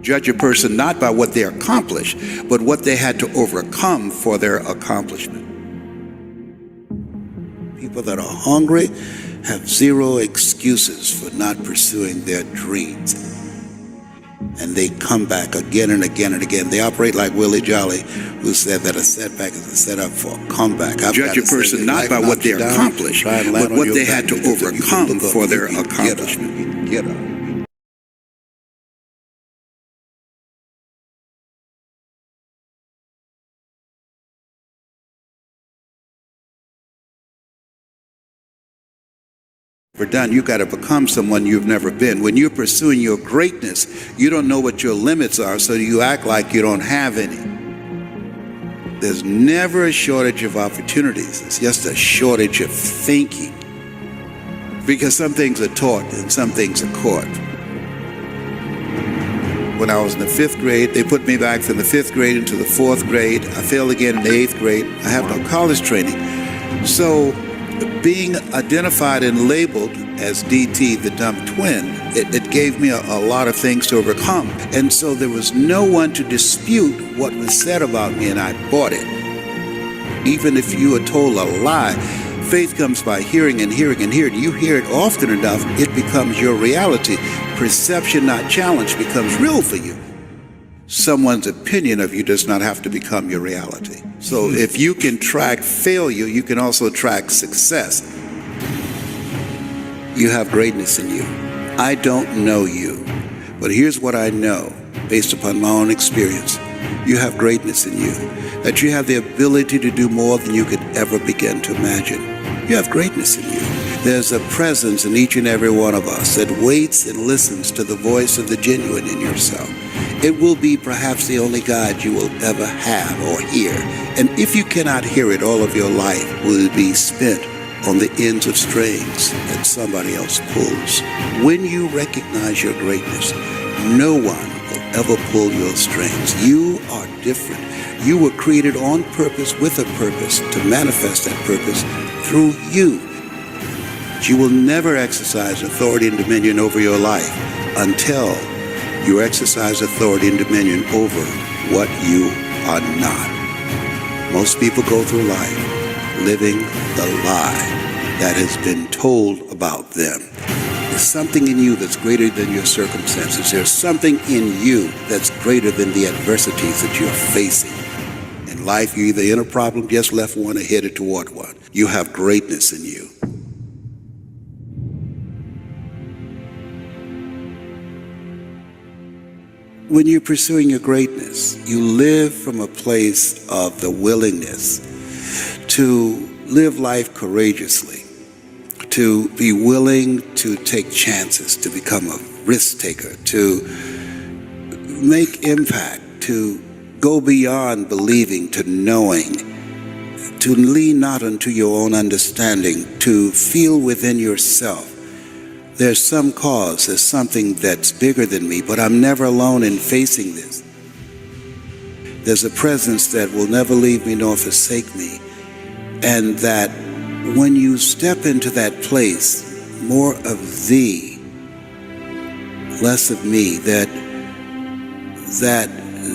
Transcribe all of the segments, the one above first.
Judge a person not by what they accomplish, but what they had to overcome for their accomplishment. People that are hungry have zero excuses for not pursuing their dreams. And they come back again and again and again. They operate like Willie Jolly, who said that a setback is a setup for a comeback. Judge a person not by what they accomplish, but what they had to overcome for their accomplishment. Get up. Done, you got to become someone you've never been. When you're pursuing your greatness, you don't know what your limits are, so you act like you don't have any. There's never a shortage of opportunities. It's just a shortage of thinking. Because some things are taught and some things are caught. When I was in the 5th grade, they put me back from the 5th grade into the 4th grade. I failed again in the 8th grade. I have no college training. So being identified and labeled as DT, the dumb twin, it gave me a lot of things to overcome. And so there was no one to dispute what was said about me, and I bought it. Even if you are told a lie, faith comes by hearing and hearing and hearing. You hear it often enough, it becomes your reality. Perception, not challenge, becomes real for you. Someone's opinion of you does not have to become your reality. So if you can track failure, you can also track success. You have greatness in you. I don't know you, but here's what I know based upon my own experience. You have greatness in you, that you have the ability to do more than you could ever begin to imagine. You have greatness in you. There's a presence in each and every one of us that waits and listens to the voice of the genuine in yourself. It will be perhaps the only God you will ever have or hear. And if you cannot hear it, all of your life will be spent on the ends of strings that somebody else pulls. When you recognize your greatness, no one will ever pull your strings. You are different. You were created on purpose with a purpose to manifest that purpose through you. You will never exercise authority and dominion over your life until you exercise authority and dominion over what you are not. Most people go through life living the lie that has been told about them. There's something in you that's greater than your circumstances. There's something in you that's greater than the adversities that you're facing. In life, you're either in a problem, just left one, or headed toward one. You have greatness in you. When you're pursuing your greatness, you live from a place of the willingness to live life courageously, to be willing to take chances, to become a risk taker, to make impact, to go beyond believing to knowing, to lean not unto your own understanding, to feel within yourself there's some cause, there's something that's bigger than me, but I'm never alone in facing this. There's a presence that will never leave me nor forsake me, and that when you step into that place, more of thee, less of me, that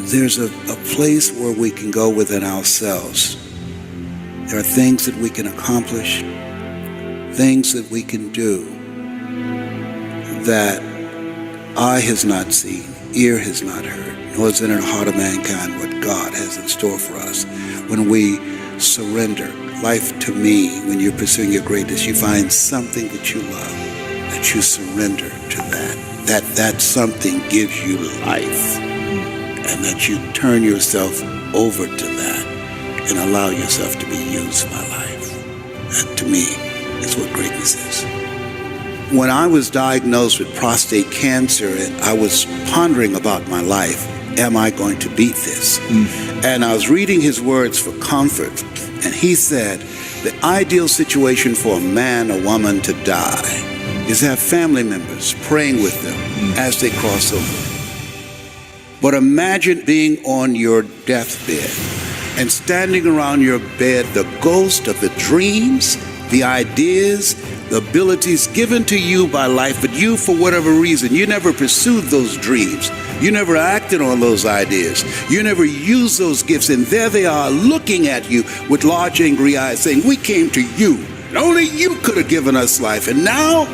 there's a place where we can go within ourselves. There are things that we can accomplish, things that we can do that eye has not seen, ear has not heard, nor is it in the heart of mankind what God has in store for us. When we surrender life to me, when you're pursuing your greatness, you find something that you love, that you surrender to that something gives you life, and that you turn yourself over to that and allow yourself to be used by life. That, to me, is what greatness is. When I was diagnosed with prostate cancer and I was pondering about my life, am I going to beat this? And I was reading his words for comfort, and he said, the ideal situation for a man or woman to die is to have family members praying with them as they cross over. But imagine being on your deathbed and standing around your bed, the ghost of the dreams, the ideas, the abilities given to you by life, but you, for whatever reason, you never pursued those dreams. You never acted on those ideas. You never used those gifts, and there they are looking at you with large angry eyes saying, we came to you, and only you could have given us life, and now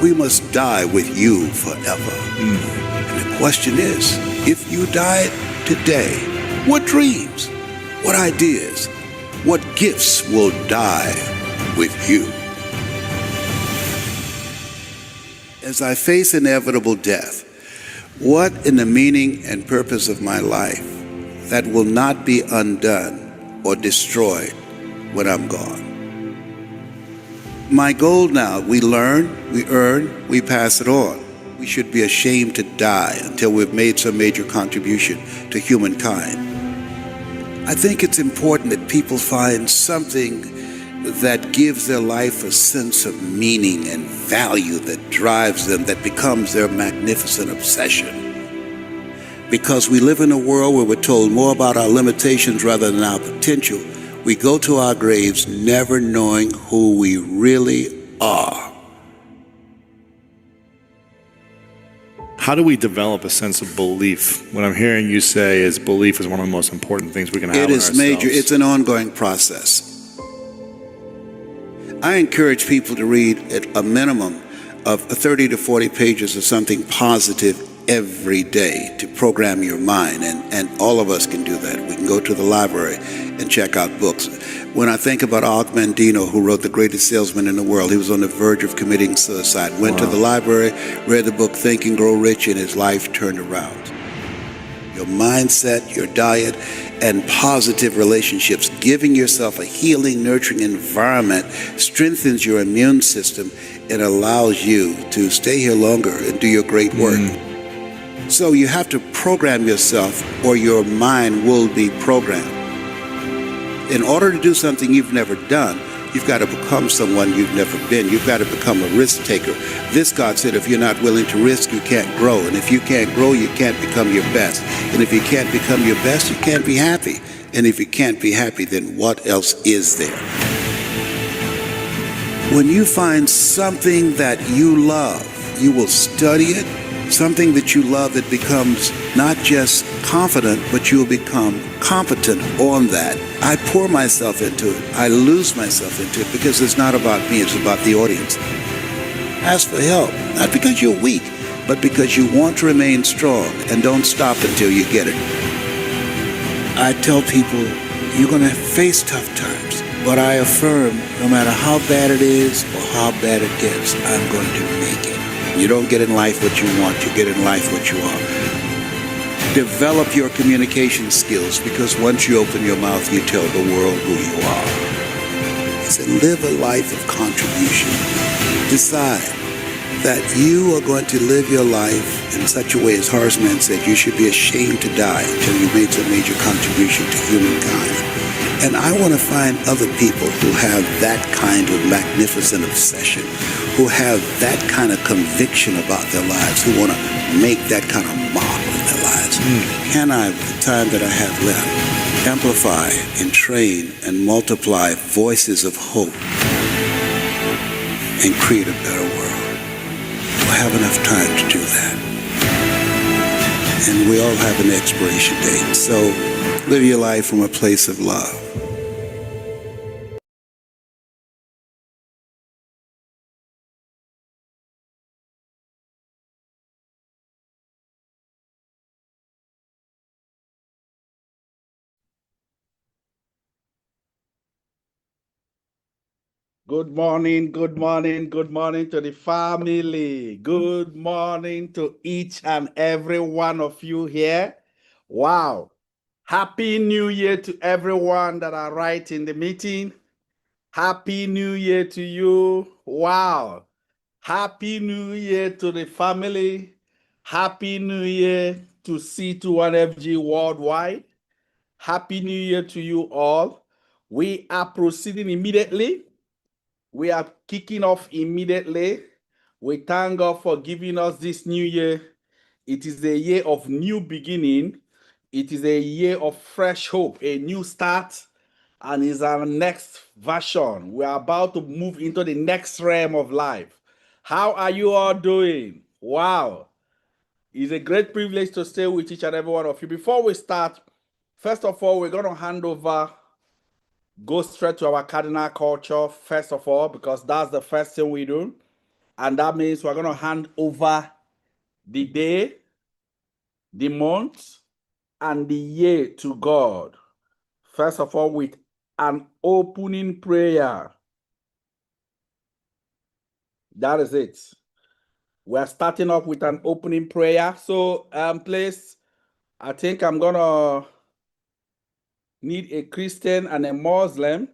we must die with you forever. And the question is, if you died today, what dreams, what ideas, what gifts will die with you? As I face inevitable death, what in the meaning and purpose of my life that will not be undone or destroyed when I'm gone? My goal now, we learn, we earn, we pass it on. We should be ashamed to die until we've made some major contribution to humankind. I think it's important that people find something that gives their life a sense of meaning and value that drives them, that becomes their magnificent obsession. Because we live in a world where we're told more about our limitations rather than our potential, we go to our graves never knowing who we really are. How do we develop a sense of belief? What I'm hearing you say is belief is one of the most important things we can have in ourselves. It is major. It's an ongoing process. I encourage people to read at a minimum of 30 to 40 pages of something positive every day to program your mind, and all of us can do that. We can go to the library and check out books. When I think about Og Mandino, who wrote The Greatest Salesman in the World, he was on the verge of committing suicide, went to the library, read the book Think and Grow Rich, and his life turned around. Your mindset, your diet, and positive relationships, giving yourself a healing, nurturing environment strengthens your immune system and allows you to stay here longer and do your great work. So you have to program yourself or your mind will be programmed. In order to do something you've never done, You've got to become someone you've never been. You've got to become a risk taker. This, God said, if you're not willing to risk, you can't grow. And if you can't grow, you can't become your best. And if you can't become your best, you can't be happy. And if you can't be happy, then what else is there? When you find something that you love, you will study it. Something that you love, it becomes not just confident, but you'll become competent on that. I pour myself into it. I lose myself into it because it's not about me, it's about the audience. Ask for help, not because you're weak, but because you want to remain strong, and don't stop until you get it. I tell people, you're going to face tough times, but I affirm, no matter how bad it is or how bad it gets, I'm going to make it. You don't get in life what you want, you get in life what you are. Develop your communication skills, because once you open your mouth, you tell the world who you are. He said, live a life of contribution. Decide that you are going to live your life in such a way, as Horace Mann said, you should be ashamed to die until you made some major contribution to humankind. And I want to find other people who have that kind of magnificent obsession, who have that kind of conviction about their lives, who want to make that kind of mark on their lives. Can I, with the time that I have left, amplify and train and multiply voices of hope and create a better world? Do I have enough time to do that? And we all have an expiration date, so live your life from a place of love. Good morning, good morning, good morning to the family. Good morning to each and every one of you here. Wow. Happy New Year to everyone that are right in the meeting. Happy New Year to you. Wow. Happy New Year to the family. Happy New Year to C21FG worldwide. Happy New Year to you all. We are proceeding immediately. We are kicking off immediately. We thank God for giving us this new year. It is a year of new beginning. It is a year of fresh hope, a new start, and is our next version. We are about to move into the next realm of life. How are you all doing? Wow. It's a great privilege to stay with each and every one of you. Before we start, first of all, we're going to hand over, go straight to our cardinal culture, first of all, because that's the first thing we do. And that means we're going to hand over the day, the month, and the year to God. First of all, with an opening prayer. That is it. We're starting off with an opening prayer. So, please, I think I'm going to need a Christian and a Muslim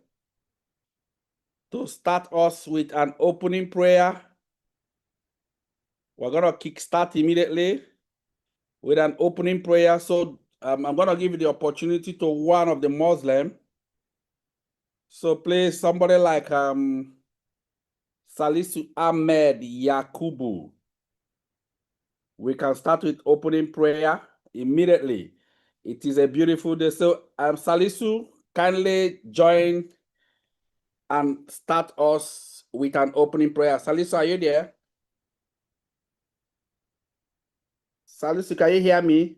to start us with an opening prayer. We're going to kickstart immediately with an opening prayer. So I'm going to give you the opportunity to one of the Muslim. So please, somebody like Salisu Ahmed Yakubu. We can start with opening prayer immediately. It is a beautiful day. So Salisu, kindly join and start us with an opening prayer. Salisu, are you there? Salisu, can you hear me?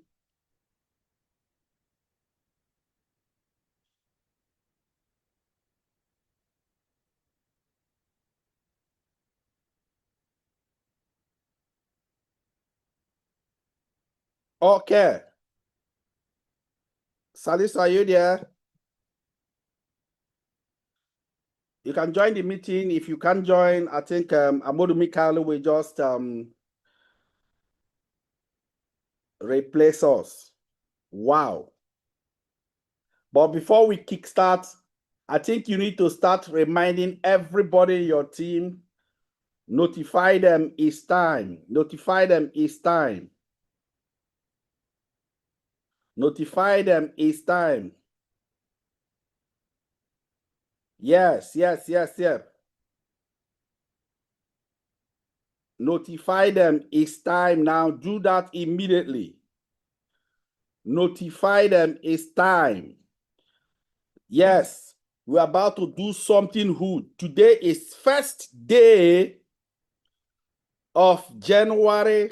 Okay. Salisu, are you there? You can join the meeting. If you can't join, I think Amodu Mikhail will just replace us. Wow. But before we kickstart, I think you need to start reminding everybody in your team, notify them it's time. Notify them it's time. Notify them it's time. Yes. Notify them. It's time now. Do that immediately. Notify them. It's time. Yes, we're about to do something good. Today is first day of January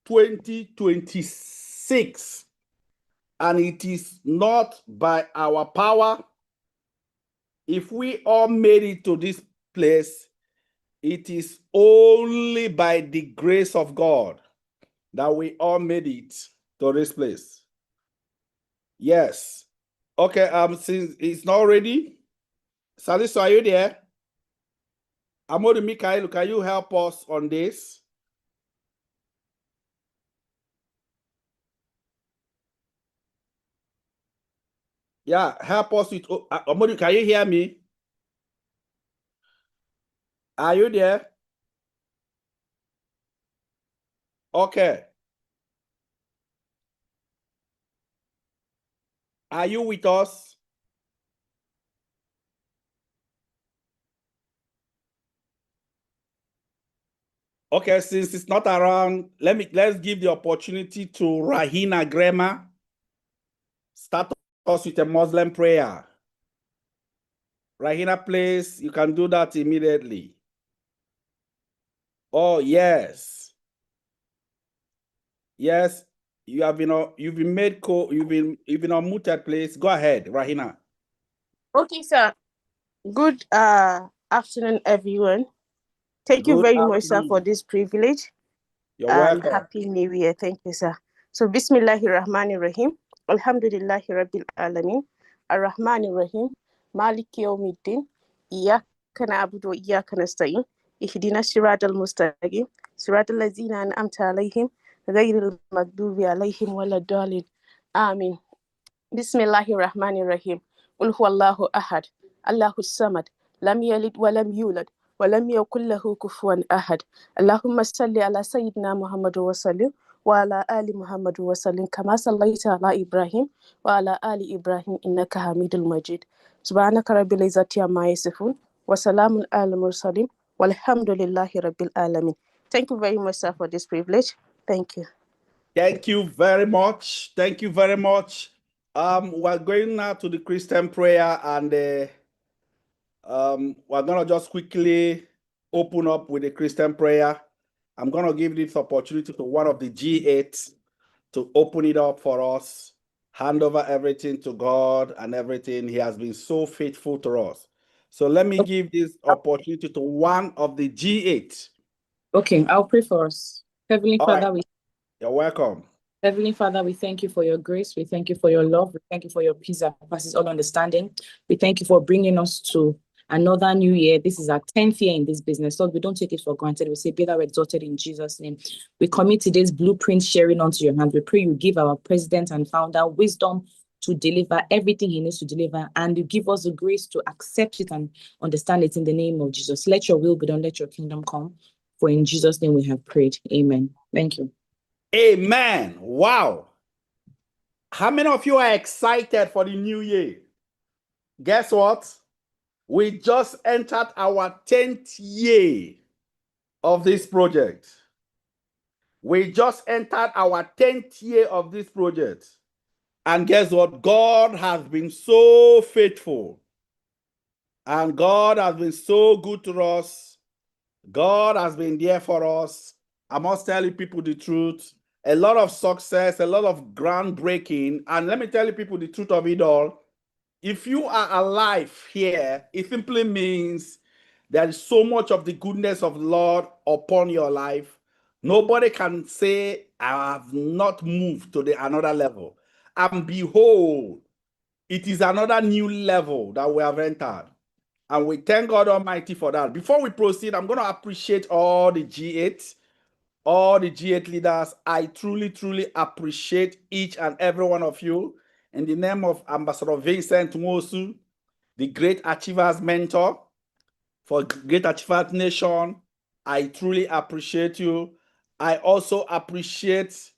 2026. And it is not by our power. If we all made it to this place, it is only by the grace of God that we all made it to this place. Yes. Okay, since it's not ready, Salisu, are you there? Amodu Mikael, can you help us on this? Yeah, help us with Amodu, can you hear me? Are you there? Okay. Are you with us? Okay, since it's not around, let's give the opportunity to Rahina Grema. Start us with a Muslim prayer. Rahina, please, you can do that immediately. Oh, yes. Yes, you've been made you've been unmuted, please. Go ahead, Rahina. Okay, sir. Good afternoon, everyone. Thank you very much, sir, for this privilege. You're welcome. Happy New Year. Thank you, sir. So, Bismillahirrahmanirrahim. Alhamdulillahi Rabbil Alameen. Ar-Rahmanir-Rahim. Maliki Yawmiddin. Iyyaka na'budu wa iyyaka nasta'in. Ihdina siratal mustaqim. Siratal ladzina an'amta alaihim. Ghayril maghdubi alaihim waladdallin. Amin. Bismillahirrahmanirrahim. Qul huwallahu ahad. Allahus samad. Lam yalid wa lam yulad. ولم يكن له كفوا أحد اللهم صل على سيدنا محمد وسلم وعلى آل محمد وسلم كما صليت على إبراهيم وعلى آل إبراهيم إنك حميد مجيد سبحانك رب العزة عما يصفون وسلام على المرسلين والحمد لله رب العالمين. Thank you very much, sir, for this privilege. Thank you. Thank you very much. Thank you very much. We're going now to the Christian prayer, and we're gonna just quickly open up with the Christian prayer. I'm gonna give this opportunity to one of the G8 to open it up for us, hand over everything to God and everything. He has been so faithful to us. So let me give this opportunity to one of the G8. Okay, I'll pray for us. Heavenly Father, you're welcome. Heavenly Father, we thank you for your grace. We thank you for your love. We thank you for your peace that passes all understanding. We thank you for bringing us to another new year. This is our 10th year in this business. Lord, we don't take it for granted. We say, be thou exalted in Jesus' name. We commit today's blueprint sharing onto your hands. We pray you give our president and founder wisdom to deliver everything he needs to deliver, and you give us the grace to accept it and understand it in the name of Jesus. Let your will be done. Let your kingdom come. For in Jesus' name we have prayed. Amen. Thank you. Amen. Wow. How many of you are excited for the new year? Guess what? We just entered our 10th year of this project. We just entered our 10th year of this project. And guess what? God has been so faithful. And God has been so good to us. God has been there for us. I must tell you people the truth. A lot of success, a lot of groundbreaking. And let me tell you people the truth of it all. If you are alive here, it simply means there is so much of the goodness of the Lord upon your life. Nobody can say, I have not moved to another level. And behold, it is another new level that we have entered. And we thank God Almighty for that. Before we proceed, I'm going to appreciate all the G8, all the G8 leaders. I truly, truly appreciate each and every one of you. In the name of Ambassador Vincent Nwosu, the Great Achievers Mentor for Great Achievers Nation, I truly appreciate you. I also appreciate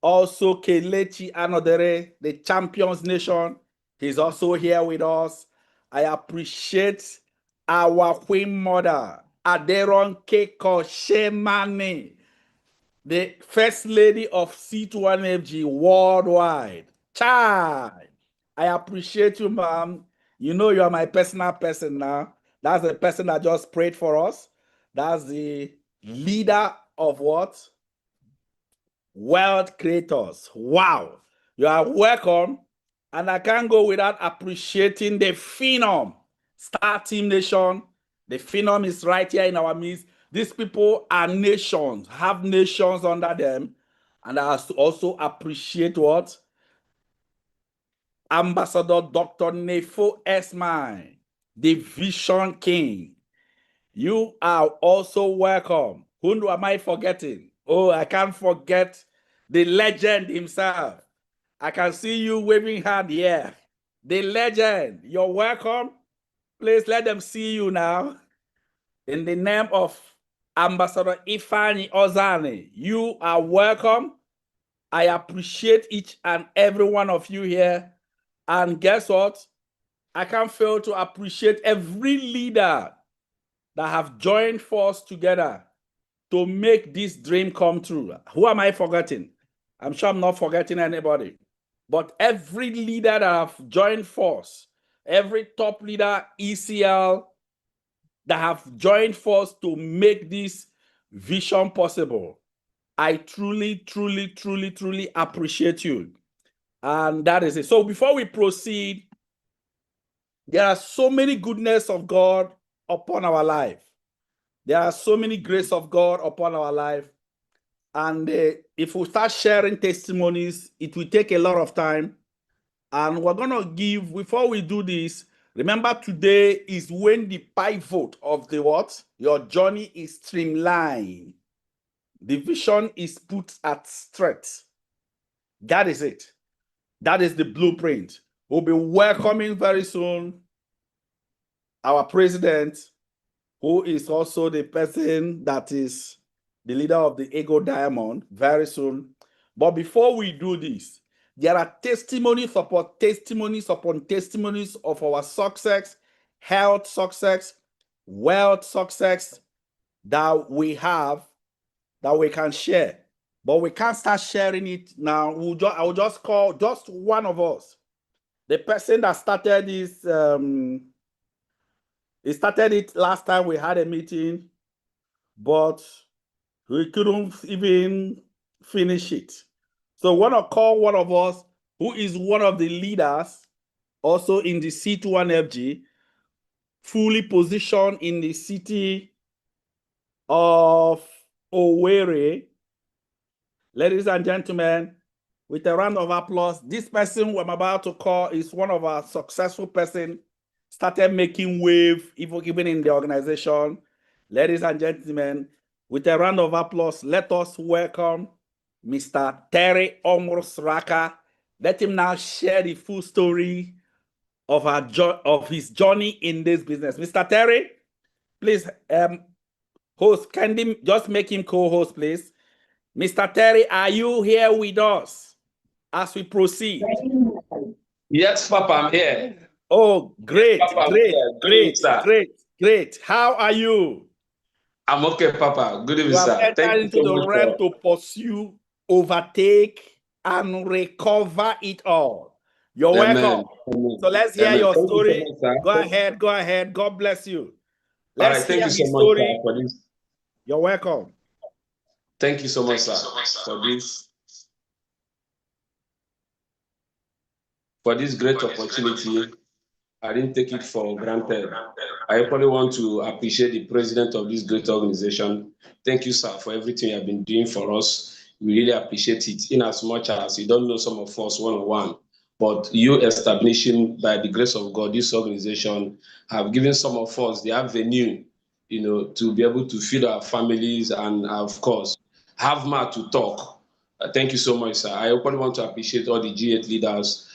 also Kelechi Anodere, the Champions Nation. He's also here with us. I appreciate our Queen Mother, Aderonke Koshemane, the First Lady of C21FG worldwide. Child, I appreciate you, ma'am. You know you are my personal person now. That's the person that just prayed for us. That's the leader of what? World Creators. Wow. You are welcome. And I can't go without appreciating the Phenom, Star Team Nation. The Phenom is right here in our midst. These people are nations, have nations under them. And I also appreciate what? Ambassador Dr. Nefo Esmai, the Vision King. You are also welcome. Who am I forgetting? Oh, I can't forget the legend himself. I can see you waving hand here. The legend, you're welcome. Please let them see you now. In the name of Ambassador Ifani Ozani, you are welcome. I appreciate each and every one of you here. And guess what? I can't fail to appreciate every leader that have joined force together to make this dream come true. Who am I forgetting? I'm sure I'm not forgetting anybody. But every leader that have joined force, every top leader, ECL, that have joined force to make this vision possible, I truly, truly, truly, truly appreciate you. And that is it. So before we proceed, there are so many goodness of God upon our life. There are so many grace of God upon our life. And if we start sharing testimonies, it will take a lot of time. And we're going to give, before we do this, remember today is when the pivot of the what? Your journey is streamlined. The vision is put at straight. That is it. That is the blueprint. We'll be welcoming very soon our president, who is also the person that is the leader of the Ego Diamond, very soon. But before we do this, there are testimonies upon testimonies upon testimonies of our success, health success, wealth success that we have, that we can share. But we can't start sharing it now. I will just call just one of us. The person that started this, he started it last time we had a meeting, but we couldn't even finish it. So I want to call one of us who is one of the leaders also in the C21FG, fully positioned in the city of Owerri. Ladies and gentlemen, with a round of applause, this person who I'm about to call is one of our successful person, started making wave even in the organization. Ladies and gentlemen, with a round of applause, let us welcome Mr. Terry Omrosraka. Let him now share the full story of his journey in this business. Mr. Terry, please, host, can you just make him co-host, please? Mr. Terry, are you here with us as we proceed? Yes, Papa, I'm here. Oh, great, Yes, Papa, great. How are you? I'm okay, Papa. Good evening, You have sir. Thank entered you into so the much. realm to pursue, overtake, and recover it all. You're welcome. Amen. So let's hear Amen. your Thank story. you so much, sir. Go ahead. God bless you. All Let's right, thank hear you so his much, story. sir, for this. You're welcome. Thank you so much, sir, for this great opportunity. I didn't take it for granted. I equally want to appreciate the president of this great organization. Thank you, sir, for everything you have been doing for us. We really appreciate it, in as much as you don't know some of us one-on-one, but you establishing, by the grace of God, this organization have given some of us the avenue, to be able to feed our families and, of course, have more to talk. Thank you so much, sir. I equally want to appreciate all the G8 leaders.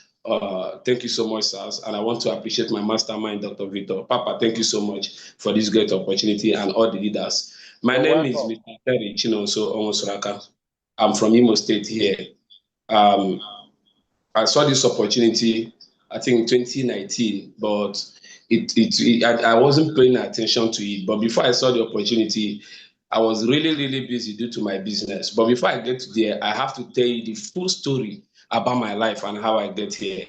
Thank you so much, sir. And I want to appreciate my mastermind, Dr. Victor. Papa, thank you so much for this great opportunity and all the leaders. My name is Mr. Terry Chinonso Omosoraka. I'm from Imo State here. I saw this opportunity, I think, in 2019, but I wasn't paying attention to it. But before I saw the opportunity, I was really, really busy due to my business. But before I get to there, I have to tell you the full story about my life and how I get here.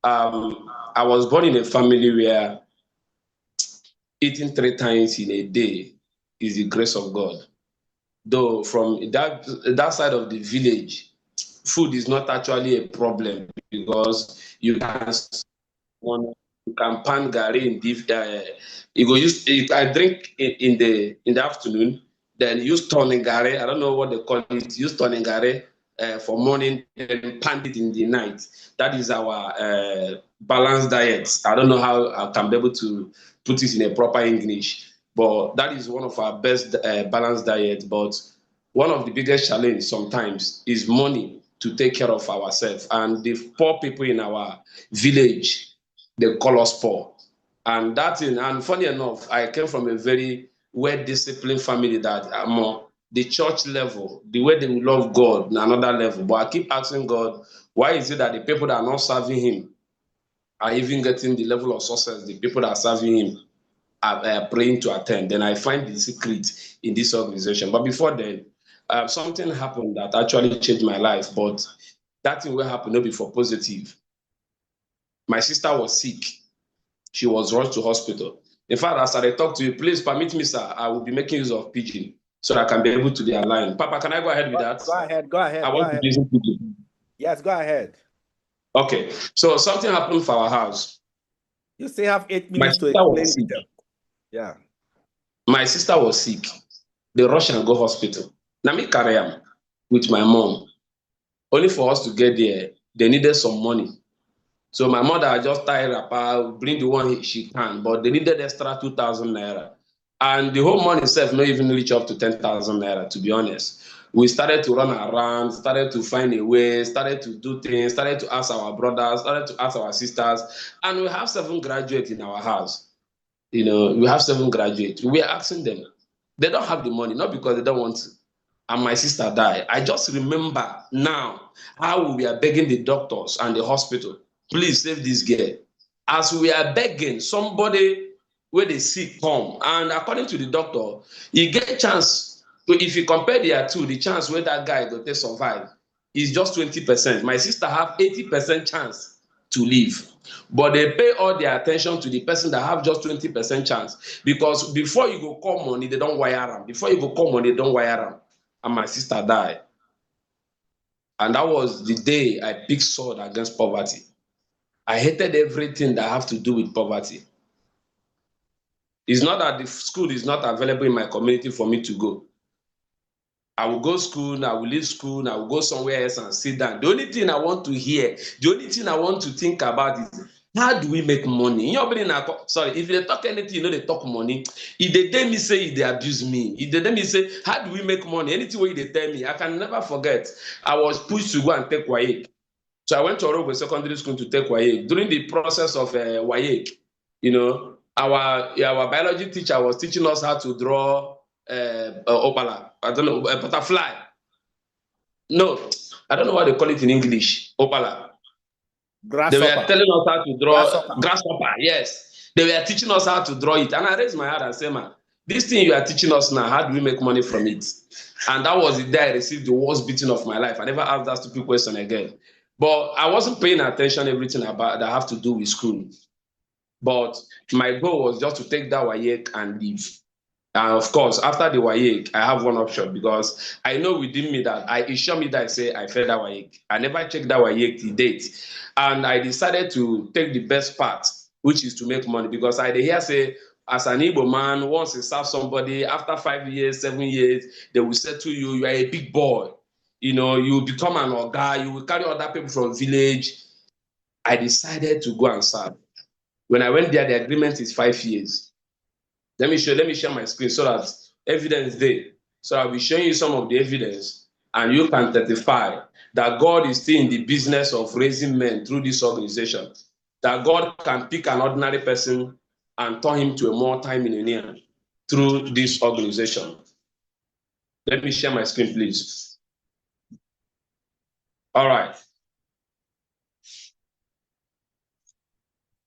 I was born in a family where eating 3 times in a day is the grace of God. Though from that side of the village, food is not actually a problem because you can pan gari in I drink in the afternoon, then use turning gari. I don't know what they call it. Use turning gari for morning and pan it in the night. That is our balanced diet. I don't know how I can be able to put it in a proper English, but that is one of our best balanced diet. But one of the biggest challenges sometimes is money to take care of ourselves. And the poor people in our village, they call us poor. And and funny enough, I came from a very well-disciplined family that the church level, the way they love God, another level. But I keep asking God, why is it that the people that are not serving him are even getting the level of success the people that are serving him are praying to attend? Then I find the secret in this organization. But before then, something happened that actually changed my life. But that thing will happen not before positive. My sister was sick. She was rushed to hospital. In fact, as I talk to you, please permit me, sir, I will be making use of pidgin so that I can be able to be aligned. Papa, can I go ahead with that? Go ahead. I want to use pidgin. Yes, go ahead. Okay, so something happened for our house. You still have 8 minutes to explain it. Yeah. My sister was sick. They rushed and go hospital. Now me carry am with my mom. Only for us to get there, they needed some money. So my mother just tied up, bring the one she can, but they needed extra 2,000 naira. And the whole money itself not even reach up to 10,000 naira, to be honest. We started to run around, started to find a way, started to do things, started to ask our brothers, started to ask our sisters. And we have 7 graduates in our house. We have 7 graduates. We are asking them. They don't have the money, not because they don't want to. And my sister died. I just remember now how we are begging the doctors and the hospital, please save this girl. As we are begging, somebody where they sick come, and according to the doctor, you get a chance. If you compare the two, the chance where that guy go to survive is just 20%. My sister have 80% chance to live. But they pay all their attention to the person that have just 20% chance. Because before you go call money, they don't wire them. Before you go call money, they don't wire them. And my sister died. And that was the day I picked sword against poverty. I hated everything that have to do with poverty. It's not that the school is not available in my community for me to go. I will go school, I will leave school, I will go somewhere else and sit down. The only thing I want to hear, the only thing I want to think about is, how do we make money? Sorry, if they talk anything, they talk money. If they tell me, say, they abuse me. If they tell me, say, how do we make money? Anything way they tell me, I can never forget. I was pushed to go and take WAEC. So I went to Orogwe Secondary School to take WAEC. During the process of WAEC, our biology teacher was teaching us how to draw opala. I don't know, a butterfly. No, I don't know what they call it in English. Opala. Grasshopper. They were telling us how to draw grasshopper. Yes, they were teaching us how to draw it, and I raised my hand and said, "Man, this thing you are teaching us now, how do we make money from it?" And that was the day I received the worst beating of my life. I never asked that stupid question again. But I wasn't paying attention to everything about that have to do with school. But my goal was just to take that WAEC and leave. And of course, after the WAEC, I have one option because I know within me that it showed me that I say I failed that WAEC. I never checked that WAEC to date. And I decided to take the best part, which is to make money. Because I hear say, as an Igbo man, once you serve somebody, after 5 years, 7 years, they will say to you, you are a big boy. You become an oga, you will carry other people from village. I decided to go and serve. When I went there, the agreement is 5 years. Let me share my screen so that evidence there. So I'll be showing you some of the evidence and you can testify that God is still in the business of raising men through this organization. That God can pick an ordinary person and turn him to a multi-millionaire through this organization. Let me share my screen, please. All right.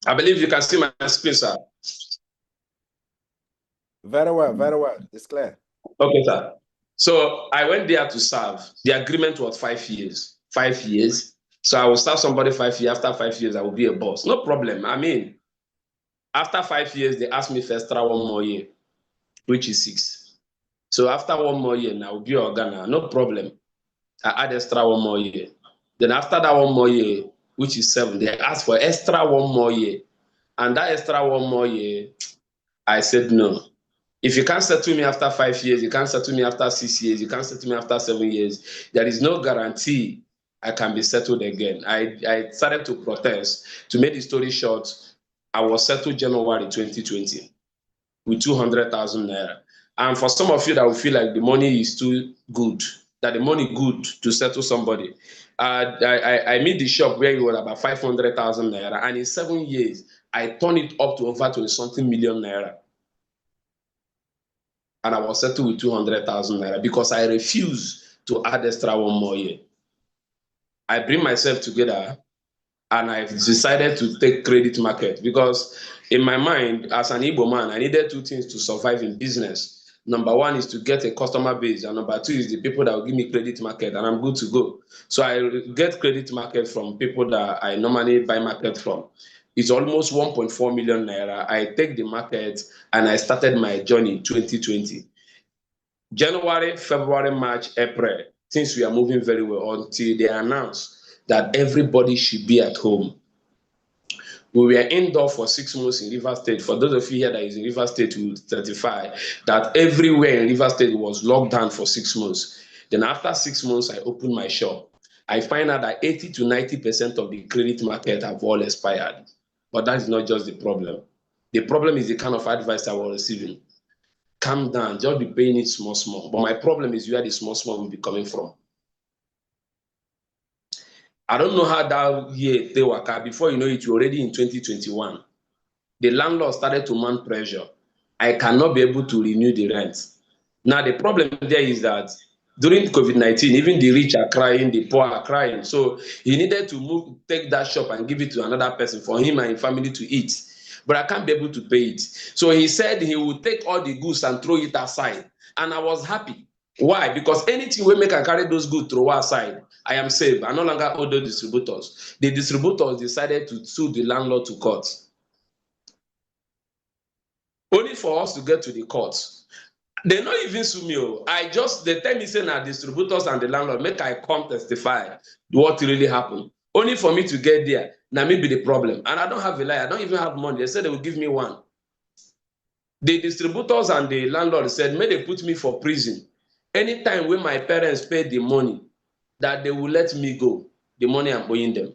I believe you can see my screen, sir. Very well. It's clear. Okay, sir. So I went there to serve. The agreement was 5 years. 5 years. So I will serve somebody 5 years. After 5 years, I will be a boss. No problem. I mean, after 5 years, they asked me for extra 1 more year, which is 6. So after 1 more year, now I will be Ghana. No problem. I add extra 1 more year. Then after that 1 more year, which is 7, they asked for extra 1 more year. And that extra 1 more year, I said no. If you can't settle me after 5 years, you can't settle me after 6 years, you can't settle me after 7 years, there is no guarantee I can be settled again. I started to protest. To make the story short, I was settled January 2020 with 200,000 naira. And for some of you that will feel like the money is too good, that the money good to settle somebody, I made the shop where it was about 500,000 naira, and in 7 years, I turned it up to over 20-something million naira. And I was settled with 200,000 naira because I refused to add extra 1 more year. I bring myself together and I decided to take credit market because in my mind, as an Igbo man, I needed 2 things to survive in business. Number 1 is to get a customer base, and number 2 is the people that will give me credit market, and I'm good to go. So I get credit market from people that I normally buy market from. It's almost 1.4 million naira. I take the market and I started my journey in 2020. January, February, March, April, things we are moving very well until they announced that everybody should be at home. We were indoor for 6 months in River State. For those of you here that is in River State, will certify that everywhere in River State was locked down for 6 months. Then after 6 months, I opened my shop. I find out that 80 to 90% of the credit market have all expired. But that is not just the problem. The problem is the kind of advice I was receiving. Calm down, just be paying it small. But my problem is where the small will be coming from. I don't know how that year they work out. Before you know it, you're already in 2021. The landlord started to mount pressure. I cannot be able to renew the rent. Now the problem there is that during COVID-19, even the rich are crying, the poor are crying. So he needed to take that shop and give it to another person for him and his family to eat. But I can't be able to pay it. So he said he would take all the goods and throw it aside. And I was happy. Why? Because anything we make and carry those goods throw aside, I am safe. I no longer owe the distributors. The distributors decided to sue the landlord to court. Only for us to get to the court. They not even sue me. They tell me say now distributors and the landlord make I come testify what really happened. Only for me to get there. Now me be the problem. And I don't have a lie. I don't even have money. They said they will give me one. The distributors and the landlord said, may they put me for prison. Anytime when my parents pay the money, that they will let me go. The money I'm owing them.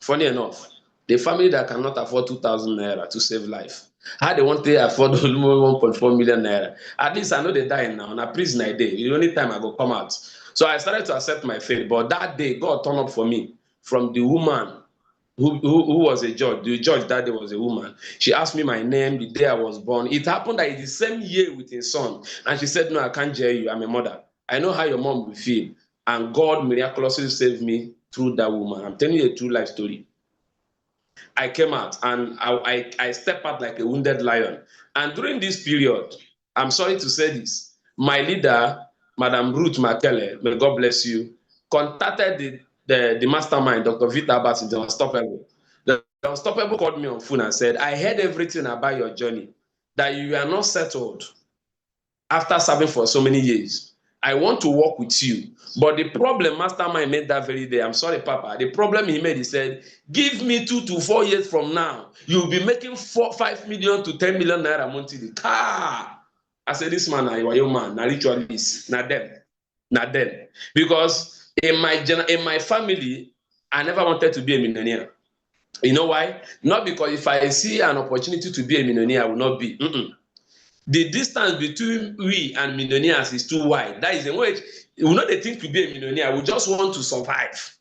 Funny enough, the family that cannot afford 2,000 naira to save life, how they want to afford almost 1.4 million naira? At least I know they die now. Na prison I day. The only time I go come out. So I started to accept my fate. But that day, God turned up for me from the woman who was a judge. The judge that day was a woman. She asked me my name, the day I was born. It happened that it's the same year with his son. And she said, no, I can't jail you. I'm a mother. I know how your mom will feel. And God miraculously saved me through that woman. I'm telling you a true life story. I came out and I stepped out like a wounded lion. And during this period, I'm sorry to say this, my leader, Madam Ruth Makele, may God bless you, contacted the mastermind, Dr. Vita Abbas, in the Unstoppable. The Unstoppable called me on phone and said, I heard everything about your journey, that you are not settled after serving for so many years. I want to work with you. But the problem Mastermind made that very day, I'm sorry, Papa, the problem he made, he said, give me 2 to 4 years from now, you'll be making 5 million to 10 million naira monthly. I said, this man, you are your man, na ritualist, na them. Because in my family, I never wanted to be a millionaire. You know why? Not because if I see an opportunity to be a millionaire, I will not be. The distance between we and millionaires is too wide. That is in which we know the thing to be a millionaire. We just want to survive.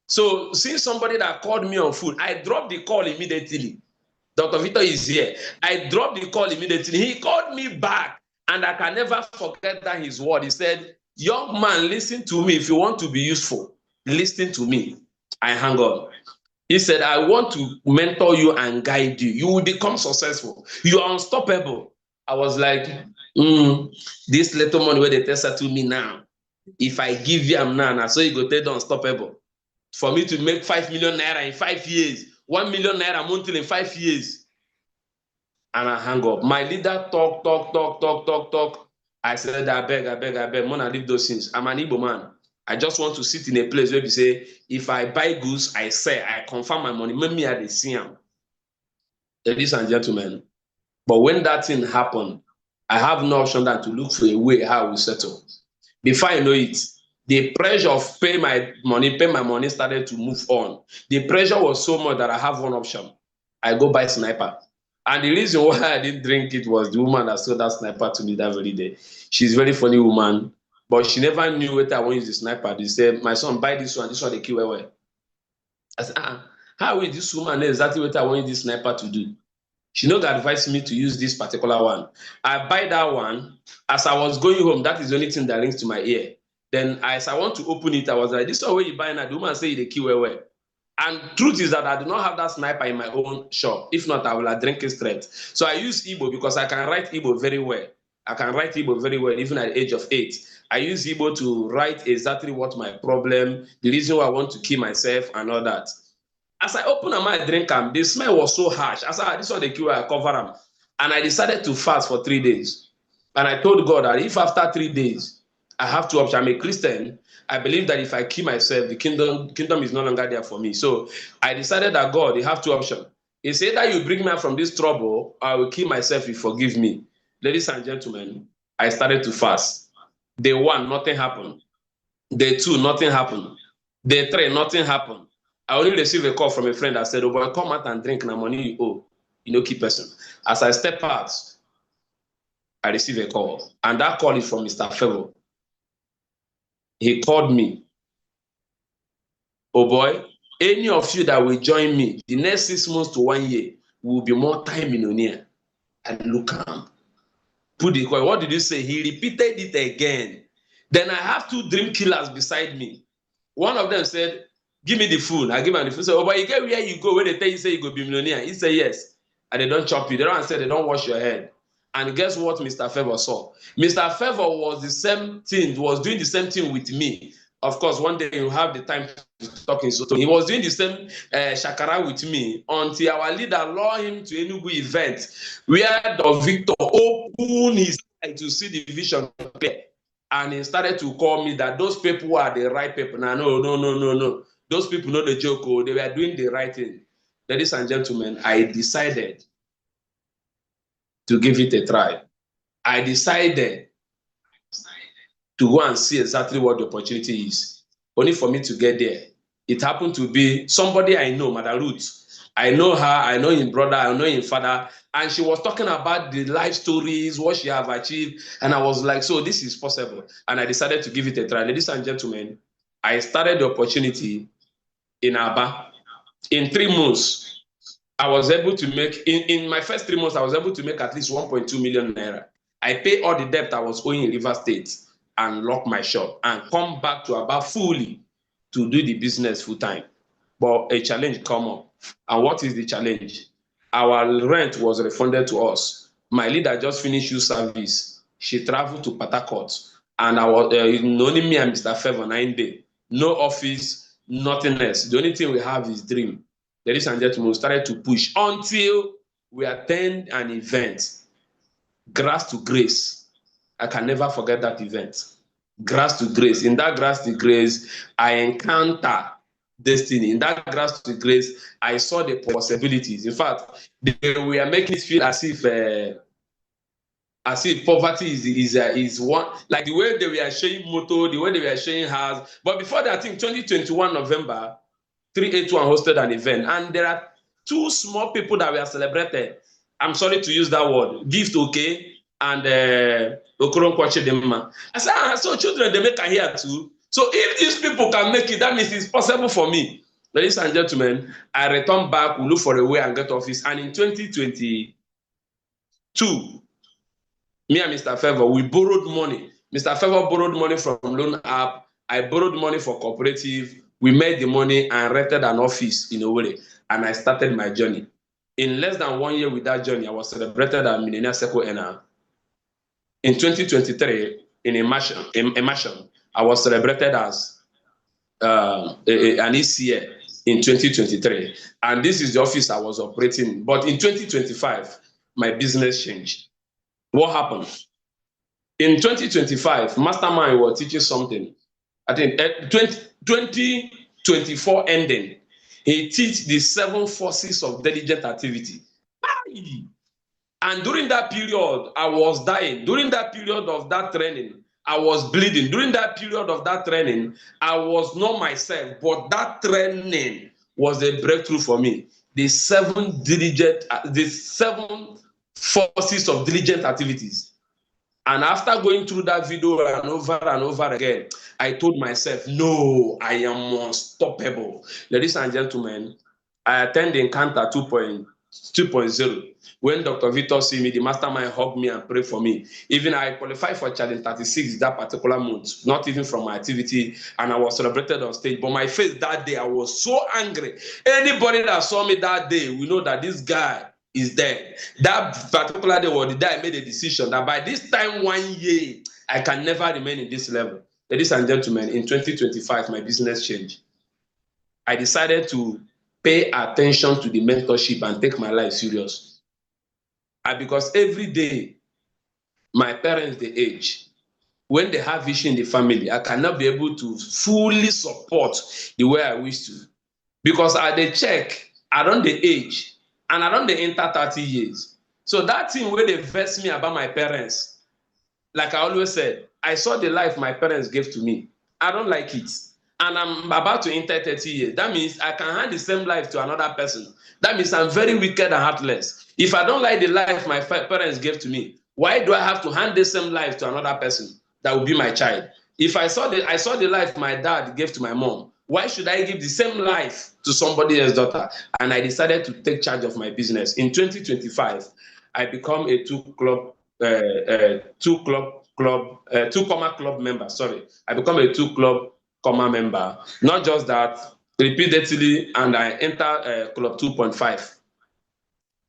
So, since somebody that called me on phone, I dropped the call immediately. Dr. Victor is here. I dropped the call immediately. He called me back, and I can never forget that his word. He said, young man, listen to me. If you want to be useful, listen to me. I hang on. He said, I want to mentor you and guide you. You will become successful. You are unstoppable. I was like, this little money where they test to me now. If I give you now, so you go take unstoppable. For me to make 5 million naira in 5 years, 1 million naira monthly in 5 years. And I hang up. My leader talk. I said, I beg, Mona, leave those things. I'm an Igbo man. I just want to sit in a place where we say, if I buy goods, I sell, I confirm my money. Maybe I see them. Ladies and gentlemen. But when that thing happened, I have no option than to look for a way how we settle. Before I know it, the pressure of pay my money started to move on. The pressure was so much that I have one option. I go buy sniper. And the reason why I didn't drink it was the woman that sold that sniper to me that very day. She's a very funny woman, but she never knew whether I want to use the sniper. They said, my son, buy this one they kill away. I said, how will this woman know exactly what I want this sniper to do? She no advised me to use this particular one. I buy that one. As I was going home, that is the only thing that rings to my ear. Then as I want to open it, I was like, this is where you buy now. The woman say the kill away. And truth is that I do not have that sniper in my own shop. If not, I will have drink it straight. So I use Igbo because I can write Igbo very well. I can write Igbo very well, even at the age of 8. I use Igbo to write exactly what my problem, the reason why I want to kill myself and all that. As I open my drink, the smell was so harsh. I said, this is what the kill, I cover them. And I decided to fast for 3 days. And I told God that if after 3 days, I have two options. I'm a Christian. I believe that if I kill myself, the kingdom is no longer there for me. So I decided that God, you have two options. He said that you bring me out from this trouble, I will kill myself if you forgive me. Ladies and gentlemen, I started to fast. Day 1, nothing happened. Day 2, nothing happened. Day 3, nothing happened. I only received a call from a friend that said, oh boy, come out and drink, now money you owe. You know, keep person. As I step out, I received a call. And that call is from Mr. Favor. He called me. Oh boy, any of you that will join me, the next 6 months to 1 year, will be multi-millionaire. And look at him. Put the call. What did you say? He repeated it again. Then I have 2 dream killers beside me. One of them said, give me the food. I give him the food. So, oh, but you get where you go, where they tell you say you go be millionaire. He said yes. And they don't chop you. They don't say they don't wash your head. And guess what Mr. Favor saw? Mr. Favor was the same thing, was doing the same thing with me. Of course, one day you have the time to talk in Soto. He was doing the same shakara with me until our leader lured him to Enugu event where the Victor opened his eye to see the vision clear. And he started to call me that those people are the right people. Now, no. Those people know the joke. Oh, they were doing the right thing. Ladies and gentlemen, I decided to give it a try. I decided to go and see exactly what the opportunity is. Only for me to get there. It happened to be somebody I know, Mother Ruth. I know her, I know his brother, I know his father. And she was talking about the life stories, what she have achieved. And I was like, so this is possible. And I decided to give it a try. Ladies and gentlemen, I started the opportunity in Aba. In 3 months, I was able to make, in my first 3 months, I was able to make at least 1.2 million naira. I paid all the debt I was owing in River State and lock my shop and come back to Aba fully to do the business full time. But a challenge come up. And what is the challenge? Our rent was refunded to us. My leader just finished youth service. She traveled to Port Harcourt. And I was only me and Mr. Favor 9 days. No office, nothing else. The only thing we have is dream. Ladies and gentlemen, we started to push until we attend an event. Grass to Grace. I can never forget that event. Grass to Grace. In that Grass to Grace, I encounter destiny. In that Grass to Grace, I saw the possibilities. In fact, they were making it feel as if poverty is one, like the way they were showing motor, the way they were showing house. But before that, I think 2021 November, 381 hosted an event, and there are 2 small people that were celebrated. I'm sorry to use that word, Gift Okay and Okoro Kwache Demma. I said, so children, they make a here too. So if these people can make it, that means it's possible for me. Ladies and gentlemen, I return back, we look for a way and get office. And in 2022, me and Mr. Favor, we borrowed money. Mr. Favor borrowed money from loan app. I borrowed money for cooperative. We made the money and rented an office in Owerri. And I started my journey. In less than 1 year with that journey, I was celebrated as Millionaire Circle Earner. In 2023, in immersion, I was celebrated as an ECA in 2023. And this is the office I was operating. But in 2025, my business changed. What happened? In 2025, Mastermind was teaching something. I think 2024 ending, he teach the 7 forces of diligent activity. And during that period, I was dying. During that period of that training, I was bleeding. During that period of that training, I was not myself, but that training was a breakthrough for me. The 7 forces of diligent activities. And after going through that video and over again, I told myself, no, I am unstoppable. Ladies and gentlemen, I attend the Encounter 2.0. When Dr. Victor see me, the mastermind hugged me and prayed for me. Even I qualified for Challenge 36 that particular month, not even from my activity, and I was celebrated on stage. But my face that day, I was so angry. Anybody that saw me that day will know that this guy is dead. That particular day was the day I made a decision that by this time 1 year, I can never remain in this level. Ladies and gentlemen, in 2025, my business changed. I decided to pay attention to the mentorship and take my life serious. Because every day, my parents, they age. When they have vision in the family, I cannot be able to fully support the way I wish to. Because at the check, I don't the age, and I don't the enter 30 years. So that thing where they vex me about my parents, like I always said, I saw the life my parents gave to me. I don't like it. And I'm about to enter 30 years. That means I can hand the same life to another person. That means I'm very wicked and heartless. If I don't like the life my parents gave to me, why do I have to hand the same life to another person that will be my child? If I saw the life my dad gave to my mom, why should I give the same life to somebody else's daughter? And I decided to take charge of my business. In 2025, I become a two comma club member. Sorry, I become a 2 club comma member. Not just that, repeatedly, and I enter club 2.5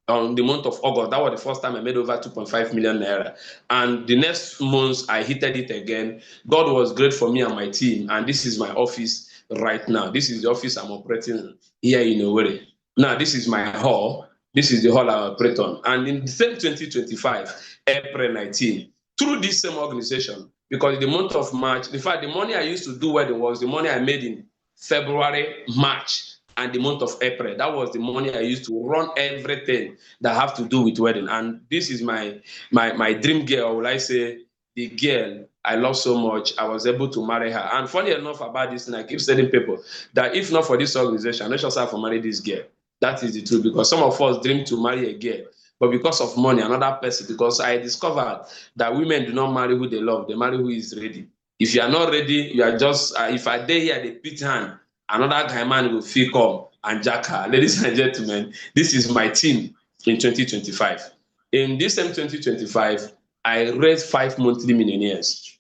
on the month of August. That was the first time I made over 2.5 million naira. And the next month, I hit it again. God was great for me and my team. And this is my office right now. This is the office I'm operating here in Owerri. Now, this is my hall. This is the hall I operate on. And in the same 2025, April 19, through this same organization, because the month of March, in fact, the money I used to do wedding was the money I made in February, March, and the month of April. That was the money I used to run everything that have to do with wedding. And this is my dream girl, will I say, the girl I love so much. I was able to marry her. And funny enough about this, and I keep telling people that if not for this organization, let's just have to marry this girl. That is the truth, because some of us dream to marry a girl, but because of money, another person, because I discovered that women do not marry who they love, they marry who is ready. If you are not ready, you are just, if I dare here, they pit hand, another guy man will feel come and jack her. Ladies and gentlemen, this is my team in 2025. In this same 2025, I raised 5 monthly millionaires.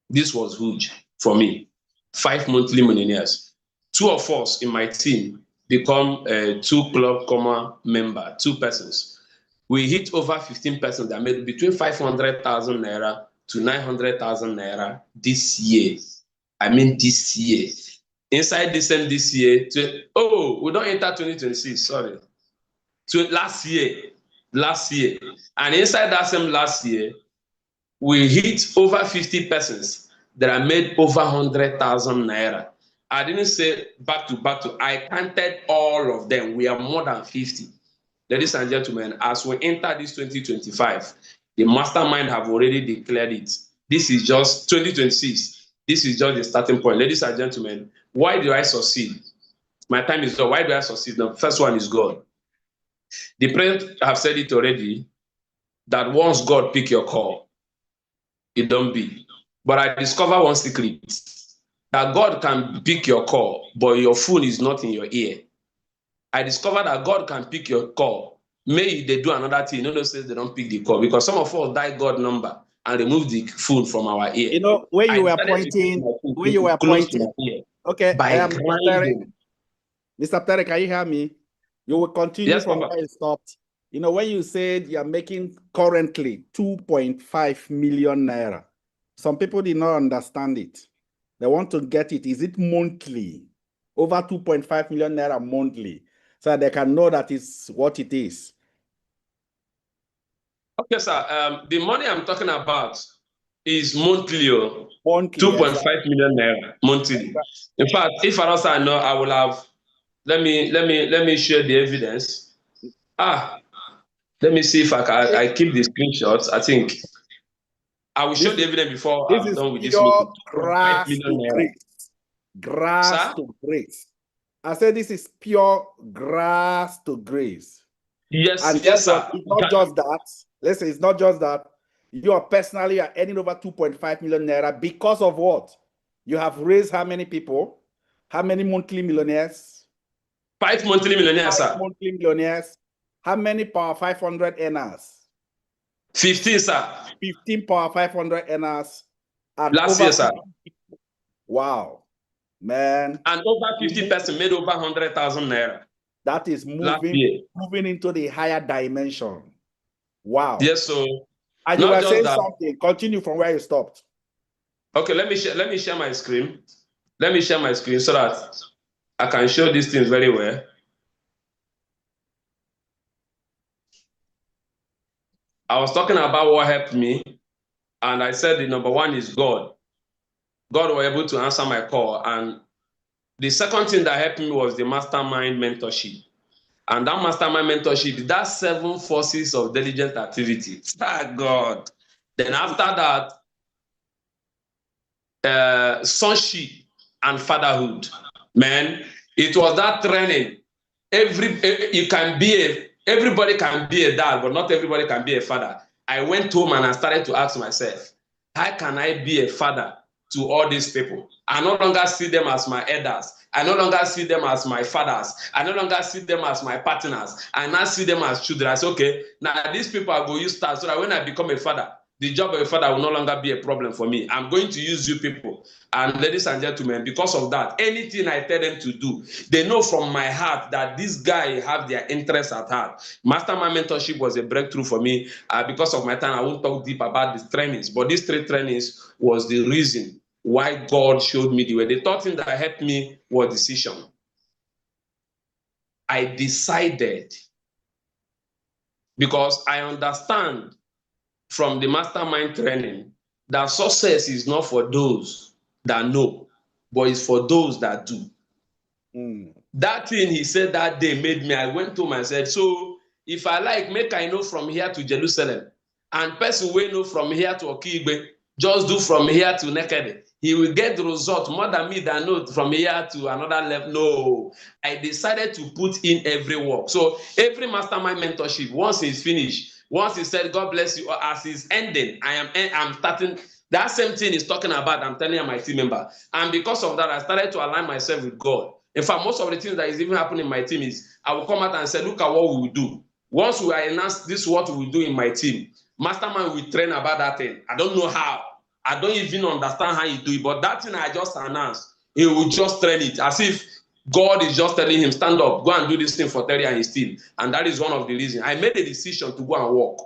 This was huge for me. 5 monthly millionaires. 2 of us in my team become a 2 club comma member, 2 persons. We hit over 15 persons that made between 500,000 naira to 900,000 naira this year. I mean this year. Inside this year, we don't enter 2026, sorry. So last year. And inside that same last year, we hit over 50 persons that are made over 100,000 naira. I didn't say back to, I counted all of them. We are more than 50. Ladies and gentlemen, as we enter this 2025, the mastermind have already declared it. This is just 2026. This is just the starting point. Ladies and gentlemen, why do I succeed? My time is up. Why do I succeed? The first one is God. The president have said it already, that once God pick your call, it don't be. But I discover one secret, that God can pick your call, but your phone is not in your ear. I discovered that God can pick your call. Maybe they do another thing. No, says they don't pick the call, because some of us dial God number and remove the phone from our ear. You know, where you were pointing, okay, by grinding. Mr. Terry, can you hear me? You will continue from where you stopped. You know, when you said you're making currently 2.5 million naira, some people did not understand it. They want to get it. Is it monthly? Over 2.5 million naira monthly, so they can know that it's what it is. Okay, sir. The money I'm talking about is monthly. Monthly, 2.5 million naira monthly. In fact, if I know, I will have. Let me share the evidence. Let me see if I keep the screenshots. I think I will show the evidence before I'm done with this meeting. 2.5 million naira. Grass to grace. I said this is pure grass to grace. Yes, and yes, sir. It's not just that. Listen, it's not just that. You are personally earning over 2.5 million naira because of what? You have raised how many people? How many monthly millionaires? 5 monthly millionaires, 5 sir. monthly millionaires. How many power 500 earners? 15, sir. 15 power 500 earners. And last year, sir. Wow, man. And over 50% made over 100,000 naira. That is moving into the higher dimension. Wow. Yes, so. And you were saying something. Continue from where you stopped. Okay, let me share my screen. Let me share my screen so that I can show these things very well. I was talking about what helped me, and I said the number one is God. God was able to answer my call, and the second thing that helped me was the mastermind mentorship. And that mastermind mentorship, that's 7 forces of diligent activity. God. Then after that, sonship and fatherhood. Man, it was that training. Everybody can be a dad, but not everybody can be a father. I went home and I started to ask myself, how can I be a father to all these people? I no longer see them as my elders. I no longer see them as my fathers. I no longer see them as my partners. I now see them as children. I say, okay, now these people are going to start so that when I become a father, the job of a father will no longer be a problem for me. I'm going to use you people. And ladies and gentlemen, because of that, anything I tell them to do, they know from my heart that this guy have their interests at heart. Mastermind mentorship was a breakthrough for me. Because of my time, I won't talk deep about these trainings, but these 3 trainings was the reason why God showed me the way. The third thing that helped me was decision. I decided, because I understand from the mastermind training that success is not for those that know, but it's for those that do. That thing he said that day made me, I went to myself, so if I like, make I know from here to Jerusalem, and person will know from here to Okigbe, just do from here to Nekede. He will get the result more than me that know from here to another level. No, I decided to put in every work. So every mastermind mentorship, once it's finished, once he said, God bless you, or as it's ending, I'm starting. That same thing is talking about, I'm telling my team member. And because of that, I started to align myself with God. In fact, most of the things that is even happening in my team is, I will come out and say, look at what we will do. Once we announce this is what we will do in my team, mastermind will train about that thing. I don't know how. I don't even understand how you do it, but that thing I just announced, he will just train it as if God is just telling him, stand up, go and do this thing for 30 and he's still. And that is one of the reasons. I made a decision to go and work.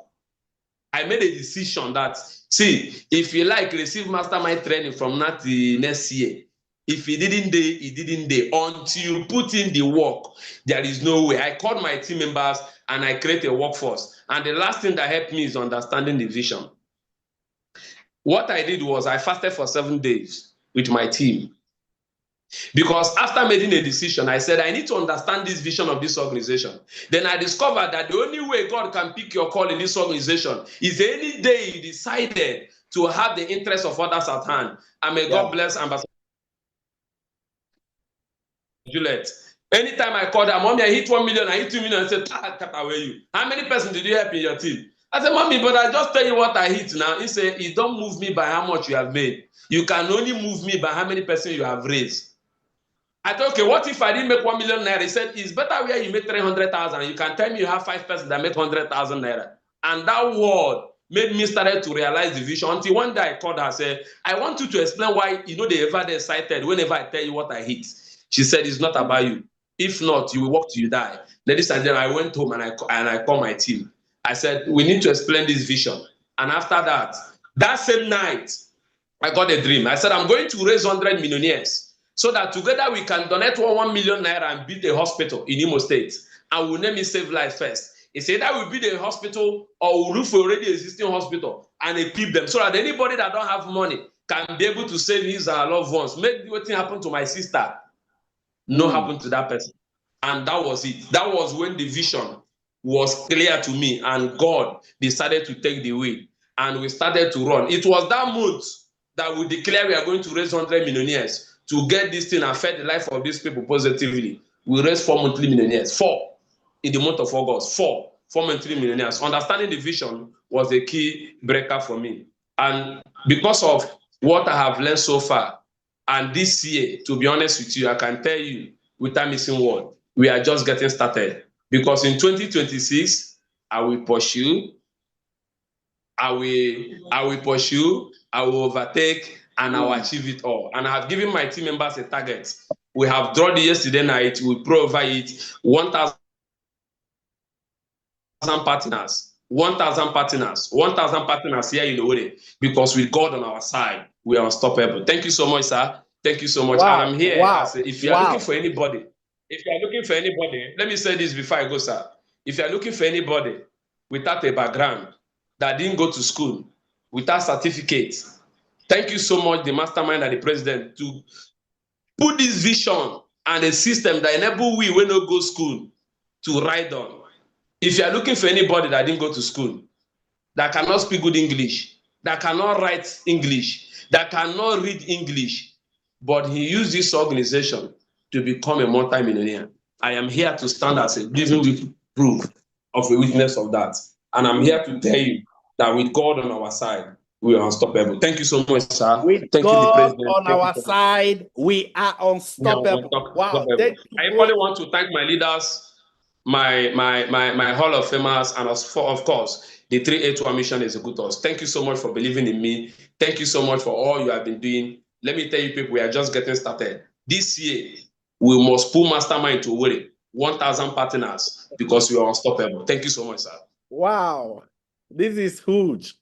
I made a decision that, see, if you like, receive mastermind training from now to next year. If he didn't do, he didn't do. Until you put in the work, there is no way. I called my team members and I create a workforce. And the last thing that helped me is understanding the vision. What I did was I fasted for 7 days with my team. Because after making a decision, I said, I need to understand this vision of this organization. Then I discovered that the only way God can pick your call in this organization is any day you decided to have the interest of others at hand. And may God bless Ambassador Juliet. Anytime I called her, Mommy, I hit 1 million, I hit 2 million, I said, cut away you. How many persons did you help in your team? I said, Mommy, but I just tell you what I hit now. He said, it don't move me by how much you have made. You can only move me by how many persons you have raised. I thought, okay, what if I didn't make 1 million naira? He said, it's better where you make 300,000. You can tell me you have 5 persons that make 100,000 naira. And that word made me started to realize the vision. Until one day I called her and said, I want you to explain why, they ever excited whenever I tell you what I hit. She said, it's not about you. If not, you will work till you die. Ladies and gentlemen, I went home and I called my team. I said, we need to explain this vision. And after that same night, I got a dream. I said, I'm going to raise 100 millionaires so that together we can donate 1 million naira and build a hospital in Imo State. And we'll name it Save Life First. He said that will build a hospital or we'll look for already existing hospital and equip them so that anybody that don't have money can be able to save his loved ones. Make what thing happen to my sister, no happen to that person. And that was it. That was when the vision was clear to me and God decided to take the wheel and we started to run. It was that month that we declare we are going to raise 100 millionaires to get this thing and affect the life of these people positively. We raised 4 monthly millionaires, 4 in the month of August, 4 monthly millionaires. Understanding the vision was a key breaker for me. And because of what I have learned so far, and this year, to be honest with you, I can tell you without missing word, we are just getting started. Because in 2026, I will pursue, I will pursue, I will overtake, and I will achieve it all. And I have given my team members a target. We have drawn it yesterday night, we pray over it, 1,000 partners, 1,000 partners here in the way. Because with God on our side, we are unstoppable. Thank you so much, sir. Thank you so much. Wow. And I'm here. Wow. If you are looking for anybody, let me say this before I go, sir. If you are looking for anybody without a background, that didn't go to school, without certificates, thank you so much, the mastermind and the president, to put this vision and a system that enable we when no go school to ride on. If you are looking for anybody that didn't go to school, that cannot speak good English, that cannot write English, that cannot read English, but he used this organization to become a multi-millionaire, I am here to stand as a living proof of a witness of that. And I'm here to tell you that with God on our side, we are unstoppable. Thank you so much, sir. With Thank God you, the president. on our side, we are unstoppable. Wow. Thank you, I equally want to thank my leaders, my Hall of Famers, and of course, the 381 Mission Executors. Thank you so much for believing in me. Thank you so much for all you have been doing. Let me tell you, people, we are just getting started. This year, we must pull Mastermind to Owerri, 1,000 partners, because we are unstoppable. Thank you so much, sir. Wow. This is huge.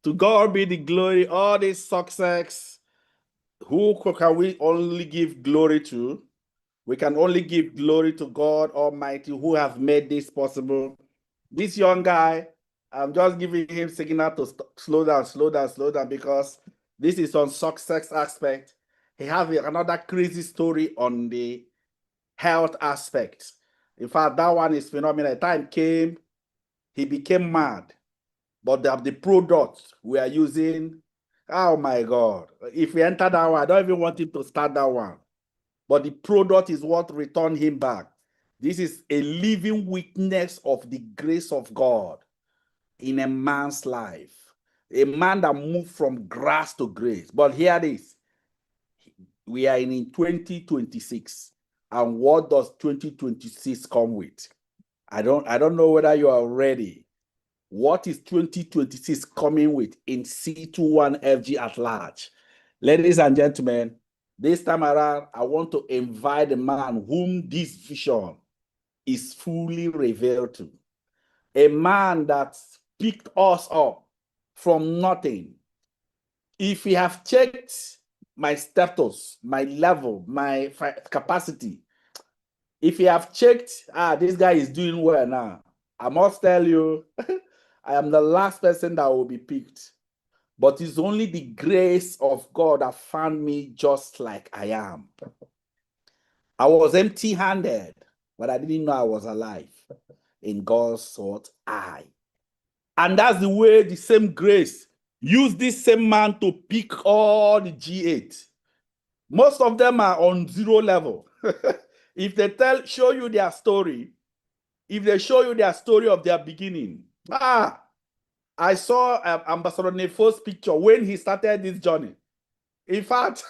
To God be the glory, all this success. Who can we only give glory to? We can only give glory to God Almighty who has made this possible. This young guy, I'm just giving him signal to slow down because this is on success aspect. He has another crazy story on the health aspect. In fact, that one is phenomenal. Time came, he became mad. But the products we are using, oh my God. If we enter that one, I don't even want him to start that one. But the product is what returned him back. This is a living witness of the grace of God in a man's life. A man that moved from grass to grace. But here it is. We are in 2026. And what does 2026 come with? I don't know whether you are ready. What is 2026 coming with in C21FG at large? Ladies and gentlemen, this time around, I want to invite the man whom this vision is fully revealed to. A man that picked us up from nothing. If you have checked my status, my level, my capacity, if you have checked, this guy is doing well now, I must tell you, I am the last person that will be picked. But it's only the grace of God that found me just like I am. I was empty-handed, but I didn't know I was alive in God's thought eye. And that's the way the same grace used this same man to pick all the G8. Most of them are on 0 level. If they show you their story, if they show you their story of their beginning, I saw Ambassador Nefo's picture when he started this journey. In fact,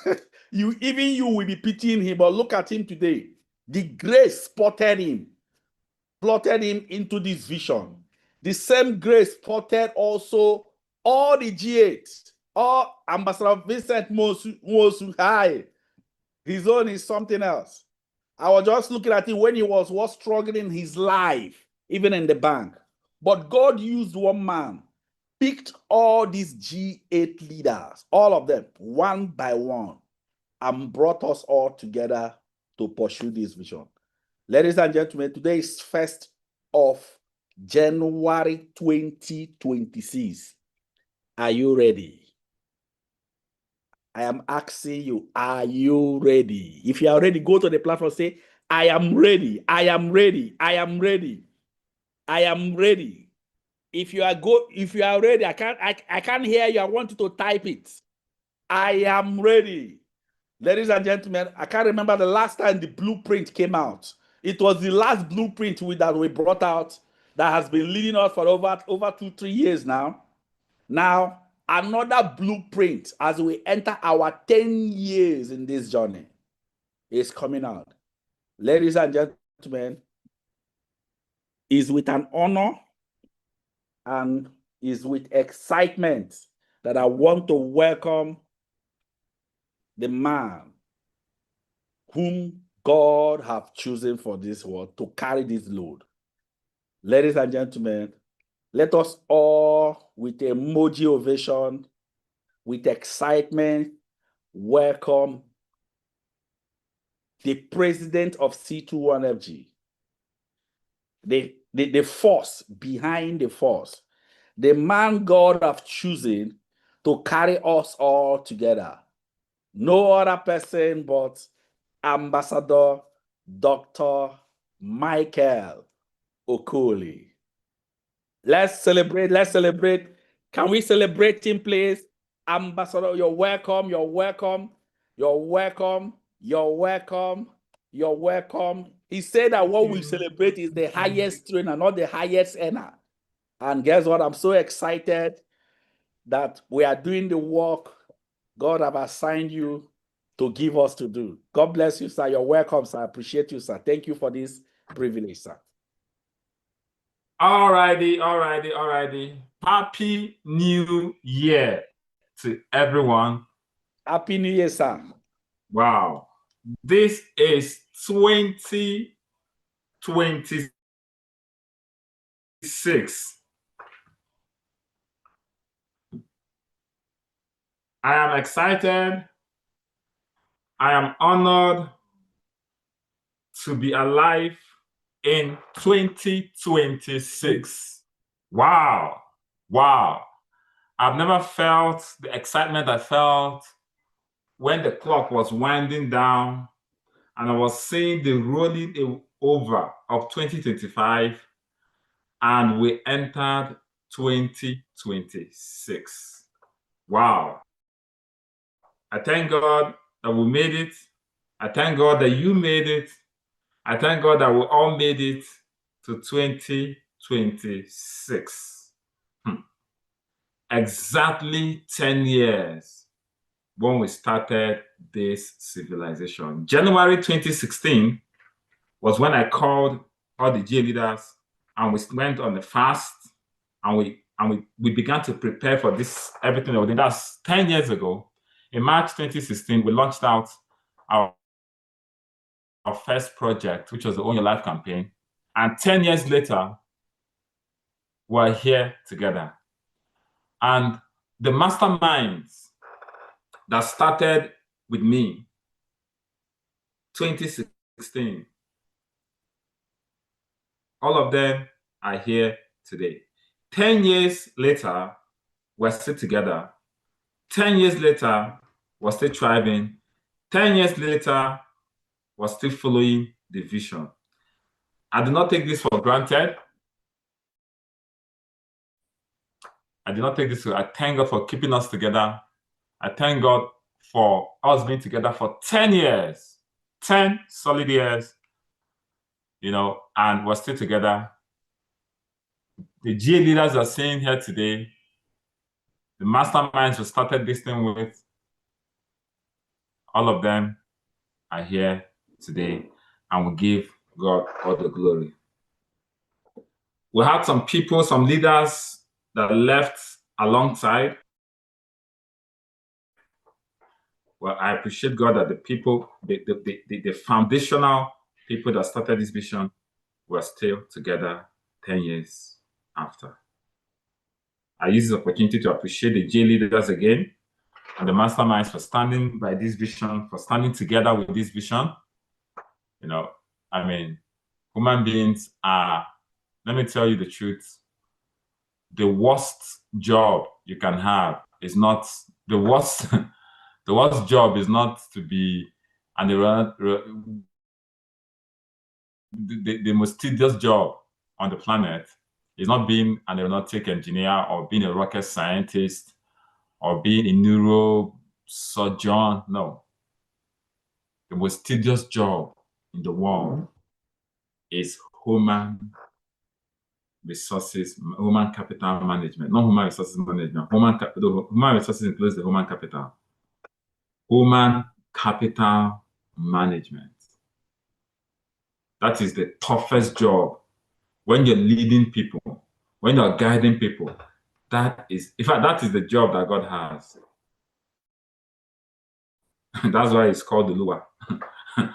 even you will be pitying him, but look at him today. The grace plotted him into this vision. The same grace plotted also all the G8, all Ambassador Vincent Mosu High. His own is something else. I was just looking at it when he was struggling his life, even in the bank. But God used one man, picked all these G8 leaders, all of them, one by one, and brought us all together to pursue this vision. Ladies and gentlemen, today is 1st of January 2026. Are you ready? I am asking you, are you ready? If you are ready, go to the platform, say, I am ready, I am ready, I am ready, I am ready. If you are ready, I can't hear you. I want you to type it. I am ready. Ladies and gentlemen, I can't remember the last time the blueprint came out. It was the last blueprint that we brought out that has been leading us for over 2-3 years now. Now, another blueprint as we enter our 10 years in this journey is coming out. Ladies and gentlemen, is with an honor and is with excitement that I want to welcome the man whom God have chosen for this world to carry this load. Ladies and gentlemen, let us all, with emoji ovation, with excitement, welcome the president of C21FG, the force behind the force, the man God have chosen to carry us all together. No other person but Ambassador Dr. Michael Okoli. Let's celebrate. Let's celebrate. Can we celebrate him, please? Ambassador, you're welcome. You're welcome. You're welcome. You're welcome. You're welcome. He said that what we celebrate is the highest trainer, not the highest earner. And guess what? I'm so excited that we are doing the work God have assigned you to give us to do. God bless you, sir. You're welcome, sir. I appreciate you, sir. Thank you for this privilege, sir. All righty. Happy New Year to everyone. Happy New Year, sir. Wow. This is 2026. I am excited. I am honored to be alive in 2026. Wow. I've never felt the excitement I felt when the clock was winding down and I was seeing the rolling over of 2025 and we entered 2026. Wow. I thank God that we made it. I thank God that you made it. I thank God that we all made it to 2026. Exactly 10 years when we started this civilization. January 2016 was when I called all the G leaders and we went on the fast and we began to prepare for this, everything that we did. That's 10 years ago. In March 2016, we launched out our first project, which was the Own Your Life campaign. And 10 years later, we're here together. And the masterminds that started with me, 2016, all of them are here today. 10 years later, we're still together. 10 years later, we're still thriving. 10 years later, we're still following the vision. I do not take this for granted. I thank God for keeping us together. I thank God for us being together for 10 years, 10 solid years, and we're still together. The G leaders are sitting here today. The masterminds we started this thing with, all of them are here today, and we give God all the glory. We had some people, some leaders that left alongside. Well, I appreciate God that the people, the foundational people that started this vision were still together 10 years after. I use this opportunity to appreciate the J leaders again and the masterminds for standing by this vision, for standing together with this vision. You know, I mean, human beings are, let me tell you the truth, the worst job you can have is not, the worst job is not to be, and the most tedious job on the planet is not being an aeronautic engineer or being a rocket scientist or being a neurosurgeon. No. The most tedious job in the world is human resources, human capital management, not human resources management. Human resources includes the human capital. Human capital management. That is the toughest job. When you're leading people, when you're guiding people, that is, in fact, that is the job that God has. That's why it's called the Lua. That's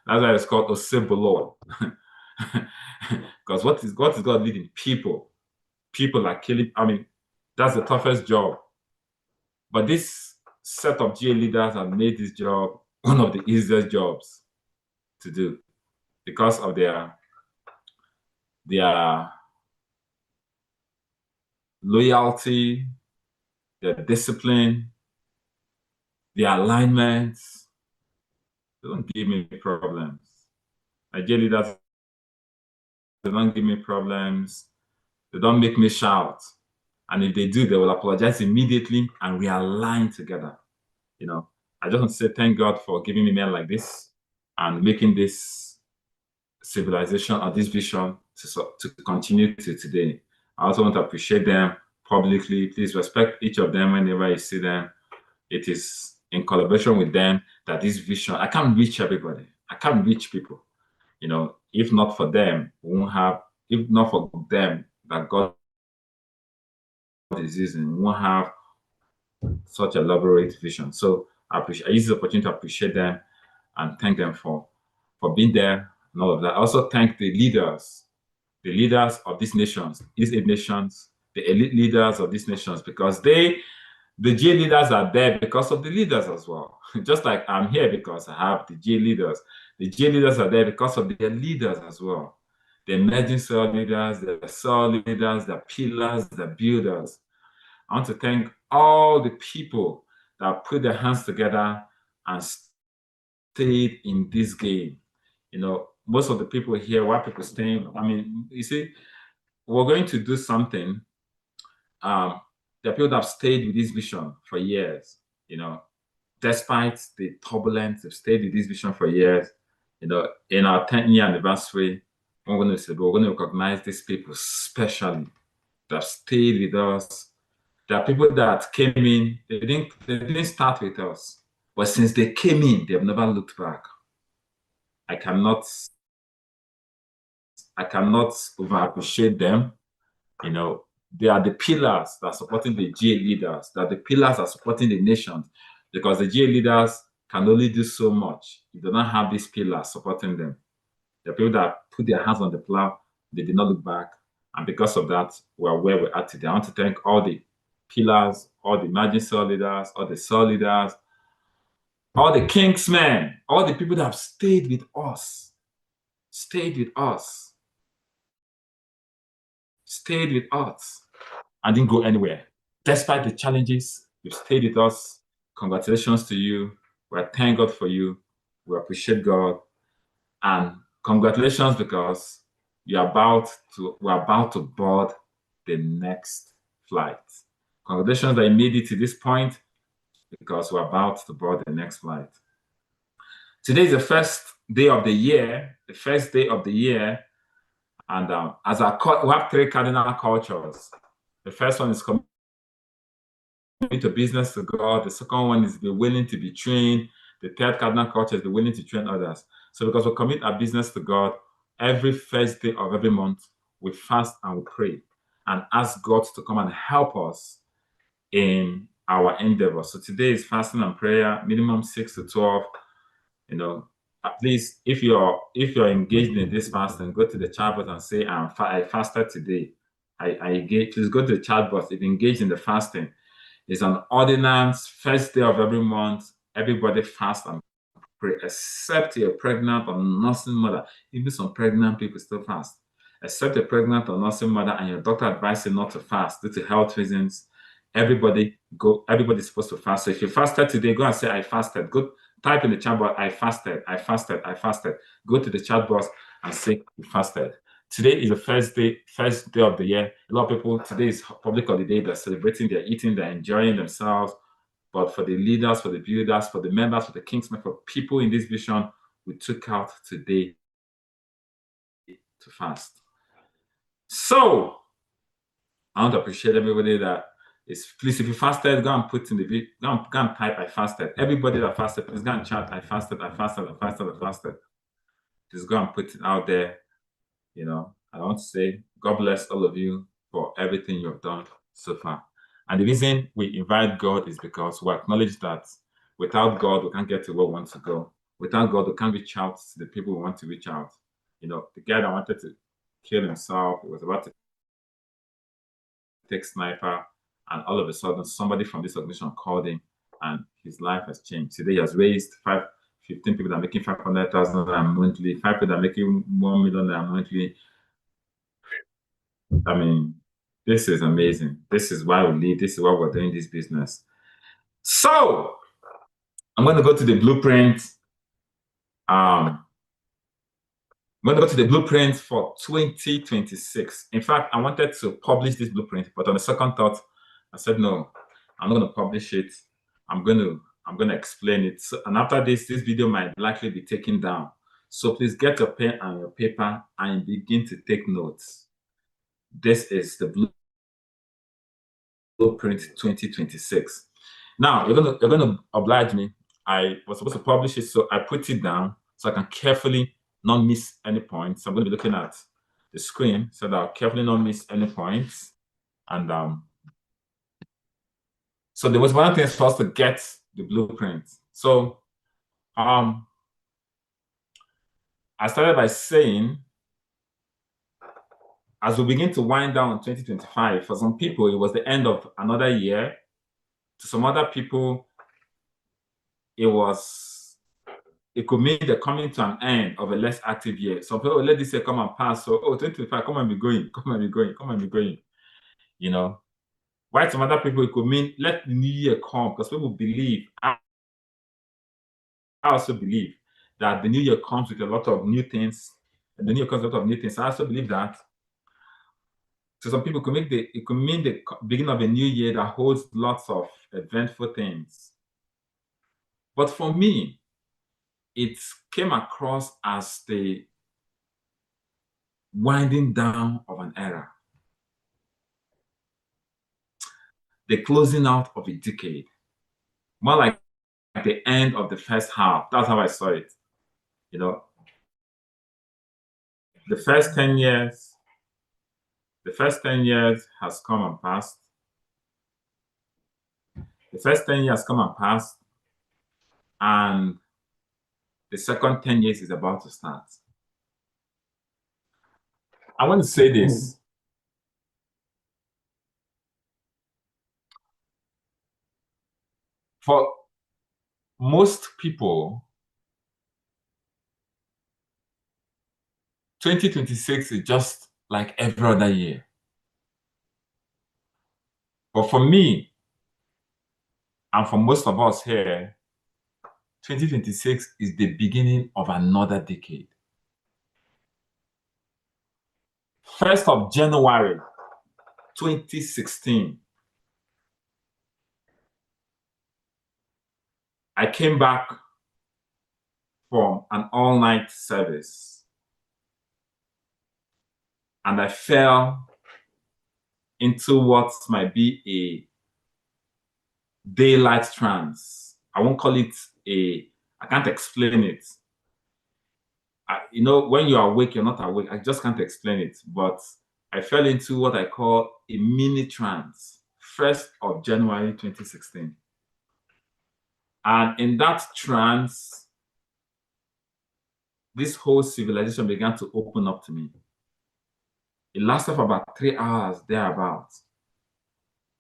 why it's called Osebolo. Because what is God leading? People. People are killing. I mean, that's the toughest job. But this set of GA leaders have made this job one of the easiest jobs to do because of their loyalty, their discipline, their alignments. They don't give me problems. My GA leaders, they don't give me problems. They don't make me shout. And if they do, they will apologize immediately and realign together. You know, I just want to say thank God for giving me men like this and making this civilization or this vision to continue to today. I also want to appreciate them publicly. Please respect each of them whenever you see them. It is in collaboration with them that this vision, I can't reach everybody. I can't reach people. You know, if not for them, we won't have, if not for them that God is using, we won't have such elaborate vision. So I use this opportunity to appreciate them and thank them for being there and all of that. I also thank the leaders of these nations, these 8 nations, the elite leaders of these nations, because the G leaders are there because of the leaders as well. Just like I'm here because I have the G leaders. The G leaders are there because of their leaders as well. The emerging soil leaders, the soil leaders, the pillars, the builders. I want to thank all the people that put their hands together and stayed in this game. You know, most of the people here, why people staying, I mean, you see, we're going to do something. There are people that have stayed with this vision for years, you know, despite the turbulence, they've stayed with this vision for years. You know, in our 10-year anniversary, we're going to recognize these people specially that have stayed with us. There are people that came in, they didn't start with us, but since they came in, they've never looked back. I cannot over appreciate them. You know, they are the pillars that are supporting the GA leaders, that the pillars that are supporting the nations, because the GA leaders can only do so much if they don't have these pillars supporting them. The people that put their hands on the plow, they did not look back. And because of that, we're where we're at today. I want to thank all the pillars, all the emerging soil leaders, all the soil leaders, all the kingsmen, all the people that have stayed with us, and didn't go anywhere. Despite the challenges, you've stayed with us. Congratulations to you. We thank God for you. We appreciate God. And congratulations, because we're about to board the next flight. Congratulations that you made it to this point, because we're about to board the next flight. Today is the first day of the year, and as we have 3 cardinal cultures. The first one is committing to business to God. The second one is be willing to be trained. The third cardinal culture is be willing to train others. So because we commit our business to God, every first day of every month, we fast and we pray and ask God to come and help us in our endeavor. So today is fasting and prayer, minimum 6 to 12. You know, please, if you're engaged in this fasting, go to the chat box and say, I fasted today. Please go to the chat box. If you're engaged in the fasting, it's an ordinance, first day of every month. Everybody fast and pray, except you're pregnant or nursing mother. Even some pregnant people still fast. Except a pregnant or nursing mother and your doctor advises you not to fast due to health reasons. Everybody's supposed to fast. So if you fasted today, go and say, I fasted. Go type in the chat box, I fasted, I fasted, I fasted. Go to the chat box and say, you fasted. Today is the first day of the year. A lot of people, today is public holiday. They're celebrating, they're eating, they're enjoying themselves. But for the leaders, for the builders, for the members, for the Kingsmen, for people in this vision, we took out today to fast. So I want to appreciate everybody that is. Please, if you fasted, go and put in the video, go and type I fasted. Everybody that fasted, please go and chat I fasted, I fasted, I fasted, I fasted. Just go and put it out there. You know, I want to say God bless all of you for everything you've done so far. And the reason we invite God is because we acknowledge that without God, we can't get to where we want to go. Without God, we can't reach out to the people we want to reach out. You know, the guy that wanted to kill himself, he was about to take sniper, and all of a sudden, somebody from this organization called him, and his life has changed. Today, he has raised 15 people that are making 500,000 monthly, 5 people that are making 1 million monthly. I mean, this is amazing. This is why we live. This is why we're doing this business. So I'm going to go to the blueprint. I'm going to go to the blueprint for 2026. In fact, I wanted to publish this blueprint, but on the second thought, I said, no, I'm not going to publish it. I'm going to explain it. So, and after this video might likely be taken down. So please get your pen and your paper and begin to take notes. This is the blueprint 2026. Now you're gonna oblige me. I was supposed to publish it, so I put it down so I can carefully not miss any points. So I'm going to be looking at the screen so that I'll carefully not miss any points. And so there was one thing for us to get the blueprint. So I started by saying, as we begin to wind down 2025, for some people, it was the end of another year. To some other people, it could mean the coming to an end of a less active year. Some people let this year come and pass. So, 2025, come and be going, come and be going, come and be going. You know, while some other people, it could mean let the new year come, because people believe, I also believe that the new year comes with a lot of new things. And the new year comes with a lot of new things. I also believe that. So some people it could mean the beginning of a new year that holds lots of eventful things. But for me, it came across as the winding down of an era, the closing out of a decade, more like the end of the first half. That's how I saw it. You know, the first 10 years has come and passed. The first 10 years come and passed, and the second 10 years is about to start. I want to say this. For most people, 2026 is just like every other year. But for me, and for most of us here, 2026 is the beginning of another decade. 1st of January, 2016, I came back from an all-night service, and I fell into what might be a daylight trance. I won't call it I can't explain it. You know, when you're awake, you're not awake. I just can't explain it. But I fell into what I call a mini trance, 1st of January 2016. And in that trance, this whole civilization began to open up to me. It lasted for about 3 hours, thereabouts.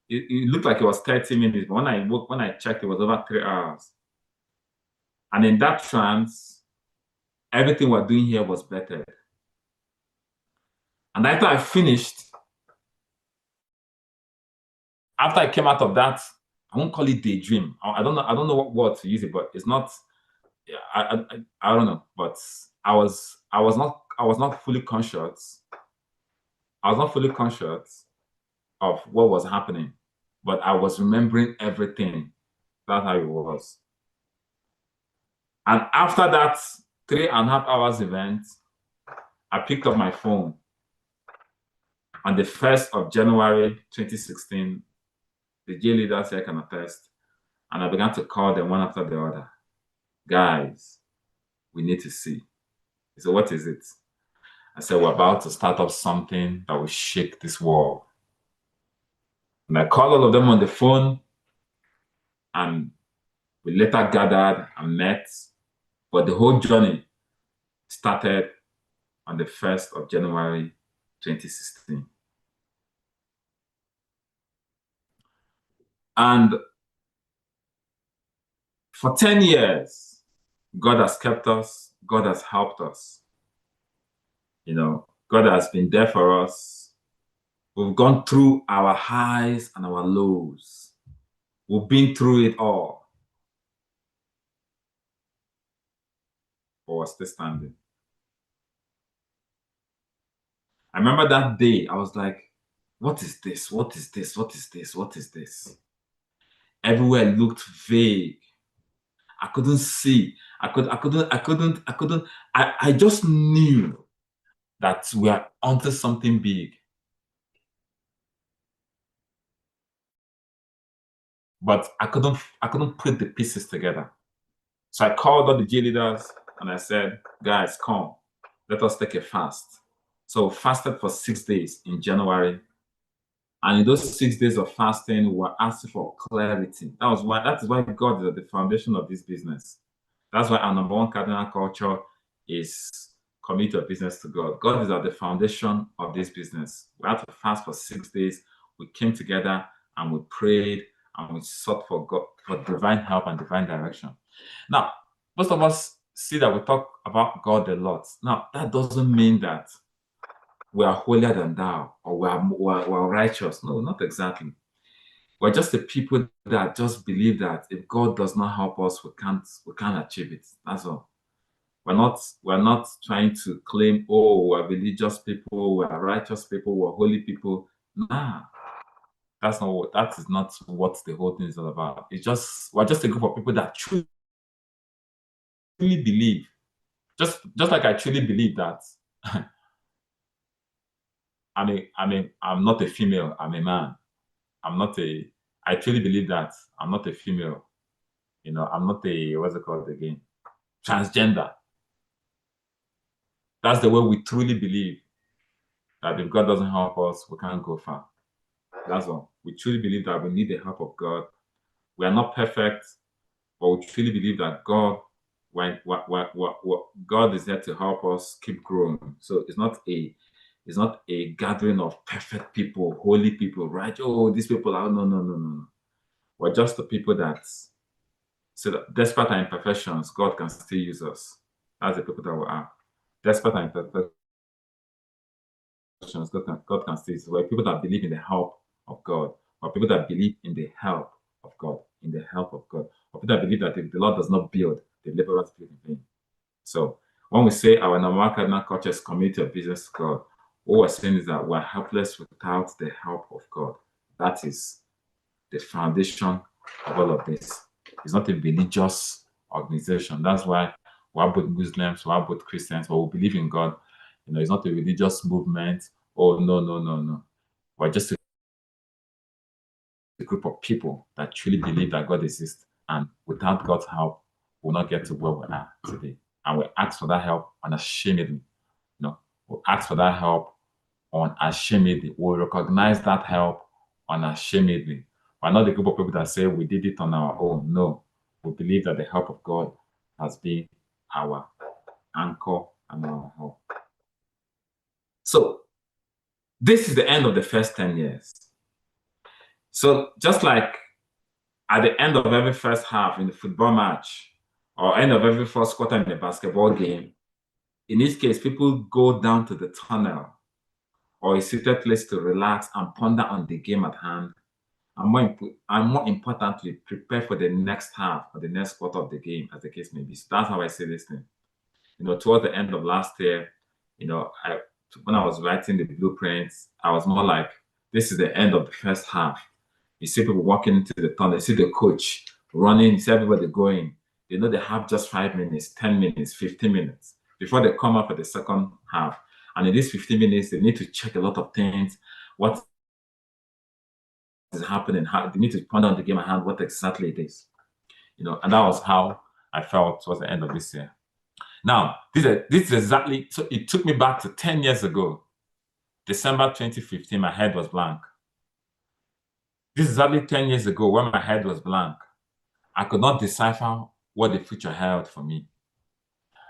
It looked like it was 30 minutes, but when I checked, it was over 3 hours. And in that trance, everything we're doing here was better. And after I finished, after I came out of that, I won't call it daydream. I don't know what word to use it, but it's not. I don't know. But I was not fully conscious. I was not fully conscious of what was happening, but I was remembering everything. That's how it was. And after that 3.5 hours event, I picked up my phone on the 1st of January 2016. The J leaders here can attest, and I began to call them one after the other. Guys, we need to see. He said, what is it? I said, we're about to start up something that will shake this world. And I called all of them on the phone, and we later gathered and met. But the whole journey started on the 1st of January 2016. And for 10 years, God has kept us. God has helped us. You know, God has been there for us. We've gone through our highs and our lows. We've been through it all. But we're still standing. I remember that day, I was like, what is this? What is this? What is this? What is this? Everywhere looked vague. I couldn't see. I just knew that we are onto something big. But I couldn't put the pieces together. So I called all the J leaders and I said, guys, come, let us take a fast. So fasted for 6 days in January. And in those 6 days of fasting, we were asking for clarity. That is why God is at the foundation of this business. That's why our number one cardinal culture is commit your business to God. God is at the foundation of this business. We had to fast for 6 days. We came together and we prayed and we sought for God, for divine help and divine direction. Now, most of us see that we talk about God a lot. Now, that doesn't mean that we are holier than thou or we are righteous. No, not exactly. We're just the people that just believe that if God does not help us, we can't achieve it. That's all. We're not trying to claim, oh, we're religious people, we're righteous people, we're holy people. Nah. That is not what the whole thing is all about. We're just a group of people that truly believe. Just like I truly believe that I'm not a female, I'm a man. I truly believe that I'm not a female. You know, I'm not what's it called again? Transgender. That's the way we truly believe that if God doesn't help us, we can't go far. That's all. We truly believe that we need the help of God. We are not perfect, but we truly believe that God is there to help us keep growing. So it's not a gathering of perfect people, holy people, right? Oh, these people are no. We're just the people that, so that despite our imperfections, God can still use us. That's the people that we are. Despite our imperfections, God can still use us. We're people that believe in the help of God. We're people that believe in the help of God. In the help of God. We're people that believe that if the Lord does not build, the laborers build in vain. So when we say our number one cardinal culture is community of business to God, what we're saying is that we're helpless without the help of God. That is the foundation of all of this. It's not a religious organization. That's why we're both Muslims, we're both Christians, but we believe in God. You know, it's not a religious movement. Oh, no. We're just a group of people that truly believe that God exists. And without God's help, we'll not get to where we are today. And we ask for that help unashamedly. You know, we ask for that help unashamedly. We recognize that help unashamedly. We're not the group of people that say we did it on our own. No, we believe that the help of God has been our anchor, and all. So this is the end of the first 10 years. So just like at the end of every first half in the football match, or end of every first quarter in a basketball game, in this case, people go down to the tunnel or a seated place to relax and ponder on the game at hand, and more importantly, prepare for the next half or the next quarter of the game, as the case may be. So that's how I say this thing. Towards the end of last year, when I was writing the blueprints, I was more like, this is the end of the first half. You see people walking into the tunnel, you see the coach running, you see everybody going. They have just 5 minutes, 10 minutes, 15 minutes before they come up for the second half. And in these 15 minutes, they need to check a lot of things. What is happening? How they need to ponder on the game at hand, what exactly it is. And that was how I felt towards the end of this year. Now, this is exactly, so it took me back to 10 years ago. December 2015, my head was blank. This is exactly 10 years ago when my head was blank. I could not decipher what the future held for me.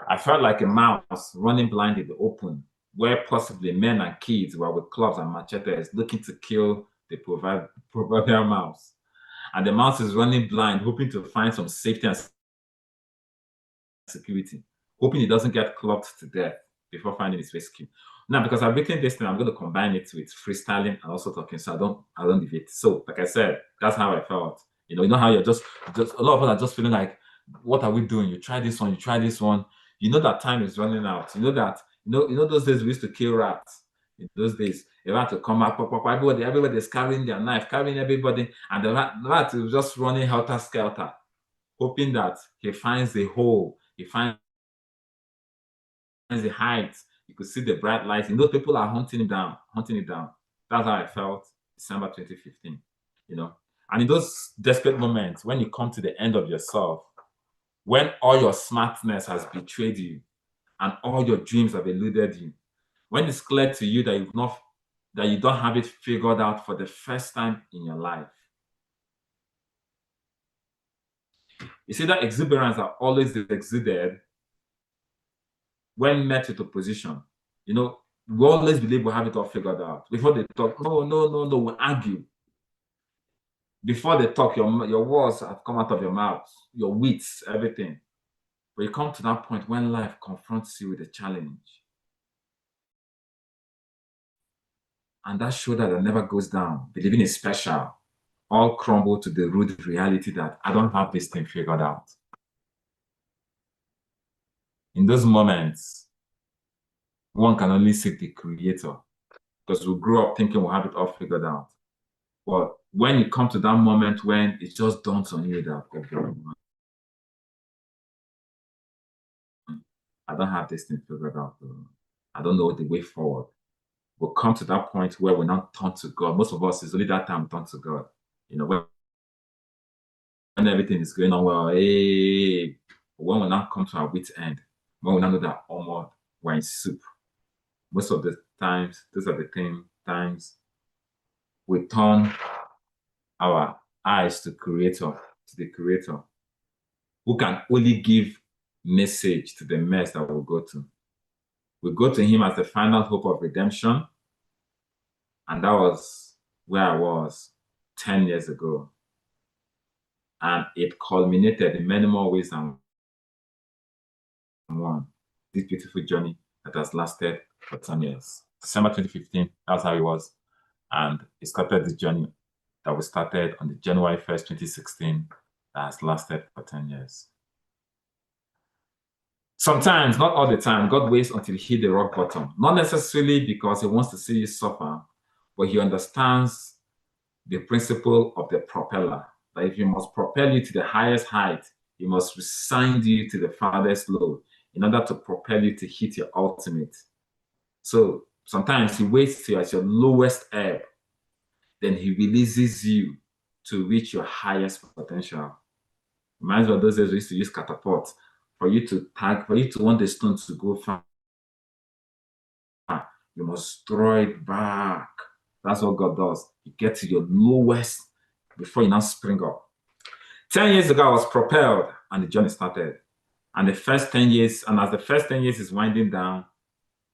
I felt like a mouse running blind in the open, where possibly men and kids were with clubs and machetes looking to kill the proverbial mouse. And the mouse is running blind, hoping to find some safety and security, hoping he doesn't get clubbed to death before finding his rescue. Now, because I've written this thing, I'm going to combine it with freestyling and also talking, so I don't deviate. So, like I said, that's how I felt. You know how you're just a lot of us are just feeling like, what are we doing? You try this one, you try this one. You know that time is running out. You know that, those days we used to kill rats. In those days, a rat to come up, everybody's carrying their knife, carrying everybody, and the rat is just running helter-skelter, hoping that he finds the hole, he finds the height. You could see the bright lights. People are hunting it down. That's how I felt December 2015, And in those desperate moments, when you come to the end of yourself, when all your smartness has betrayed you and all your dreams have eluded you, when it's clear to you that you don't have it figured out for the first time in your life, you see that exuberance are always exuded when met with opposition. We always believe we have it all figured out. Before they talk, no, we argue. Before they talk, your words have come out of your mouth, your wits, everything. But you come to that point when life confronts you with a challenge. And that shoulder that never goes down, believing is special, all crumble to the rude reality that I don't have this thing figured out. In those moments, one can only seek the Creator, because we grew up thinking we have it all figured out. But when you come to that moment when it just dawns on you that, I don't have this thing figured out. I don't know the way forward. We'll come to that point where we're not turned to God. Most of us, it's only that time turned to God. When everything is going on well, when we now come to our wit's end, when we now know that, we're in soup. Most of the times, those are the times we turn our eyes to the Creator, who can only give message to the mess that we'll go to. We go to Him as the final hope of redemption, and that was where I was 10 years ago. And it culminated in many more ways than one. This beautiful journey that has lasted for 10 years. December 2015, that's how it was. And it started this journey that we started on the January 1st, 2016, that has lasted for 10 years. Sometimes, not all the time, God waits until He hit the rock bottom. Not necessarily because He wants to see you suffer, but He understands the principle of the propeller. That if He must propel you to the highest height, He must resign you to the farthest low in order to propel you to hit your ultimate. So sometimes He waits till you're at your lowest ebb, then He releases you to reach your highest potential. Reminds me of those days we used to use catapult. For you to want the stone to go far, you must throw it back. That's what God does. You get to your lowest before you now spring up. 10 years ago, I was propelled and the journey started. And the first 10 years, and as the first 10 years is winding down,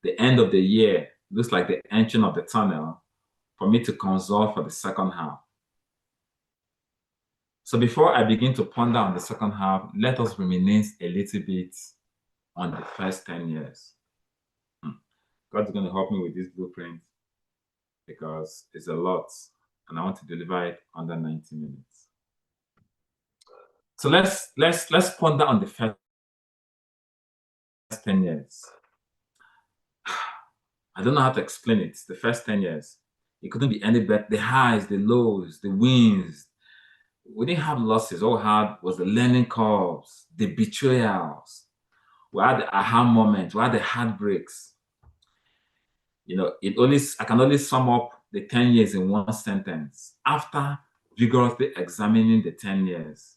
the end of the year looks like the entering of the tunnel for me to consult for the second half. So before I begin to ponder on the second half, let us reminisce a little bit on the first 10 years. God's going to help me with this blueprint because it's a lot and I want to deliver it under 90 minutes. So let's ponder on the first 10 years. I don't know how to explain it. The first 10 years, it couldn't be any better. The highs, the lows, the wins. We didn't have losses. All we had was the learning curves, the betrayals. We had the aha moments. We had the heartbreaks. You know, I can only sum up the 10 years in one sentence. After vigorously examining the 10 years,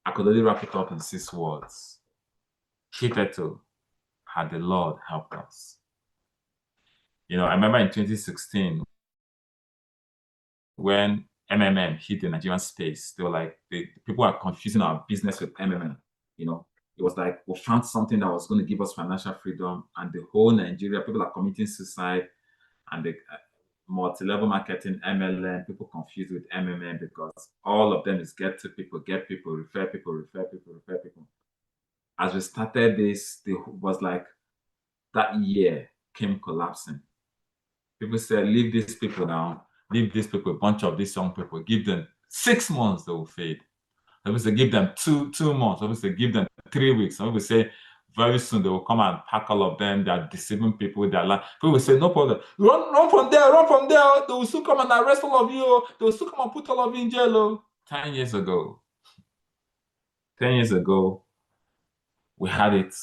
I could only wrap it up in 6 words. Hitherto had the Lord helped us. You know, I remember in 2016, when MMM hit the Nigerian space, they were like, people are confusing our business with MMM. You know, it was like, we found something that was going to give us financial freedom, and the whole Nigeria, people are committing suicide, and the multi-level marketing, MLM, people confused with MMM because all of them is get people, refer people, refer people, refer people. As we started this, it was like that year came collapsing. People said, leave these people now, leave these people, a bunch of these young people, give them 6 months, they will fade. Some people say, give them two months. Some people say, give them 3 weeks. Some people say, very soon they will come and pack all of them. They are deceiving people. They are like, people will say, no problem. Run from there, run from there. They will soon come and arrest all of you. They will soon come and put all of you in jail. 10 years ago, we had it.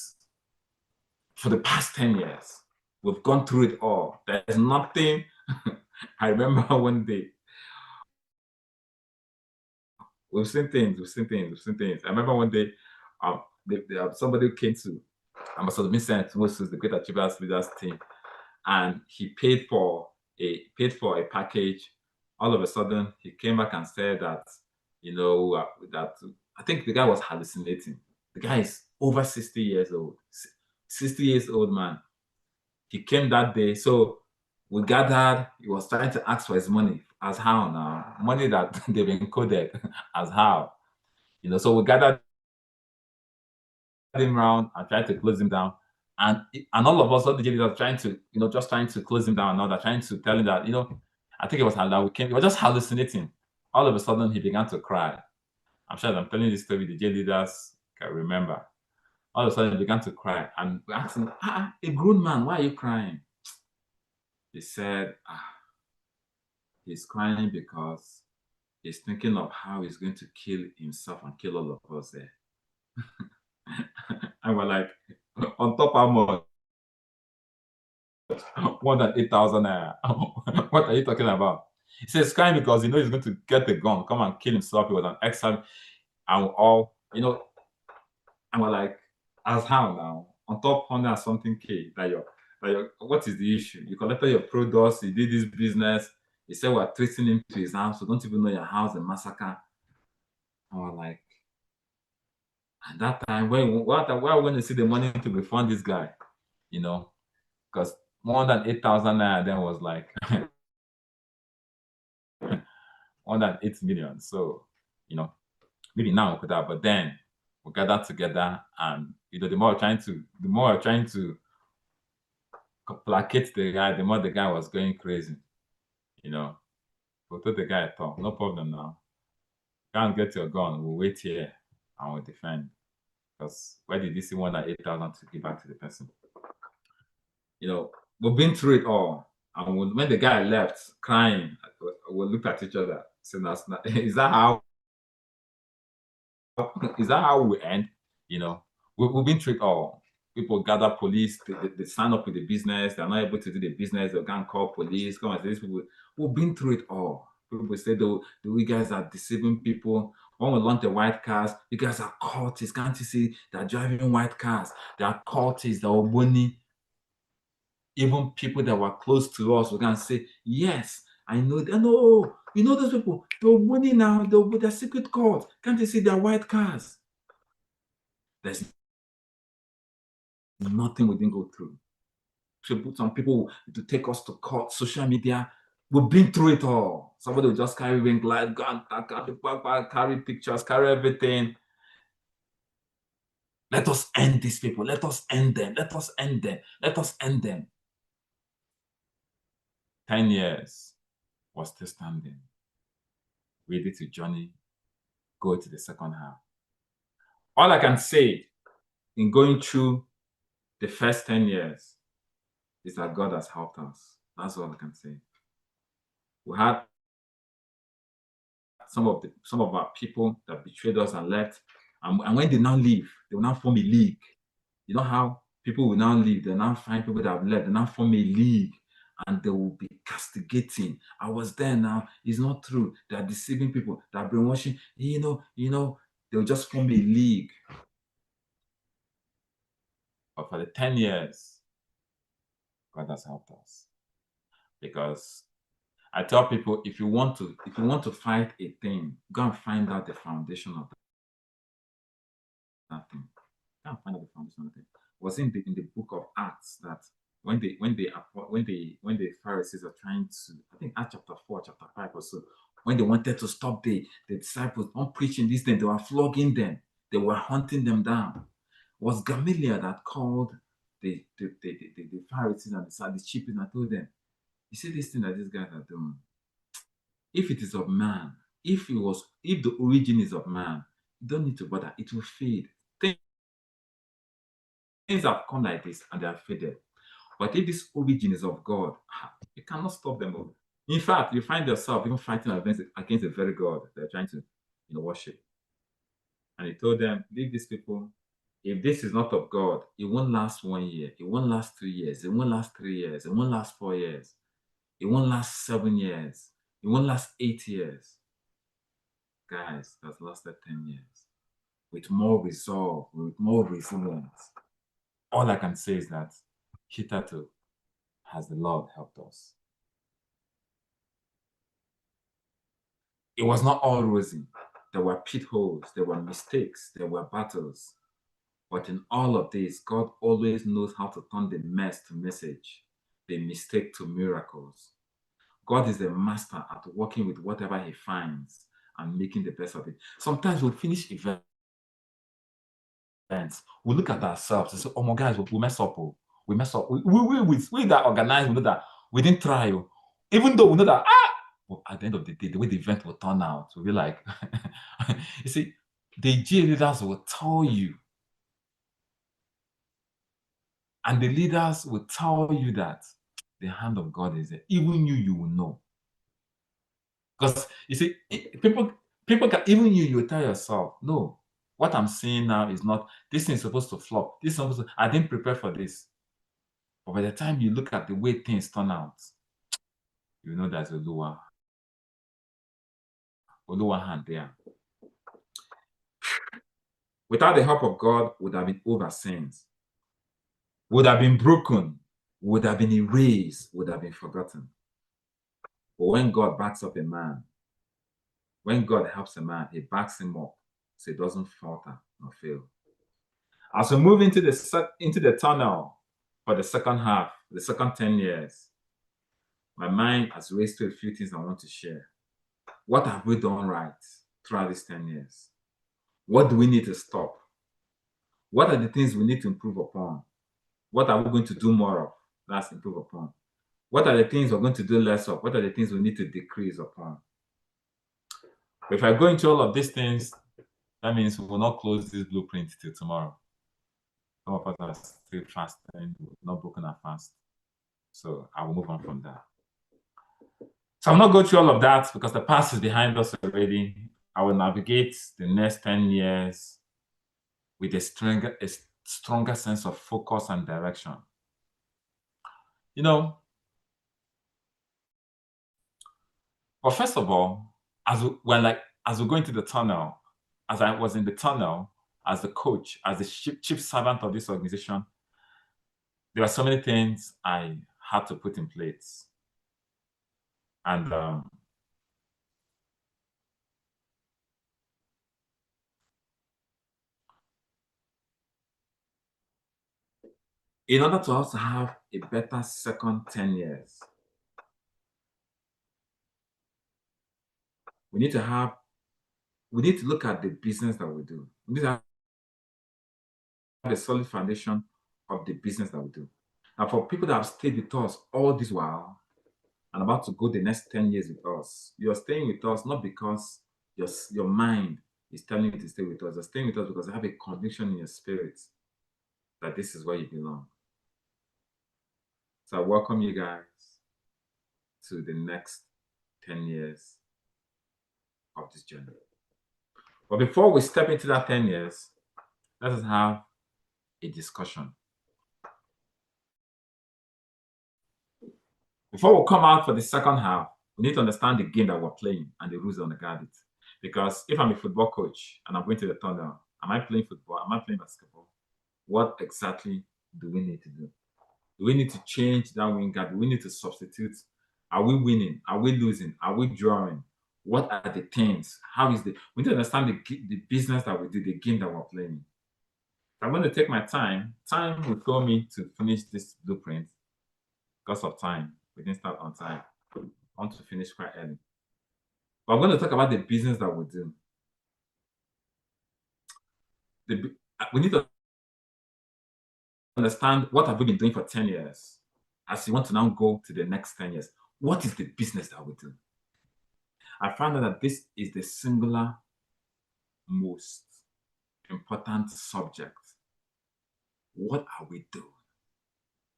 For the past 10 years, we've gone through it all. There's nothing. I remember one day, we've seen things. I remember one day, somebody came to Ambassador Vincent Moses, the Great Achievers Leaders team, and he paid for a package. All of a sudden, he came back and said that, you know, that I think the guy was hallucinating. The guy is over 60 years old, 60 years old man. He came that day, so we gathered. He was trying to ask for his money. As how now? Money that they've encoded as how? You know, so we gathered him around and tried to close him down. And all of us, all the JDs are trying to, you know, just trying to close him down. Now they're trying to tell him that, you know, I think it was that he was just hallucinating. All of a sudden, he began to cry. I'm sure as I'm telling this story, the J leaders can remember. All of a sudden, he began to cry. And we asked him, a grown man, why are you crying? He said, he's crying because he's thinking of how he's going to kill himself and kill all of us there. And we're like, on top how much? More than 8,000 naira. What are you talking about? He says crying because he knows he's going to get the gun, come and kill himself. He was an ex-sergeant, and all, you know. And we're like, as how now? On top 100 something K, what is the issue? You collected your products, you did this business. He said we're tracing him to his house, so don't even know your house, the massacre. And we're like, at that time, where are we going to see the money to refund this guy? You know, because more than 8,000 naira then was like more than 8 million. So, you know, maybe now we could have, but then we gathered together, and you know, the more we're trying to placate the guy, the more the guy was going crazy. You know, we told the guy, Tom, no problem now. Can't get your gun. We'll wait here and we'll defend. Because why did you see more than 8,000 to give back to the person? You know, we've been through it all. And when the guy left crying, we looked at each other. So is that how we end? You know, we've been through it all. People gather police, they sign up with the business, they're not able to do the business, they can't call police, come and say, these people. We've been through it all. People say, you guys are deceiving people. When we launch the white cars, you guys are cultists. Can't you see they're driving white cars? They are cultists, they're money. Even people that were close to us, we can say, yes, I know. No, you know those people, they're money now, they're secret cult. Can't you see they're white cars? There's nothing we didn't go through. Some people to take us to court, social media. We've been through it all. Somebody will just carry ring light, go and carry pictures, carry everything. Let us end these people. Let us end them. Let us end them. Let us end them. 10 years was still standing, ready to journey, go to the second half. All I can say in going through the first 10 years is that God has helped us. That's all I can say. We had some of our people that betrayed us and left. And when they now leave, they will now form a league. You know how people will now leave, they now find people that have left, they now form a league, and they will be castigating. I was there now, it's not true. They are deceiving people, they are brainwashing, they'll just form a league. But for the 10 years, God has helped us. Because I tell people, if you want to fight a thing, go and find out the foundation of that thing. Go and find out the foundation of the thing. It was in the book of Acts that when the Pharisees are trying to, I think Acts chapter 4, chapter 5 or so, when they wanted to stop the disciples from preaching this thing, they were flogging them, they were hunting them down. It was Gamaliel that called the Pharisees and the Sadducees and told them, you see this thing that these guys are doing, if it is of man, if the origin is of man, you don't need to bother, it will fade. Things have come like this and they have faded. But if this origin is of God, you cannot stop them all. In fact, you find yourself even fighting against the very God they're trying to worship. And he told them, leave these people. If this is not of God, it won't last 1 year. It won't last 2 years. It won't last 3 years. It won't last 4 years. It won't last 7 years. It won't last 8 years. Guys, that's lasted 10 years. With more resolve, with more resilience. All I can say is that hitherto has the Lord helped us. It was not all rosy. There were pit holes, there were mistakes, there were battles. But in all of this, God always knows how to turn the mess to message, the mistake to miracles. God is the master at working with whatever he finds and making the best of it. Sometimes we'll finish events, we look at ourselves and say, oh my guys, we mess up. We mess up. We that organized, we know that we didn't try. Even though we know that, but at the end of the day, the way the event will turn out, we'll be like, you see, the G leaders will tell you, and the leaders will tell you that the hand of God is there. Even you will know. Because you see, people can, even you will tell yourself, no, what I'm seeing now is not, this thing is supposed to flop. This is supposed to, I didn't prepare for this. But by the time you look at the way things turn out, you know there's a lower hand there. Without the help of God, would have been over sins, would have been broken, would have been erased, would have been forgotten. But when God backs up a man, when God helps a man, he backs him up so he doesn't falter nor fail. As we move into the tunnel for the second half, the second 10 years, my mind has raced to a few things I want to share. What have we done right throughout these 10 years? What do we need to stop? What are the things we need to improve upon? What are we going to do more of? That's improve upon. What are the things we're going to do less of? What are the things we need to decrease upon? If I go into all of these things, that means we will not close this blueprint till tomorrow. Some of us are still fasting, we've not broken our fast. So I will move on from that. So I'll not go through all of that because the past is behind us already. I will navigate the next 10 years with a stronger sense of focus and direction. But first of all, as we go into the tunnel, as I was in the tunnel, as the coach, as the chief servant of this organization, there are so many things I had to put in place. And in order to also have a better second 10 years, we need to look at the business that we do. We need to have a solid foundation of the business that we do. Now, for people that have stayed with us all this while and about to go the next 10 years with us, you're staying with us not because your mind is telling you to stay with us. You're staying with us because you have a conviction in your spirit that this is where you belong. So I welcome you guys to the next 10 years of this journey. But before we step into that 10 years, let us have a discussion. Before we come out for the second half, we need to understand the game that we're playing and the rules on the guard it. Because if I'm a football coach and I'm going to the tunnel, am I playing football? Am I playing basketball? What exactly do we need to do? Do we need to change that wing guard? Do we need to substitute? Are we winning? Are we losing? Are we drawing? What are the things? How is we need to understand the business that we do, the game that we're playing. I'm going to take my time. Time will fail me to finish this blueprint because of time. We didn't start on time. I want to finish quite early. But I'm going to talk about the business that we do. We need to understand what have we been doing for 10 years as you want to now go to the next 10 years. What is the business that we do? I found out that this is the singular most important subject. What are we doing?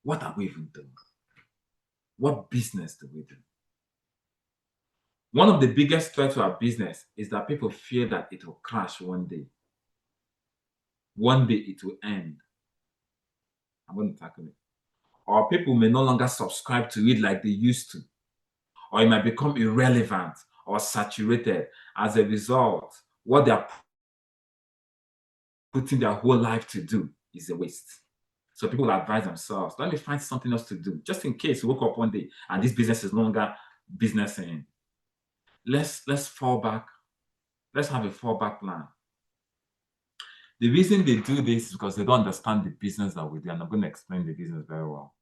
What are we even doing? What business do we do? One of the biggest threats to our business is that people fear that it will crash one day. One day it will end. I'm going to tackle it. Or people may no longer subscribe to it like they used to. Or it might become irrelevant or saturated. As a result, what they're putting their whole life to do is a waste. So people will advise themselves, let me find something else to do, just in case you woke up one day and this business is no longer businessing. Let's fall back. Let's have a fallback plan. The reason they do this is because they don't understand the business that we do, and I'm going to explain the business very well.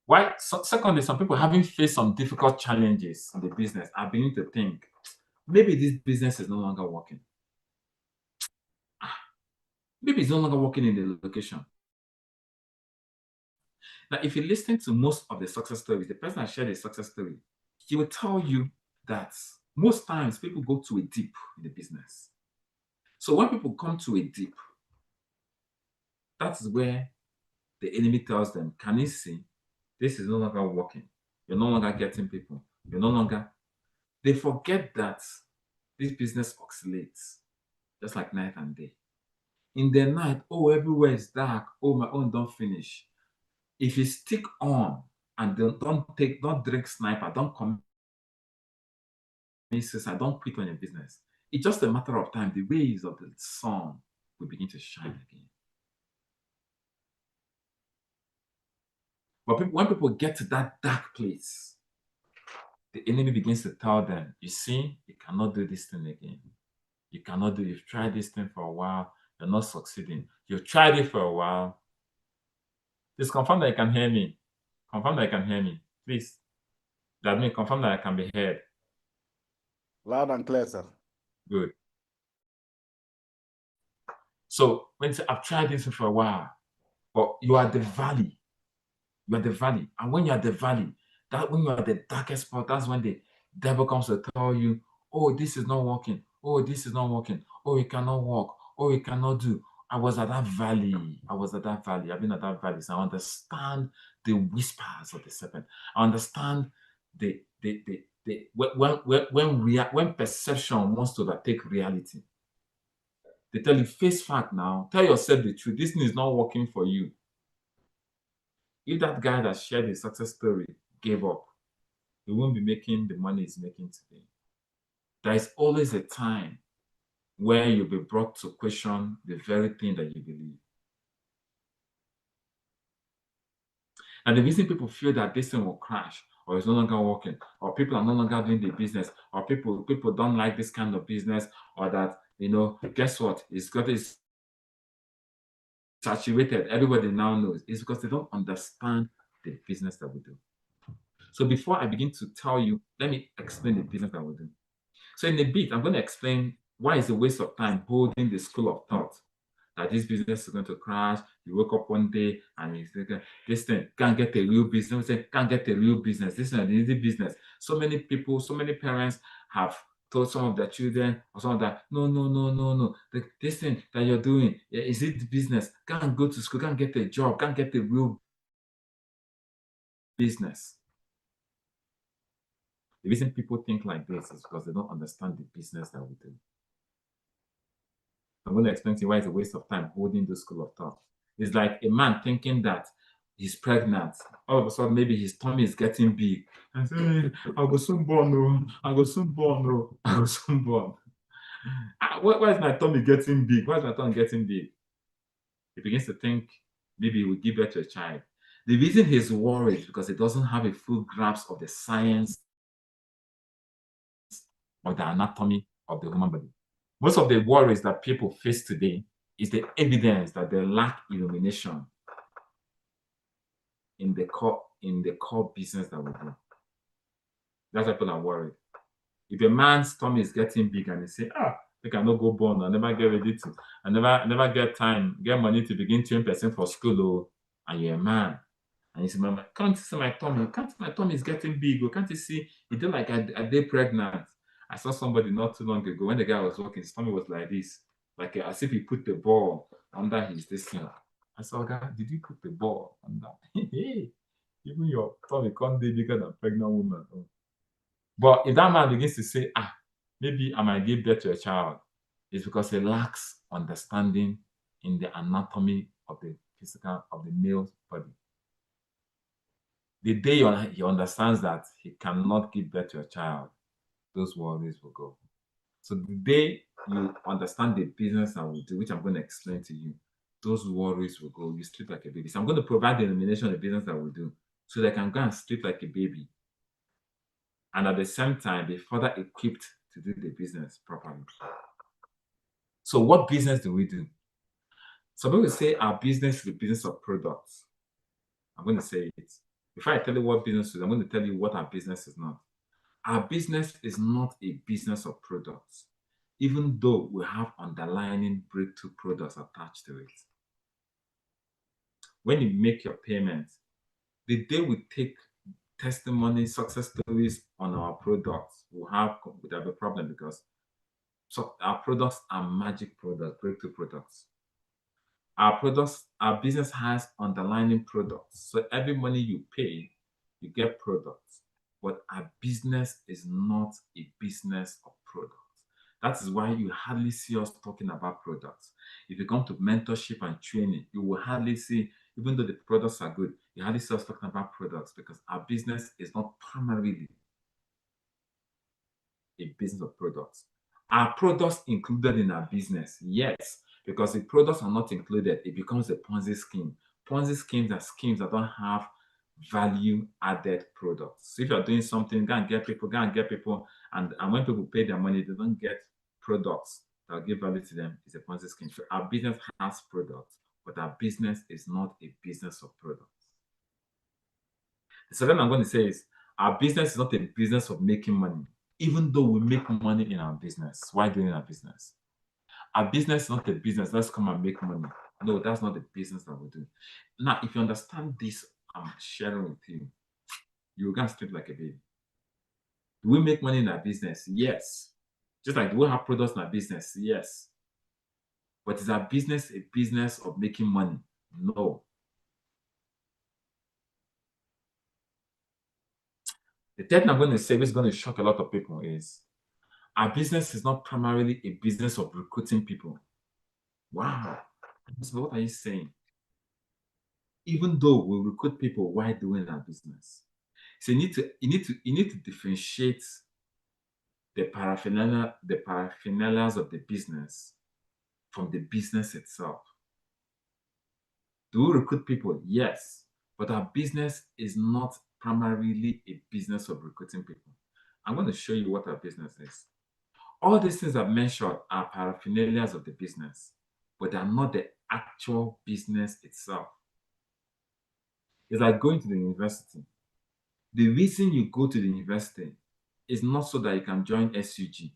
Why? Secondly, some people having faced some difficult challenges in the business are beginning to think, maybe this business is no longer working. Maybe it's no longer working in the location. Now, if you listen to most of the success stories, the person that shared a success story, he will tell you that most times people go to a dip in the business. So when people come to a dip, that's where the enemy tells them, can you see, this is no longer working. You're no longer getting people. You're no longer. They forget that this business oscillates, just like night and day. In the night, oh, everywhere is dark. Oh, my own don't finish. If you stick on and don't drink sniper, don't commit suicide, don't quit on your business. It's just a matter of time. The rays of the sun will begin to shine again. But when people get to that dark place, the enemy begins to tell them, you see, you cannot do this thing again. You cannot do it. You've tried this thing for a while. You're not succeeding. You've tried it for a while. Please confirm that you can hear me. Confirm that you can hear me. Please. That means confirm that I can be heard. Loud and clear, sir. Good. So when you say, I've tried this for a while, but you are the valley. You are the valley. And when you are the valley, when you are the darkest spot, that's when the devil comes to tell you, oh, this is not working. Oh, this is not working. Oh, it cannot work. Oh, it cannot do. I was at that valley. I've been at that valley. So I understand the whispers of the serpent. I understand when perception wants to overtake reality. They tell you, face fact now. Tell yourself the truth. This thing is not working for you. If that guy that shared his success story gave up, he won't be making the money he's making today. There is always a time where you'll be brought to question the very thing that you believe. And the reason people feel that this thing will crash, or it's no longer working, or people are no longer doing the business, or people don't like this kind of business, or that, guess what? It's got this saturated, everybody now knows, is because they don't understand the business that we do. So before I begin to tell you, let me explain the business that we do. So in a bit, I'm going to explain why it's a waste of time holding the school of thought that this business is going to crash. You wake up one day and you think, this thing can't get a real business. Say, can't get a real business. This is an easy business. So many people, so many parents have told some of their children or some of that, no. This thing that you're doing, is it business? Can't go to school, can't get a job, can't get a real business. The reason people think like this is because they don't understand the business that we do. I'm going to explain to you why it's a waste of time holding this school of thought. It's like a man thinking that he's pregnant. All of a sudden, maybe his tummy is getting big. And say, I'll go soon born, no. I'll go soon born, no. I'll go soon born. Why is my tummy getting big? Why is my tummy getting big? He begins to think maybe he will give birth to a child. The reason he's worried is because he doesn't have a full grasp of the science of the anatomy of the human body. Most of the worries that people face today is the evidence that they lack illumination in the core business that we do. That's why people are worried. If a man's tummy is getting big and he say, I cannot go born, I never get ready to, I never get time, get money to begin 20% for school, and you're a man. And you say, Mama, can't you see my tummy? Can't my tummy is getting big? Or can't you see it look like a day pregnant? I saw somebody not too long ago when the guy was walking, his tummy was like this, like as if he put the ball under his this thing. I said, guy, did you put the ball under? Even your tummy can't be bigger than pregnant woman. But if that man begins to say, maybe I might give birth to a child, it's because he lacks understanding in the anatomy of the physical of the male's body. The day he understands that he cannot give birth to a child, those worries will go. So the day you understand the business that we do, which I'm going to explain to you, those worries will go. You sleep like a baby. So I'm going to provide the illumination of the business that we do so they can go and sleep like a baby. And at the same time, be further equipped to do the business properly. So what business do we do? Some people say our business is the business of products. I'm going to say it. Before I tell you what business is, I'm going to tell you what our business is not. Our business is not a business of products, even though we have underlying breakthrough products attached to it. When you make your payment, the day we take testimony, success stories on our products, we'll have a problem because our products are magic products, breakthrough products. Our business has underlying products. So every money you pay, you get products. But our business is not a business of products. That is why you hardly see us talking about products. If you come to mentorship and training, you will hardly see, even though the products are good, you hardly see us talking about products because our business is not primarily a business of products. Are products included in our business? Yes, because if products are not included, it becomes a Ponzi scheme. Ponzi schemes are schemes that don't have value-added products. So if you're doing something, go and get people, and when people pay their money, they don't get products that will give value to them. It's a Ponzi scheme. So our business has products, but our business is not a business of products. The second I'm going to say is our business is not a business of making money. Even though we make money in our business, why doing our business? Our business is not a business, let's come and make money. No, that's not the business that we do. Now, if you understand this, I'm sharing with you, you're going to sleep like a baby. Do we make money in our business? Yes. Just like do we have products in our business? Yes. But is our business a business of making money? No. The third thing I'm going to say, which is going to shock a lot of people, is our business is not primarily a business of recruiting people. Wow. So what are you saying? Even though we recruit people while doing our business. So you need to differentiate the paraphernalias of the business from the business itself. Do we recruit people? Yes. But our business is not primarily a business of recruiting people. I'm going to show you what our business is. All these things I've mentioned are paraphernalias of the business, but they are not the actual business itself. It's like going to the university. The reason you go to the university is not so that you can join SUG.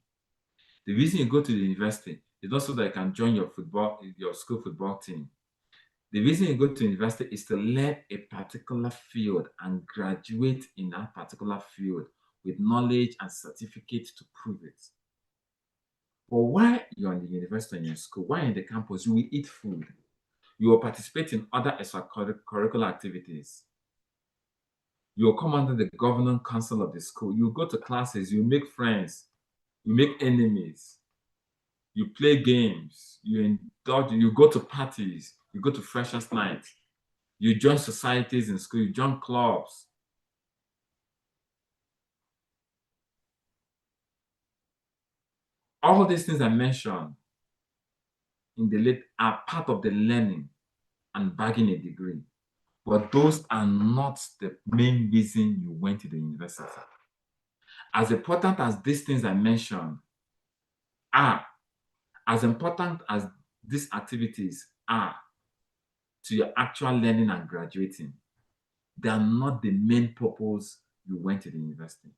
The reason you go to the university is not so that you can join your school football team. The reason you go to university is to learn a particular field and graduate in that particular field with knowledge and certificate to prove it. But while you're in the university and your school, while in the campus, you will eat food. You will participate in other extracurricular activities. You will come under the governing council of the school. You go to classes, you make friends, you make enemies, you play games, you indulge, you go to parties, you go to freshers' night, you join societies in school, you join clubs. All these things I mentioned in the late are part of the learning and bagging a degree. But those are not the main reason you went to the university. As important as these things I mentioned are, as important as these activities are to your actual learning and graduating, they are not the main purpose you went to the university.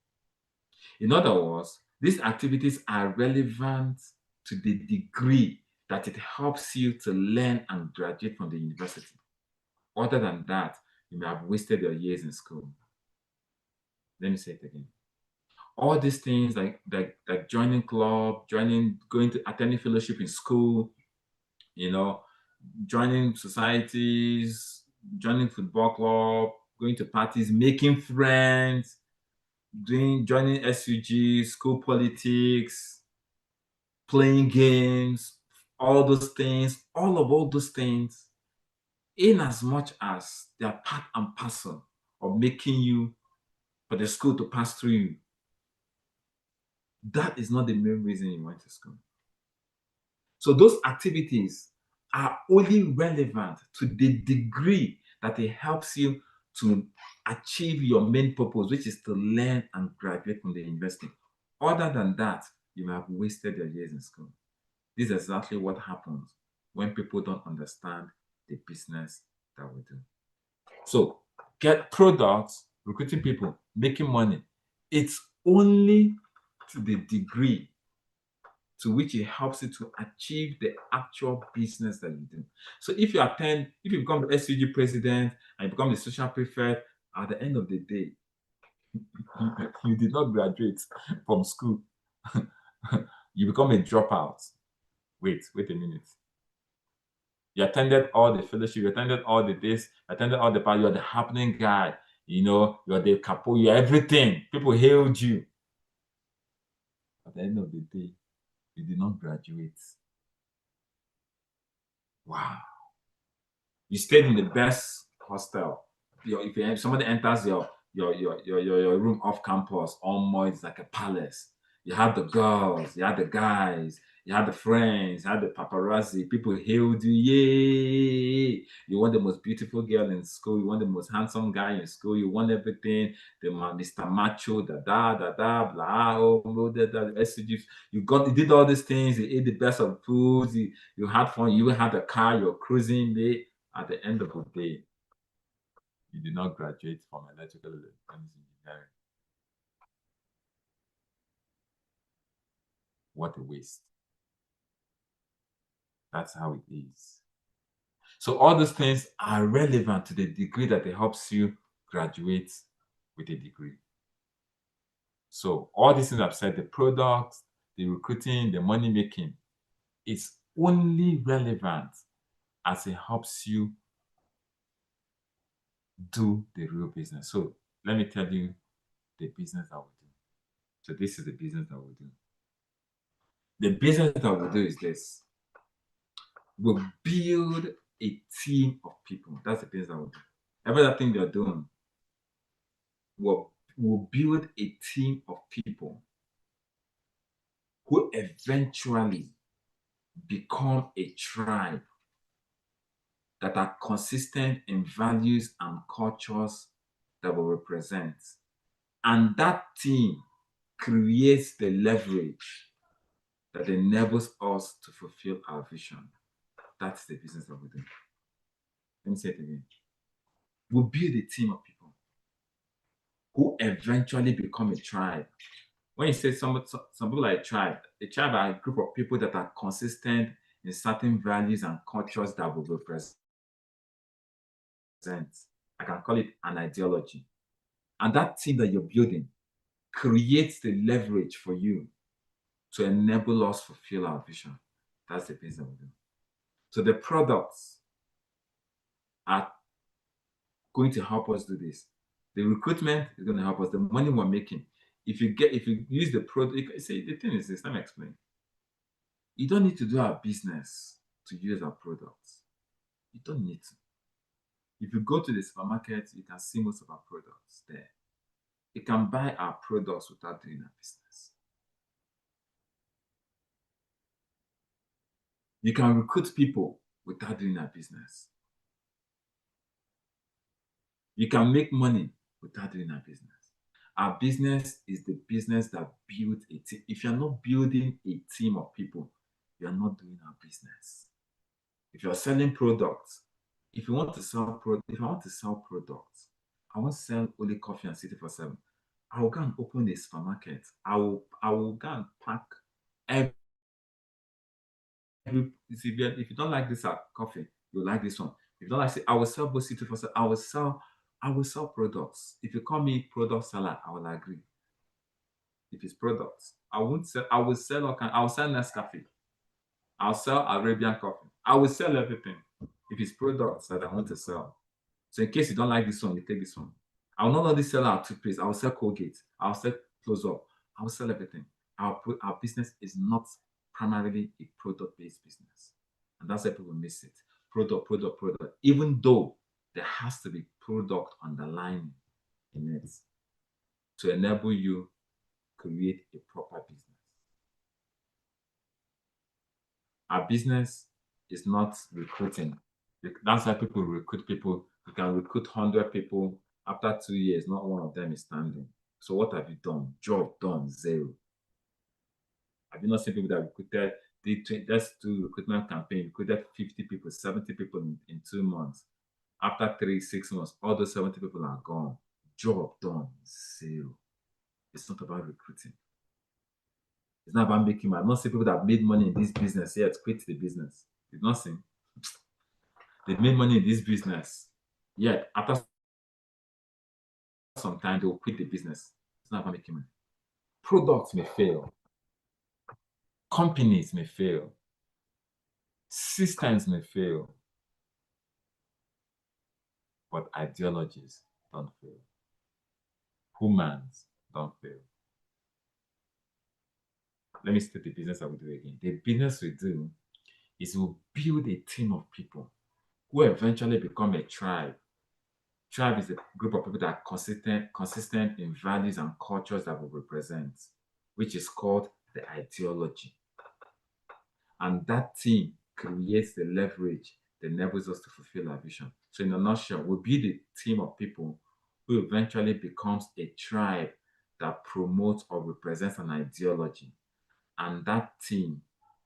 In other words, these activities are relevant to the degree that it helps you to learn and graduate from the university. Other than that, you may have wasted your years in school. Let me say it again. All these things like joining club, going to attending fellowship in school, joining societies, joining football club, going to parties, making friends, joining SUG, school politics, playing games, all those things, all those things, in as much as they are part and parcel of making you, for the school to pass through you, that is not the main reason you went to school. So those activities are only relevant to the degree that it helps you to achieve your main purpose, which is to learn and graduate from the university. Other than that, you may have wasted your years in school. This is exactly what happens when people don't understand the business that we do. So get products, recruiting people, making money. It's only to the degree to which it helps you to achieve the actual business that you do. So if you become the SUG president and you become the social prefect, at the end of the day, you did not graduate from school. You become a dropout. Wait a minute. You attended all the fellowship, you attended all the this, attended all the part, you're the happening guy, you're the capo, you're everything. People hailed you. At the end of the day, you did not graduate. Wow. You stayed in the best hostel. If somebody enters your room off campus, almost like a palace. You have the girls, you have the guys, you have the friends, you have the paparazzi. People hailed you. Yay! You want the most beautiful girl in school. You want the most handsome guy in school. You want everything. The Mr. Macho, blah, SCGs. You did all these things. You ate the best of foods. You had fun. You had a car. You're cruising. At the end of the day, you did not graduate from electrical electronics engineering. What a waste. That's how it is. So all those things are relevant to the degree that it helps you graduate with a degree. So all these things I've said, the products, the recruiting, the money making, it's only relevant as it helps you do the real business. So let me tell you the business that we do. So this is the business that we do. The business that we do is this. We'll build a team of people. That's the business that we do. Every other thing they're doing, we'll build a team of people who eventually become a tribe that are consistent in values and cultures that we represent. And that team creates the leverage that enables us to fulfill our vision. That's the business that we do. Let me say it again. We build a team of people who eventually become a tribe. When you say some people are a tribe are a group of people that are consistent in certain values and cultures that will represent. I can call it an ideology. And that team that you're building creates the leverage for you to enable us to fulfill our vision. That's the business that we do. So the products are going to help us do this. The recruitment is going to help us. The money we're making. If you use the product, see, the thing is this, let me explain. You don't need to do our business to use our products. You don't need to. If you go to the supermarket, you can see most of our products there. You can buy our products without doing our business. You can recruit people without doing our business. You can make money without doing our business. Our business is the business that builds a team. If you're not building a team of people, you're not doing our business. If you're selling products, if I want to sell products, I want to sell only coffee and C24/7. I will go and open a supermarket. I will go and pack if you don't like this coffee, you like this one. If you don't like it, I will sell both C24/7. I will sell products. If you call me product seller, I will agree. If it's products, I will sell Nescafe. I'll sell Arabian coffee. I will sell everything. If it's products that I want to sell. So in case you don't like this one, you take this one. I will not only sell our toothpaste, I will sell Colgate, I will sell Close-Up, I will sell everything. Our business is not primarily a product-based business. And that's why people miss it. Product. Even though there has to be product underlying in it to enable you create a proper business. Our business is not recruiting. That's why people recruit people. You can recruit 100 people. After 2 years, not one of them is standing. So what have you done? Job done, 0. Have you not seen people that recruited? Let's do recruitment campaign, recruited 50 people, 70 people in 2 months. After 3-6 months, all those 70 people are gone. Job done, 0. It's not about recruiting. It's not about making money. I've not seen people that have made money in this business yet quit the business. You've not seen. They've made money in this business yet after some time they will quit the business. It's not about making money. Products may fail. Companies may fail. Systems may fail. But ideologies don't fail. Humans don't fail. Let me state the business that we do again. The business we do is we'll build a team of people who eventually become a tribe. Tribe is a group of people that are consistent in values and cultures that we represent, which is called the ideology. And that team creates the leverage that enables us to fulfill our vision. So in a nutshell, we'll be the team of people who eventually becomes a tribe that promotes or represents an ideology. And that team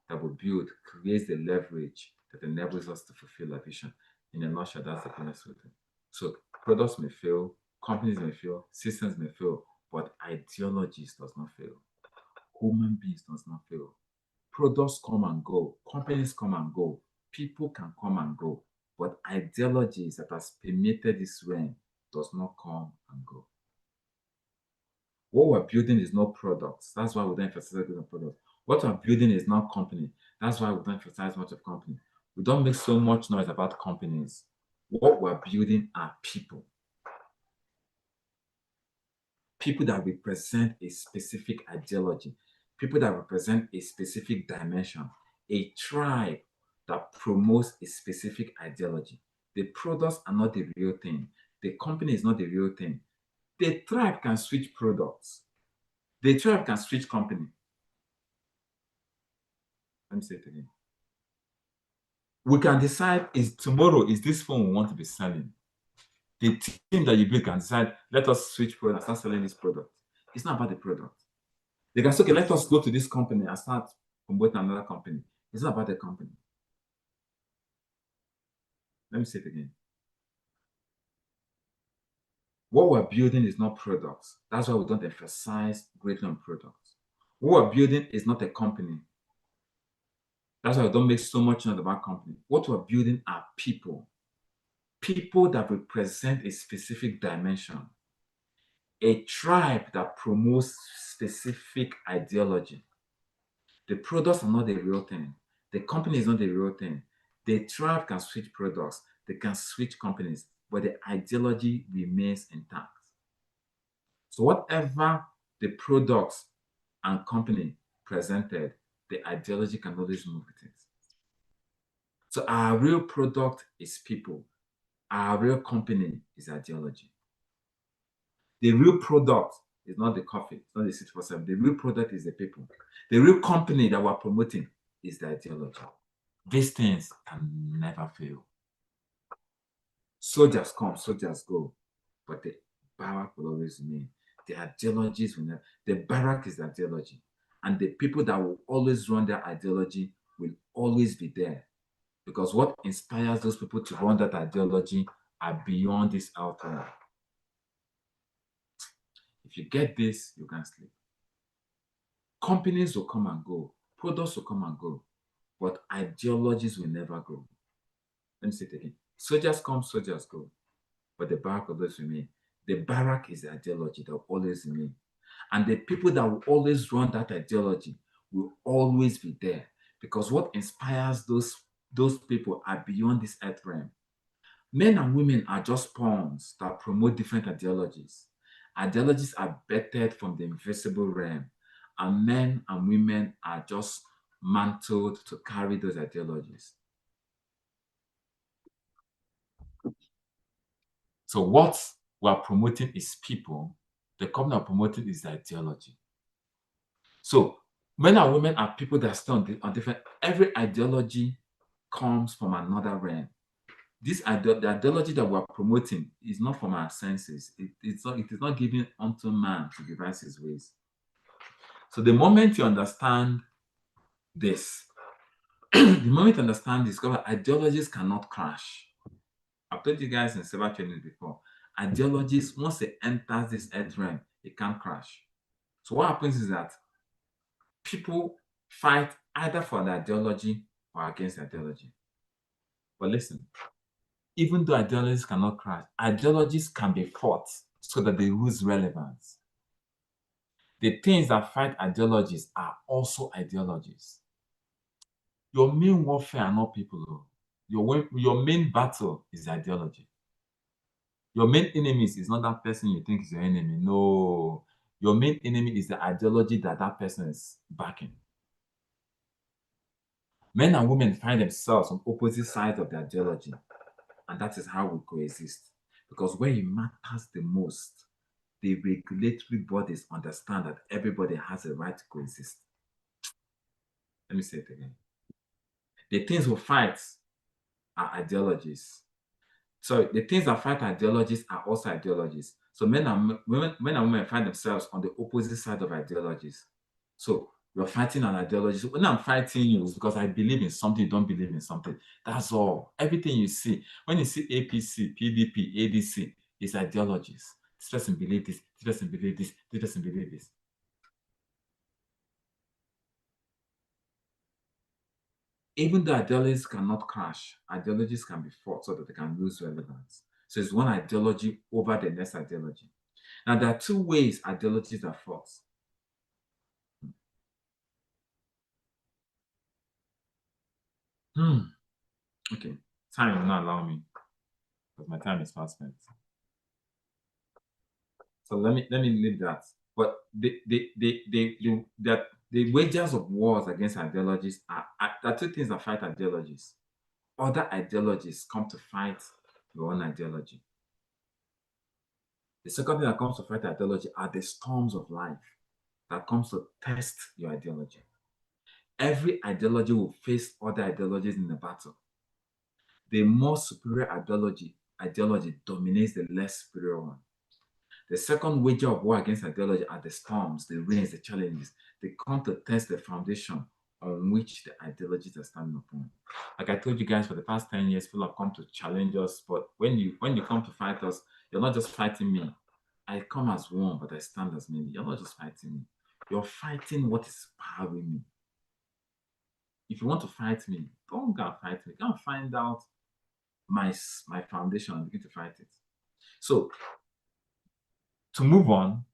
that we build creates the leverage that enables us to fulfill our vision. In a nutshell, that's the business we do. So products may fail, companies may fail, systems may fail, but ideologies does not fail. Human beings does not fail. Products come and go, companies come and go, people can come and go, but ideologies that has permeated this realm does not come and go. What we're building is not products. That's why we don't emphasize building products. What we're building is not company. That's why we don't emphasize much of company. We don't make so much noise about companies. What we're building are people. People that represent a specific ideology. People that represent a specific dimension. A tribe that promotes a specific ideology. The products are not the real thing. The company is not the real thing. The tribe can switch products. The tribe can switch company. Let me say it again. We can decide tomorrow is this phone we want to be selling. The team that you build can decide, let us switch products and start selling this product. It's not about the product. They can say, okay, let us go to this company and start promoting another company. It's not about the company. Let me say it again. What we're building is not products. That's why we don't emphasize greatly on products. What we're building is not a company. That's why we don't make so much about company. What we're building are people. People that represent a specific dimension. A tribe that promotes specific ideology. The products are not the real thing. The company is not the real thing. The tribe can switch products. They can switch companies, but the ideology remains intact. So whatever the products and company presented, the ideology can always move with it. So our real product is people. Our real company is ideology. The real product is not the coffee, it's not the 647. The real product is the people. The real company that we're promoting is the ideology. These things can never fail. Soldiers come, soldiers go, but the barrack will always remain. The ideologies will never. The barrack is the ideology, and the people that will always run their ideology will always be there, because what inspires those people to run that ideology are beyond this outcome. If you get this, you can sleep. Companies will come and go, products will come and go, but ideologies will never go. Let me say it again. Soldiers come, soldiers go, but the barrack will always remain. The barrack is the ideology that will always remain. And the people that will always run that ideology will always be there, because what inspires those people are beyond this earth realm. Men and women are just pawns that promote different ideologies. Ideologies are bettered from the invisible realm, and men and women are just mantled to carry those ideologies. So what we're promoting is people. The company we're promoting is the ideology. So men and women are people that stand on different. Every ideology comes from another realm. The ideology that we're promoting is not from our senses. It is not given unto man to devise his ways. So the moment you understand this, discover ideologies cannot crash. I've told you guys in several trainings before. Ideologies, once it enters this earth realm, it can't crash. So what happens is that people fight either for the ideology or against the ideology. But listen, even though ideologies cannot crash, ideologies can be fought so that they lose relevance. The things that fight ideologies are also ideologies. Your main warfare are not people. Your main battle is ideology. Your main enemy is not that person you think is your enemy. No. Your main enemy is the ideology that person is backing. Men and women find themselves on opposite sides of the ideology, and that is how we coexist. Because when it matters the most, the regulatory bodies understand that everybody has a right to coexist. Let me say it again. The things we fight are ideologies. So the things that fight ideologies are also ideologies. So men and women find themselves on the opposite side of ideologies. So we're fighting an ideology. So when I'm fighting you, it's because I believe in something, you don't believe in something. That's all. Everything you see, when you see APC, PDP, ADC, is ideologies. This person believes this, this person believes this, this person believes this. Even though ideologies cannot crash, ideologies can be fought so that they can lose relevance. So it's one ideology over the next ideology. Now, there are two ways ideologies are fought. Okay, time will not allow me because my time is fast spent. So let me leave that. But the wages of wars against ideologies are there are two things that fight ideologies. Other ideologies come to fight your own ideology. The second thing that comes to fight ideology are the storms of life that comes to test your ideology. Every ideology will face other ideologies in the battle. The more superior ideology dominates the less superior one. The second wager of war against ideology are the storms, the rains, the challenges. They come to test the foundation on which the ideologies are standing upon. Like I told you guys, for the past 10 years, people have come to challenge us, but when you come to fight us, you're not just fighting me. I come as one, but I stand as many. You're not just fighting me. You're fighting what is powering me. If you want to fight me, don't go and fight me. Go and find out my foundation and begin to fight it. So, to move on,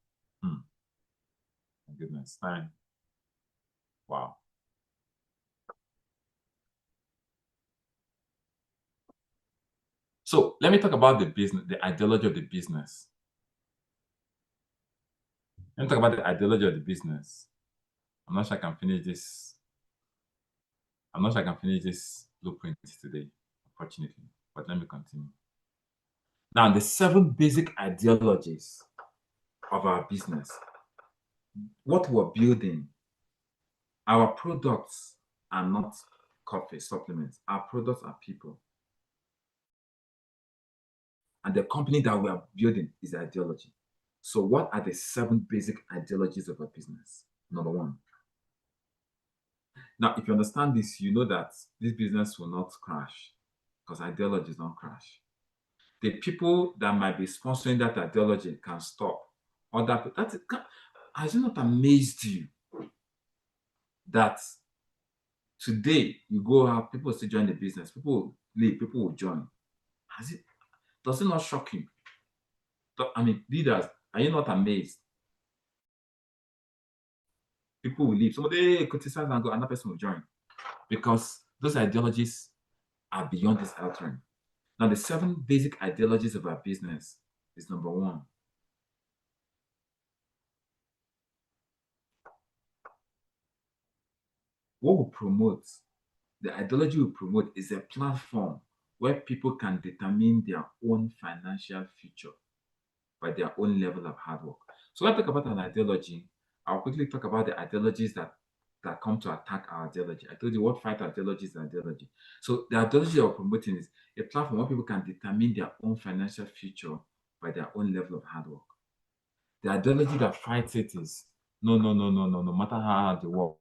my goodness, time. Wow. So let me talk about the business, the ideology of the business. Let me talk about the ideology of the business. I'm not sure I can finish this. I'm not sure I can finish this blueprint today, unfortunately, but let me continue. Now, the 7 basic ideologies of our business. What we're building, our products are not coffee supplements. Our products are people. And the company that we are building is ideology. So what are the 7 basic ideologies of a business? Number 1. Now, if you understand this, you know that this business will not crash because ideologies don't crash. The people that might be sponsoring that ideology can stop. Has it not amazed you that today you go out, people still join the business, people will leave, people will join? Does it not shock you? I mean, leaders, are you not amazed? People will leave. Somebody criticize and go, another person will join. Because those ideologies are beyond this altering. Now, the 7 basic ideologies of our business is number 1. What we promote, the ideology we promote is a platform where people can determine their own financial future by their own level of hard work. So when I talk about an ideology, I'll quickly talk about the ideologies that come to attack our ideology. I told you what fight ideology is ideology. So the ideology we're promoting is a platform where people can determine their own financial future by their own level of hard work. The ideology that fights it is no matter how hard you work,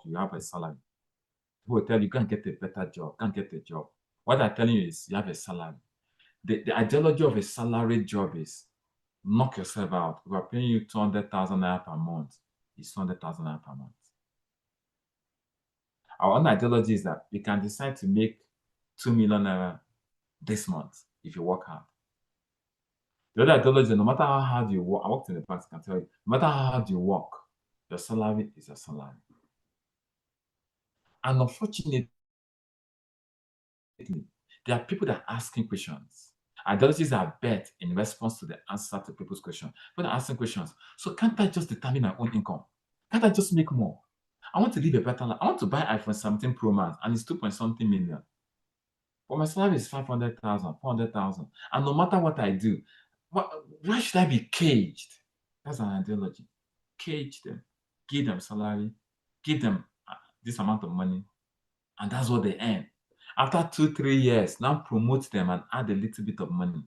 you have a salary. People will tell you, go and get a better job, go and get a job. What I'm telling you is you have a salary. The ideology of a salaried job is knock yourself out. If we're paying you 200,000 naira per month, it's 200,000 naira per month. Our own ideology is that you can decide to make 2 million naira this month if you work hard. The other ideology is no matter how hard you work, I worked in the past, I can tell you, no matter how hard you work, your salary is your salary. And unfortunately, there are people that are asking questions. Ideologies are bet in response to the answer to people's questions. People are asking questions. So can't I just determine my own income? Can't I just make more? I want to live a better life. I want to buy iPhone 17 Pro Max and it's 2.something million. But my salary is 500,000, 400,000. And no matter what I do, why should I be caged? That's an ideology. Cage them. Give them salary. Give them this amount of money. And that's what they earn. After 2-3 years, now promote them and add a little bit of money.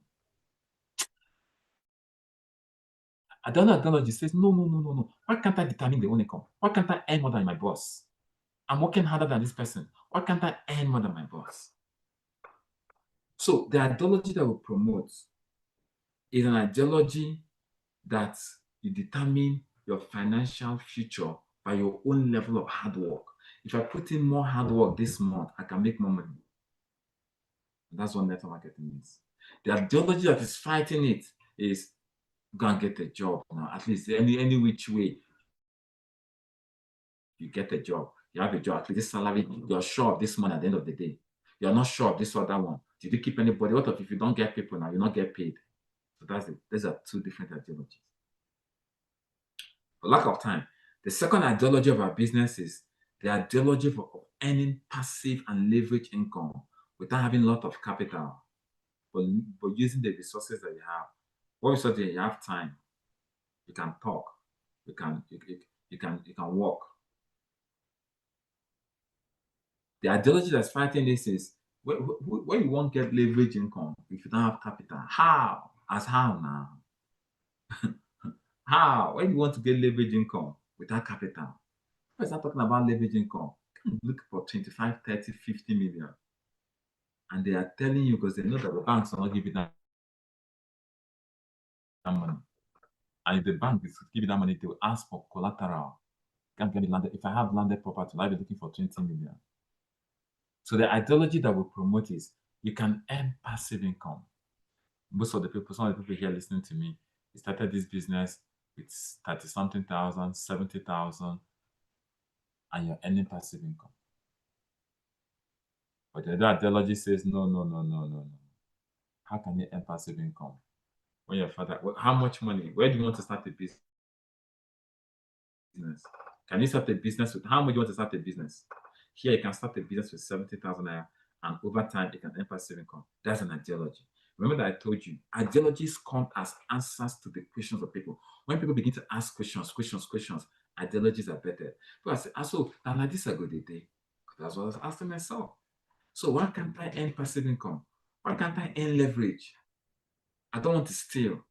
Another ideology says, no. Why can't I determine the own income? Why can't I earn more than my boss? I'm working harder than this person. Why can't I earn more than my boss? So the ideology that we promote is an ideology that you determine your financial future by your own level of hard work. If I put in more hard work this month, I can make more money. That's what network marketing is. The ideology that is fighting it is go and get a job now. At least any which way you get a job, you have a job. At least this salary, you're sure of this money at the end of the day. You're not sure of this or that one. Did you keep anybody? What if you don't get people now? You not get paid. So that's it. These are 2 different ideologies. For lack of time, the second ideology of our business is the ideology of earning passive and leverage income without having a lot of capital, but using the resources that you have. What resources you have? Time. You can talk. You can walk. The ideology that's fighting this is where you won't get leverage income if you don't have capital. How? As how now? How? When you want to get leverage income without capital? When I start talking about leverage income, you can look for 25, 30, 50 million. And they are telling you because they know that the banks are not giving that money. And if the bank is giving that money, they will ask for collateral. Can't get it landed. If I have landed property, I'll be looking for 20 million. So the ideology that we promote is you can earn passive income. Most of the people, some of the people here listening to me, they started this business with 30-something thousand, 70,000, and you're earning passive income. But the other ideology says, no, no, no, no, no, no. How can you earn passive income? When your father, how much money? Where do you want to start a business? Can you start a business with, how much do you want to start a business? Here, you can start a business with 70,000 naira, and over time, you can earn passive income. That's an ideology. Remember that I told you, ideologies come as answers to the questions of people. When people begin to ask questions, ideologies are better. People say, so, like this, I go the day. That's what I was asking myself. So why can't I earn passive income? Why can't I earn leverage? I don't want to steal.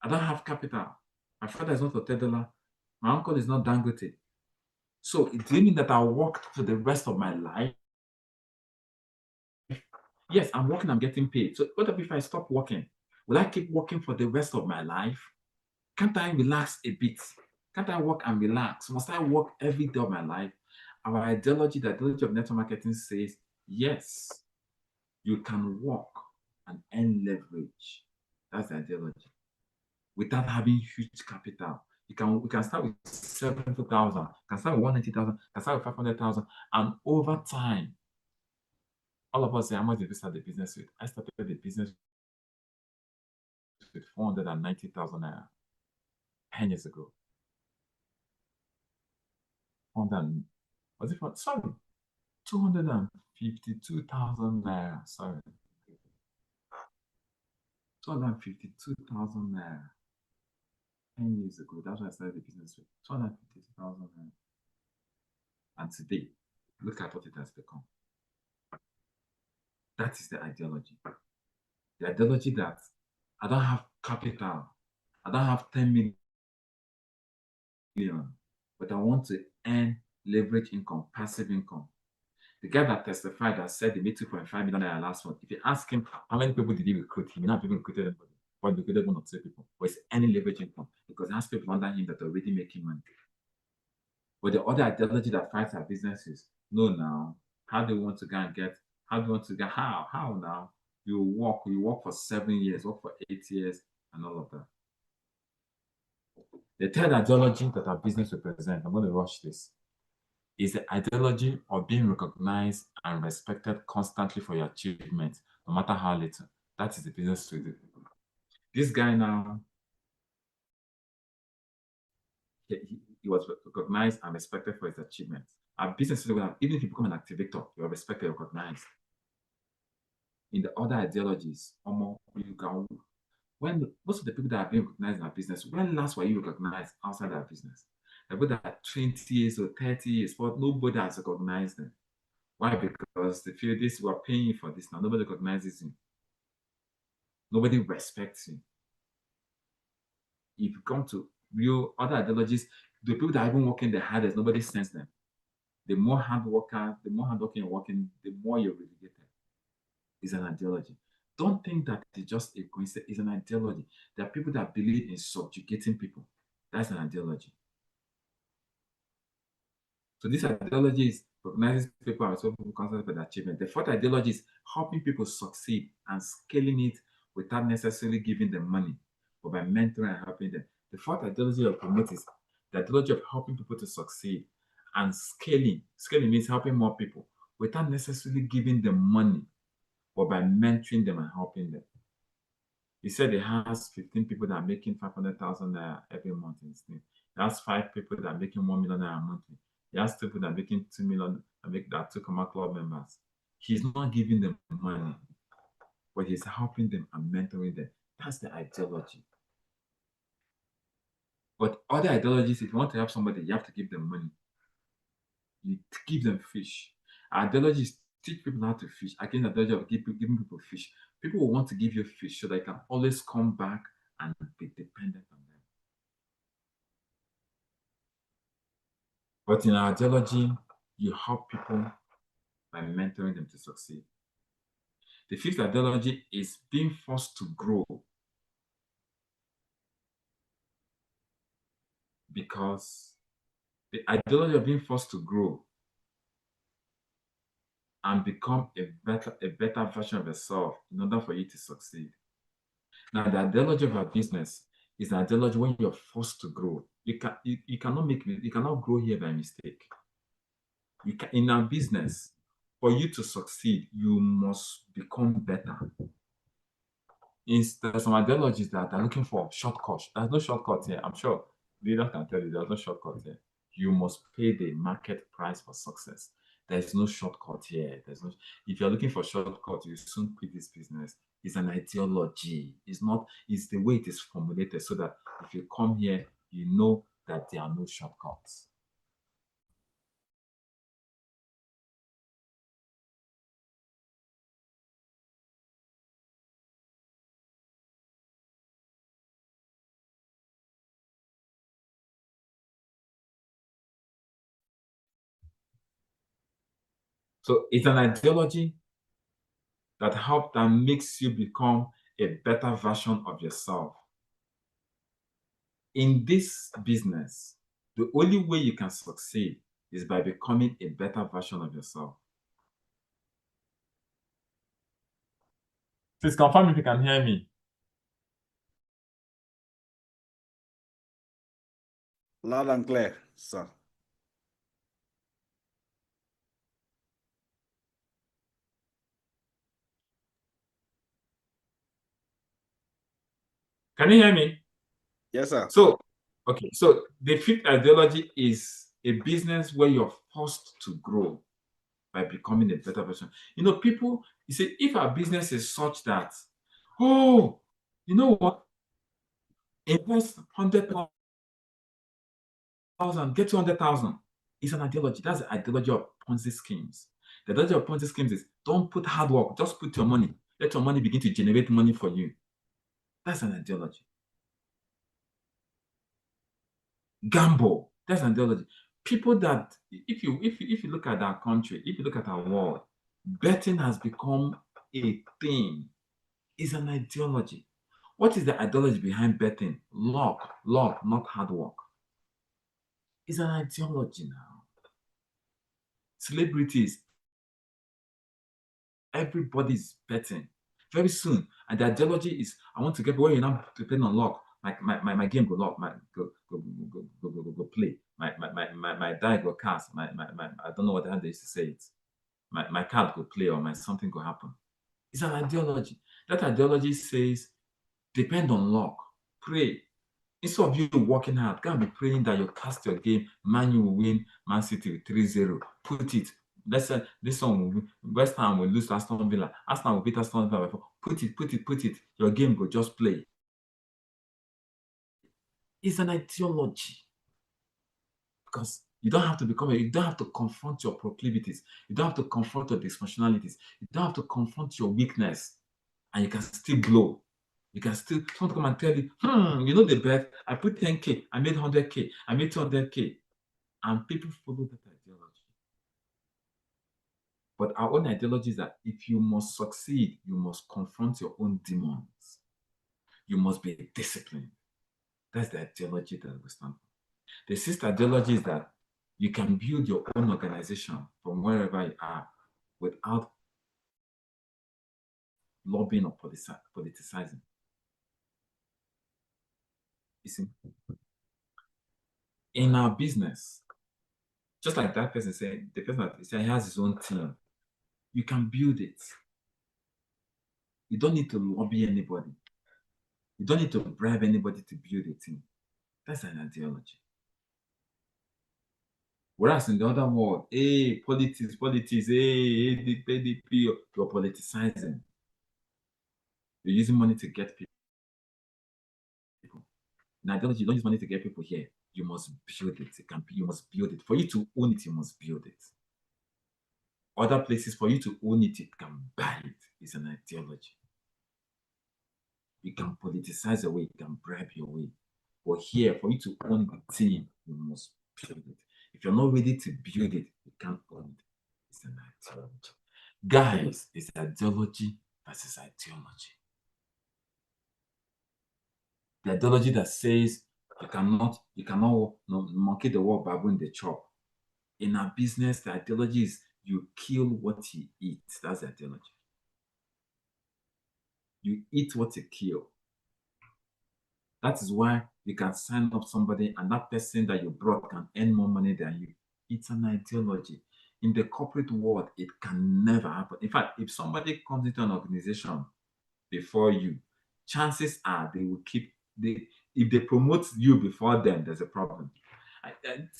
I don't have capital. My father is not a $10. My uncle is not Dangote. So it doesn't mean that I'll work for the rest of my life. Yes, I'm working, I'm getting paid. So what if I stop working? Will I keep working for the rest of my life? Can't I relax a bit? Can't I work and relax? Must I work every day of my life? Our ideology, the ideology of network marketing says, yes, you can work and earn leverage. That's the ideology. Without having huge capital. We can start with 70,000, can start with 190,000, can start with 500,000, and over time, all of us say, how much did we start the business with? I started the business with 490,000 naira 10 years ago. Was it for, sorry, 252,000 naira, sorry. 252,000 naira 10 years ago. That's what I started the business with. 252,000 naira. And today, look at what it has become. That is the ideology. The ideology that I don't have capital, I don't have 10 million, but I want to earn leverage income, passive income. The guy that testified that said he made 2.5 million naira last month, if you ask him how many people did he recruit, he may not have even recruited anybody, but he recruited 1 or 2 people. But it's earning leverage income because he has people under him that are already making money. But the other ideology that fights our businesses, no, now, how do you want to go and get, how do you want to get, how now? You work for 7 years, work for 8 years, and all of that. The third ideology that our business represents, I'm going to rush this, is the ideology of being recognized and respected constantly for your achievements, no matter how little. That is the business we do. This guy now, he was recognized and respected for his achievements. Our business, even if you become an activator, you're respected, recognized. In the other ideologies, when most of the people that have been recognized in our business, when last were you recognized outside our business? The people that are 20 years or 30 years, but nobody has recognized them. Why? Because they feel this, we're paying you for this now. Nobody recognizes you. Nobody respects you. If you come to real other ideologies, the people that are even working the hardest, nobody sends them. The more hardworking you're working, the more you're relegated. It's an ideology. Don't think that it's just a coincidence. It's an ideology. There are people that believe in subjugating people. That's an ideology. So this ideology is recognizing people and solving concepts for their achievement. The fourth ideology is helping people succeed and scaling it without necessarily giving them money, but by mentoring and helping them. The fourth ideology of promote is the ideology of helping people to succeed and scaling. Scaling means helping more people without necessarily giving them money, but by mentoring them and helping them. He said he has 15 people that are making 500,000 every month in his name. He has 5 people that are making 1 million monthly. He has 2 people that are making 2 million that 2 Comma Club members. He's not giving them money, but he's helping them and mentoring them. That's the ideology. But other ideologies, if you want to help somebody, you have to give them money. You give them fish. Ideologies teach people how to fish. Again, the ideology of giving people fish. People will want to give you fish so they can always come back and be dependent on them. But in our ideology, you help people by mentoring them to succeed. The fifth ideology is being forced to grow, because the ideology of being forced to grow and become a better version of yourself in order for you to succeed. Now, the ideology of our business is an ideology when you're forced to grow. You cannot grow here by mistake. In our business, for you to succeed, you must become better. There are some ideologies that are looking for shortcuts. There's no shortcut here. I'm sure leaders can tell you there's no shortcut here. You must pay the market price for success. There's no shortcut here. If you're looking for shortcut, you soon quit this business. It's an ideology. It's the way it is formulated, so that if you come here, you know that there are no shortcuts. So it's an ideology that makes you become a better version of yourself. In this business, the only way you can succeed is by becoming a better version of yourself. Please confirm if you can hear me. Loud and clear, sir. Can you hear me? Yes, sir. So the fifth ideology is a business where you're forced to grow by becoming a better version. People, you see, if our business is such that, oh, you know what? Invest 100,000, get 200,000. It's an ideology. That's the ideology of Ponzi schemes. The ideology of Ponzi schemes is don't put hard work, just put your money. Let your money begin to generate money for you. That's an ideology. Gamble. That's an ideology. People that, if you look at our country, if you look at our world, betting has become a thing. It's an ideology. What is the ideology behind betting? Luck, not hard work. It's an ideology now. Celebrities, everybody's betting. Very soon, and the ideology is, I want to get where you're not depending on luck. My game go luck, go play. My die go cast. I don't know what the hell they used to say it. My card go play, or my something go happen. It's an ideology. That ideology says, depend on luck. Pray. Instead of you working hard, go and be praying that you cast your game. Man U will win Man City 3-0. Put it. Let's say this one will win. West Ham will lose to Aston Villa. Arsenal will beat Aston Villa. Put it. Your game will just play. It's an ideology. Because you don't have to confront your proclivities. You don't have to confront your dysfunctionalities. You don't have to confront your weakness. And you can still blow. You can still, someone come and tell you, the bet, I put 10K, I made 100K, I made 200K. And people follow that ideology. But our own ideology is that if you must succeed, you must confront your own demons. You must be disciplined. That's the ideology that we stand for. The sixth ideology is that you can build your own organization from wherever you are without lobbying or politicizing. You see, in our business, just like that person said, the person that said he has his own team, you can build it. You don't need to lobby anybody. You don't need to bribe anybody to build a team. That's an ideology. Whereas in the other world, politics, ADP, you're politicizing. You're using money to get people. In ideology, you don't use money to get people here. You must build it. You must build it. For you to own it, you must build it. Other places, for you to own it, you can buy it. It's an ideology. You can politicize your way, you can bribe your way. But here, for you to own the team, you must build it. If If you're not ready to build it, you can't own it. It's an ideology. Guys, it's ideology versus ideology. The ideology that says you cannot monkey the wall baboon the chop. In our business, the ideology is you kill what you eat. That's the ideology. You eat what you kill. That is why you can sign up somebody and that person that you brought can earn more money than you. It's an ideology. In the corporate world, it can never happen. In fact, if somebody comes into an organization before you, chances are they will if they promote you before them, there's a problem.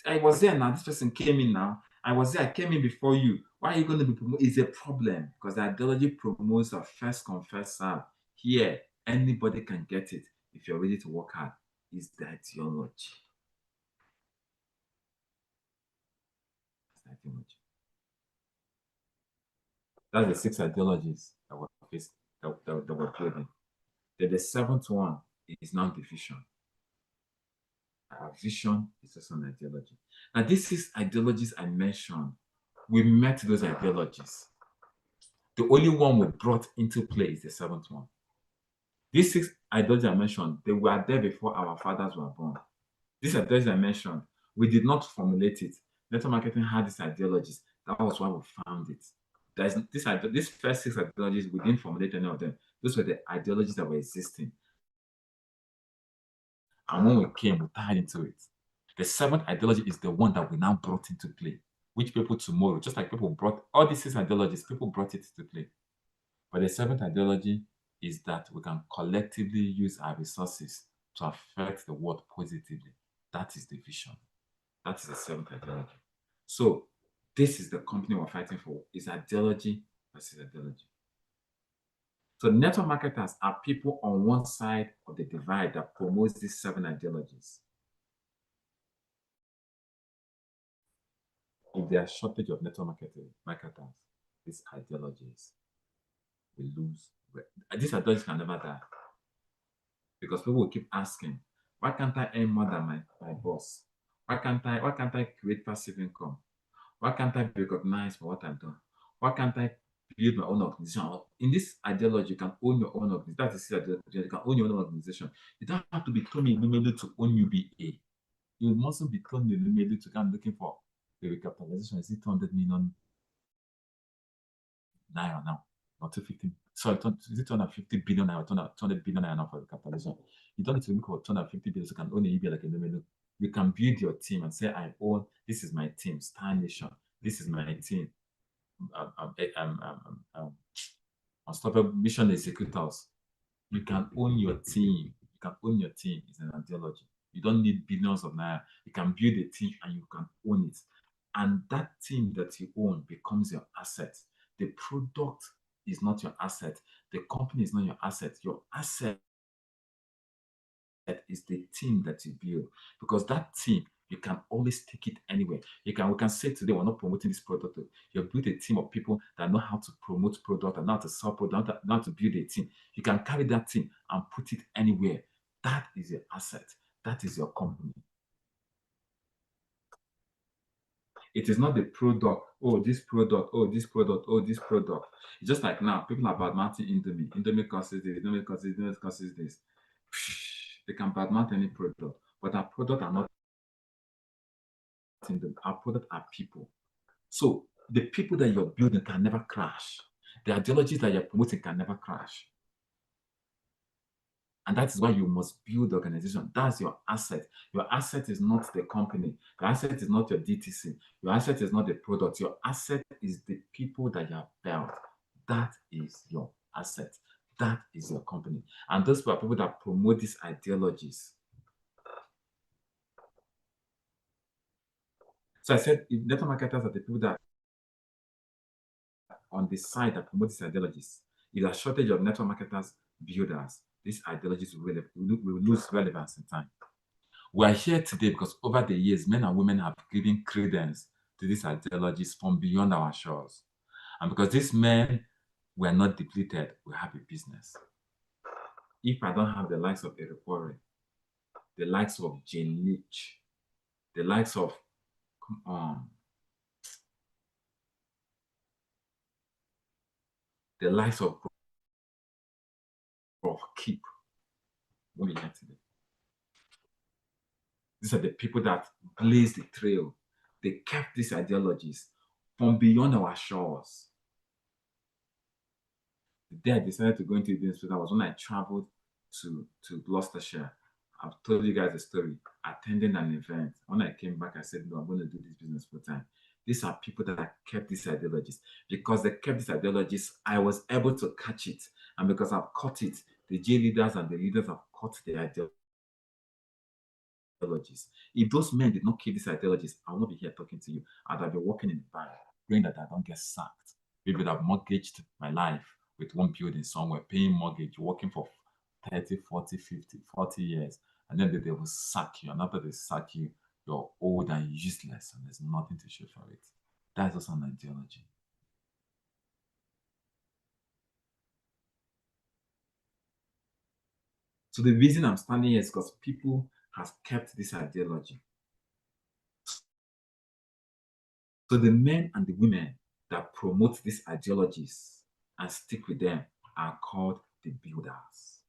I was there now, this person came in now. I was there, I came in before you. Why are you going to be promoted? It's a problem because the ideology promotes a first come, first serve. Here, anybody can get it if you're ready to work hard. It's the ideology. It's the ideology. That's the 6 ideologies that we're building. Then the 7th one is now the vision. Our vision is also an ideology. Now, these 6 ideologies I mentioned, we met those ideologies. The only one we brought into play is the 7th one. These 6 ideologies I mentioned, they were there before our fathers were born. These ideologies I mentioned, we did not formulate it. Network marketing had these ideologies. That was why we found it. These first 6 ideologies, we didn't formulate any of them. Those were the ideologies that were existing. And when we came, we tied into it. The 7th ideology is the one that we now brought into play, which people tomorrow, just like people brought all these 6 ideologies, people brought it to play. But the 7th ideology is that we can collectively use our resources to affect the world positively. That is the vision. That is the 7th ideology. So this is the company we're fighting for. It's ideology versus ideology. So network marketers are people on one side of the divide that promotes these 7 ideologies. If there is shortage of network marketers, these ideologies will lose. These ideologies can never die. Because people will keep asking, why can't I earn more than my boss? Why can't I create passive income? Why can't I be recognized for what I've done? Why can't I build my own organization? In this ideology, you can own your own organization. That is the ideology. You can own your own organization. You don't have to be Tony Lumelu to own UBA. You mustn't be Tony Lumelu to come looking for the recapitalization. Is it 200 million naira now? Or 250? Sorry, is it 250 billion naira? 200 billion naira now for the capitalization? You don't need to look for 250 billion. You can own a UBA like a Lumelu. You can build your team and say, I own, this is my team, Star Nation. This is my team. Unstoppable Mission Executors. You can own your team. You can own your team. It's an ideology. You don't need billions of naira. You can build a team and you can own it. And that team that you own becomes your asset. The product is not your asset. The company is not your asset. Your asset is the team that you build, because that team, you can always take it anywhere. We can say today we're not promoting this product. You build a team of people that know how to promote product and know how to sell product, know how to build a team. You can carry that team and put it anywhere. That is your asset. That is your company. It is not the product. Oh, this product. Oh, this product. Oh, this product. It's just like now, people are badmouthing Indomie. Indomie causes this. Indomie causes this. They can badmouth any product, but our product are not in them. Our product are people. So the people that you're building can never crash. The ideologies that you're promoting can never crash. And that is why you must build the organization. That's your asset. Your asset is not the company. Your asset is not your DTC. Your asset is not the product. Your asset is the people that you have built. That is your asset. That is your company. And those are people that promote these ideologies. So I said, if network marketers are the people that on the side that promote these ideologies, if there's a shortage of network marketers, builders, these ideologies will lose relevance in time. We are here today because over the years, men and women have given credence to these ideologies from beyond our shores. And because these men were not depleted, we have a business. If I don't have the likes of Eric Warren, the likes of Jane Leach, the likes of Come on. The lives of keep what we have today. These are the people that blazed the trail. They kept these ideologies from beyond our shores. The day I decided to go into business was when I traveled to Gloucestershire. I've told you guys the story. Attending an event. When I came back, I said, no, I'm going to do this business full time. These are people that kept these ideologies. Because they kept these ideologies, I was able to catch it. And because I've caught it, the J leaders and the leaders have caught the ideologies. If those men did not keep these ideologies, I will not be here talking to you. I'd have been working in the bank, praying that I don't get sacked. Maybe would have mortgaged my life with one building somewhere, paying mortgage, working for 30, 40, 50, 40 years. And then they will sack you. And after they sack you, you're old and useless and there's nothing to show for it. That's also an ideology. So the reason I'm standing here is because people have kept this ideology. So the men and the women that promote these ideologies and stick with them are called the builders.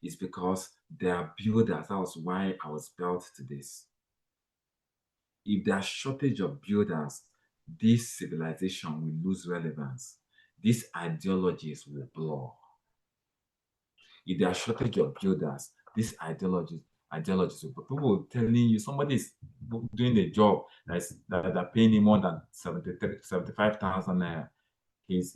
It's because they are builders. That was why I was built to this. If there's shortage of builders, this civilization will lose relevance. These ideologies will blur. If there's shortage of builders, these ideologies will blur. People telling you somebody is doing a job that are paying him more than 75,000 naira. He's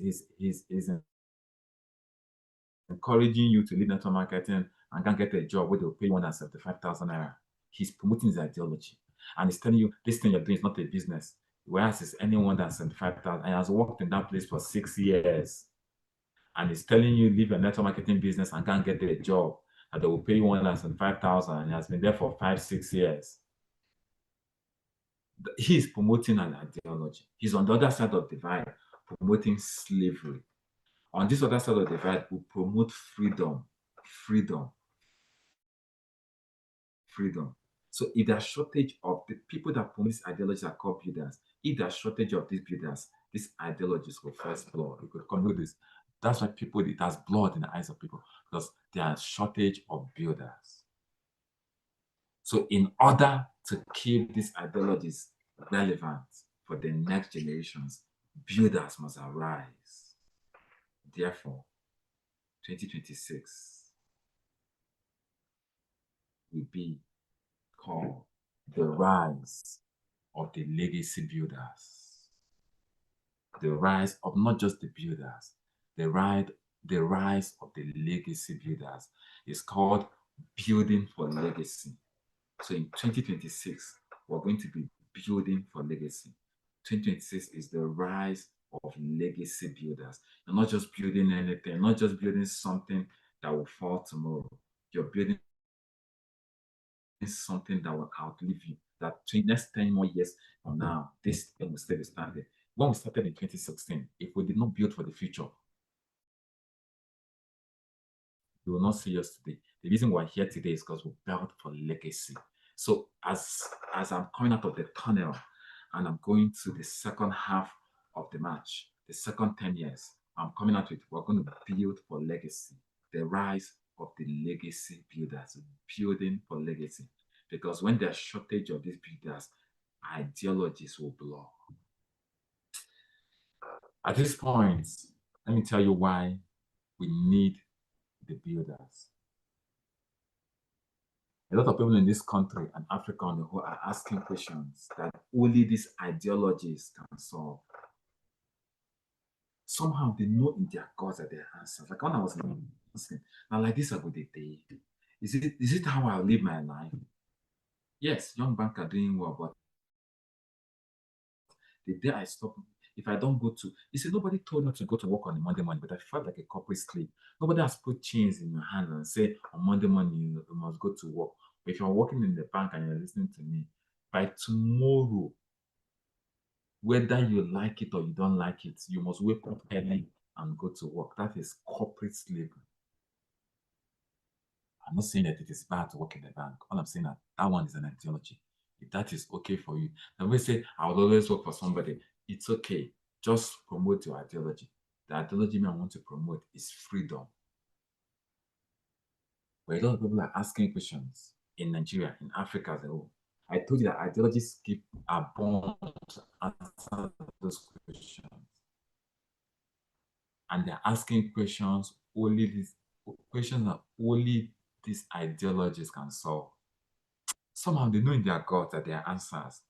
encouraging you to leave network marketing and can get a job where they'll pay you more than 75,000 naira. He's promoting his ideology. And he's telling you this thing you're doing is not a business. Whereas it's anyone that's 75,000 and has worked in that place for 6 years. And he's telling you leave a network marketing business and can't get a job. And they will pay you 175,000 and he has been there for 5-6 years. He's promoting an ideology. He's on the other side of the divide, promoting slavery. On this other side of the divide, we promote freedom. So if there's shortage of the people that promote these ideologies are called builders, if there's shortage of these builders, these ideologies will first blood. We could come with this. That's why it has blood in the eyes of people, because there is shortage of builders. So in order to keep these ideologies relevant for the next generations, builders must arise. Therefore, 2026 will be called the rise of the legacy builders. The rise of not just the builders, the rise of the legacy builders is called building for legacy. So in 2026, we're going to be building for legacy. 2026 is the rise of legacy builders. You're not just building anything, not just building something that will fall tomorrow. You're building something that will outlive you. That next 10 more years from now, this thing will still be standing. When we started in 2016, if we did not build for the future, you will not see us today. The reason we're here today is because we built for legacy. So as I'm coming out of the tunnel and I'm going to the second half of the match, the second 10 years, I'm coming out with, we're going to build for legacy. The rise of the legacy builders, building for legacy. Because when there's shortage of these builders, ideologies will blur. At this point, let me tell you why we need the builders. A lot of people in this country and Africa on the whole are asking questions that only these ideologies can solve. Somehow they know in their guts that their answers. Like when I was listening, now like this are good day. Is it how I live my life? Yes, young banker doing well, but the day I stop, if I don't go to, you see, nobody told me to go to work on a Monday morning, but I felt like a corporate slave. Nobody has put chains in your hand and say on Monday morning you must go to work. But if you're working in the bank and you're listening to me, by tomorrow, whether you like it or you don't like it, you must wake up early and go to work. That is corporate slavery. I'm not saying that it is bad to work in the bank. All I'm saying that one is an ideology. If that is okay for you. And we say, I will always work for somebody. It's okay. Just promote your ideology. The ideology I want to promote is freedom. But a lot of people are asking questions in Nigeria, in Africa as a whole. I told you that ideologies are born to answer those questions. And they're asking questions that only these ideologies can solve. Somehow they know in their gut that they are answers.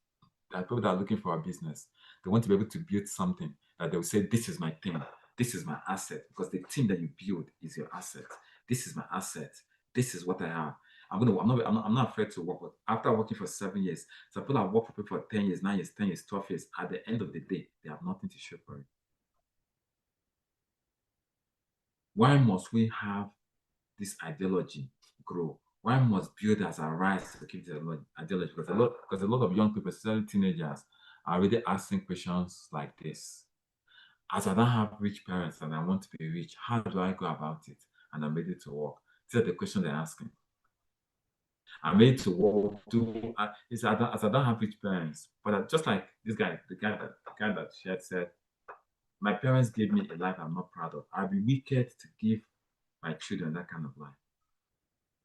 There are people that are looking for a business. They want to be able to build something that they will say, this is my thing, this is my asset, because the thing that you build is your asset. This is my asset. This is what I have. I'm not afraid to work with. After working for 7 years, some people have worked for people for 10 years, 9 years, 10 years, 12 years. At the end of the day, they have nothing to show for it. Why must we have this ideology grow? Why must builders arise to keep the ideology? Because a lot of young people, especially teenagers, are already asking questions like this. As I don't have rich parents and I want to be rich, how do I go about it? And I'm ready to work. These are the questions they're asking. I'm ready to work. As I don't have rich parents, but just like this guy, the guy that she had said, my parents gave me a life I'm not proud of. I'll be wicked to give my children that kind of life.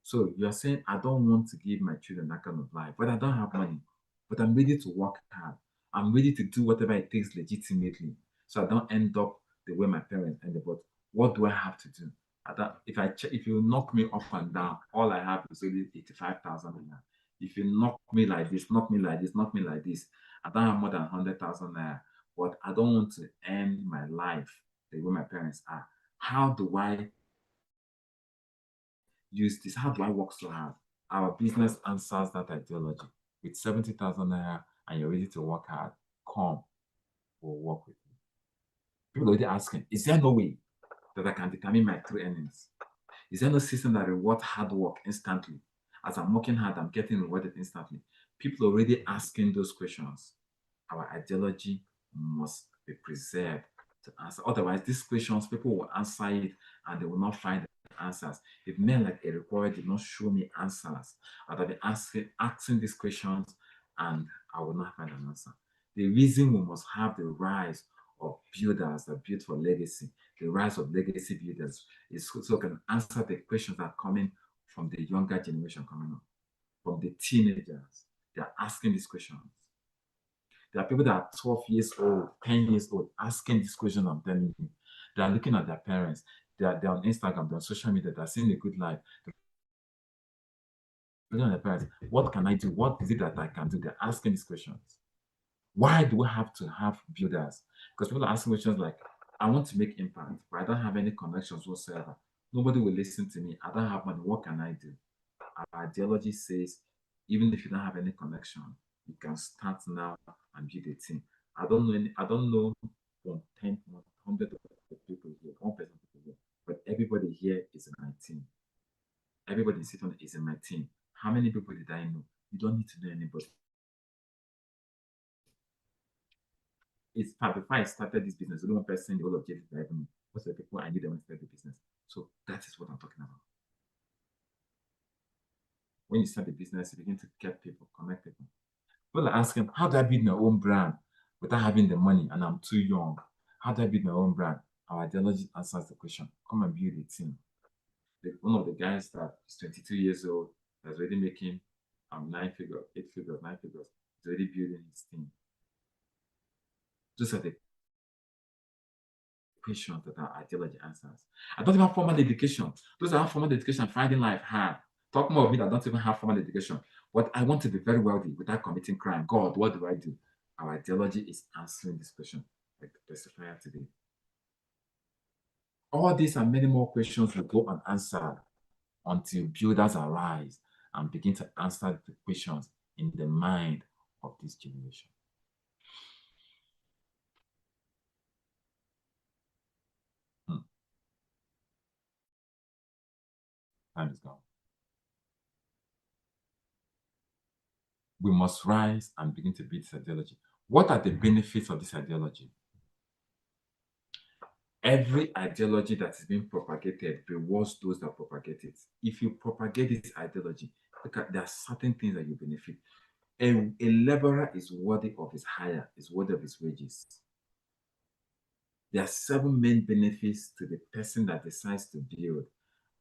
So you're saying I don't want to give my children that kind of life, but I don't have money. But I'm ready to work hard. I'm ready to do whatever it takes legitimately, so I don't end up the way my parents ended. But what do I have to do? If you knock me up and down, all I have is only 85,000 naira. If you knock me like this, knock me like this, knock me like this, I don't have more than 100,000 naira. But I don't want to end my life the way my parents are. How do I use this? How do I work so hard? Our business answers that ideology. With 70,000 naira and you're ready to work hard, come, we'll work with you. People are already asking, is there no way that I can determine my true earnings? Is there no system that rewards hard work instantly? As I'm working hard, I'm getting rewarded instantly. People are already asking those questions. Our ideology must be preserved to answer. Otherwise, these questions, people will answer it and they will not find the answers. If men like a reporter did not show me answers, I'd have been asking these questions and I will not find an answer. The reason we must have the rise of builders that build for legacy, the rise of legacy builders, is so can answer the questions that are coming from the younger generation coming up, from the teenagers. They are asking these questions. There are people that are 12 years old, 10 years old, asking these questions I'm telling you. They are looking at their parents. They're on Instagram, they're on social media, they're seeing a good life. They're looking at their parents. What can I do? What is it that I can do? They're asking these questions. Why do we have to have builders? Because people are asking questions like, I want to make impact, but I don't have any connections whatsoever. Nobody will listen to me. I don't have money. What can I do? Our ideology says, even if you don't have any connection, you can start now and build a team. I don't know 100 people here, 1 person here, but everybody here is in my team. Everybody sitting is in my team. How many people did I know? You don't need to know anybody. Before I started this business, only 1 person in the whole of JD that me. Most of the people I knew they want to start the business. So that is what I'm talking about. When you start the business, you begin to get people, connect people. People are asking, how do I build my own brand without having the money and I'm too young? How do I build my own brand? Our ideology answers the question. Come and build a team. One of the guys that is 22 years old, that's already making 9 figures, 8 figures, 9 figures, is already building his team. Those are the questions that our ideology answers. I don't even have formal education. Those that have formal education finding life hard. Talk more of me that don't even have formal education. But I want to be very wealthy without committing crime. God, what do I do? Our ideology is answering this question, like the testifier today. All these and many more questions will go unanswered until builders arise and begin to answer the questions in the mind of this generation. Time is gone. We must rise and begin to build this ideology. What are the benefits of this ideology? Every ideology that is being propagated rewards those that propagate it. If you propagate this ideology, there are certain things that you benefit. A laborer is worthy of his hire, is worthy of his wages. There are 7 main benefits to the person that decides to build.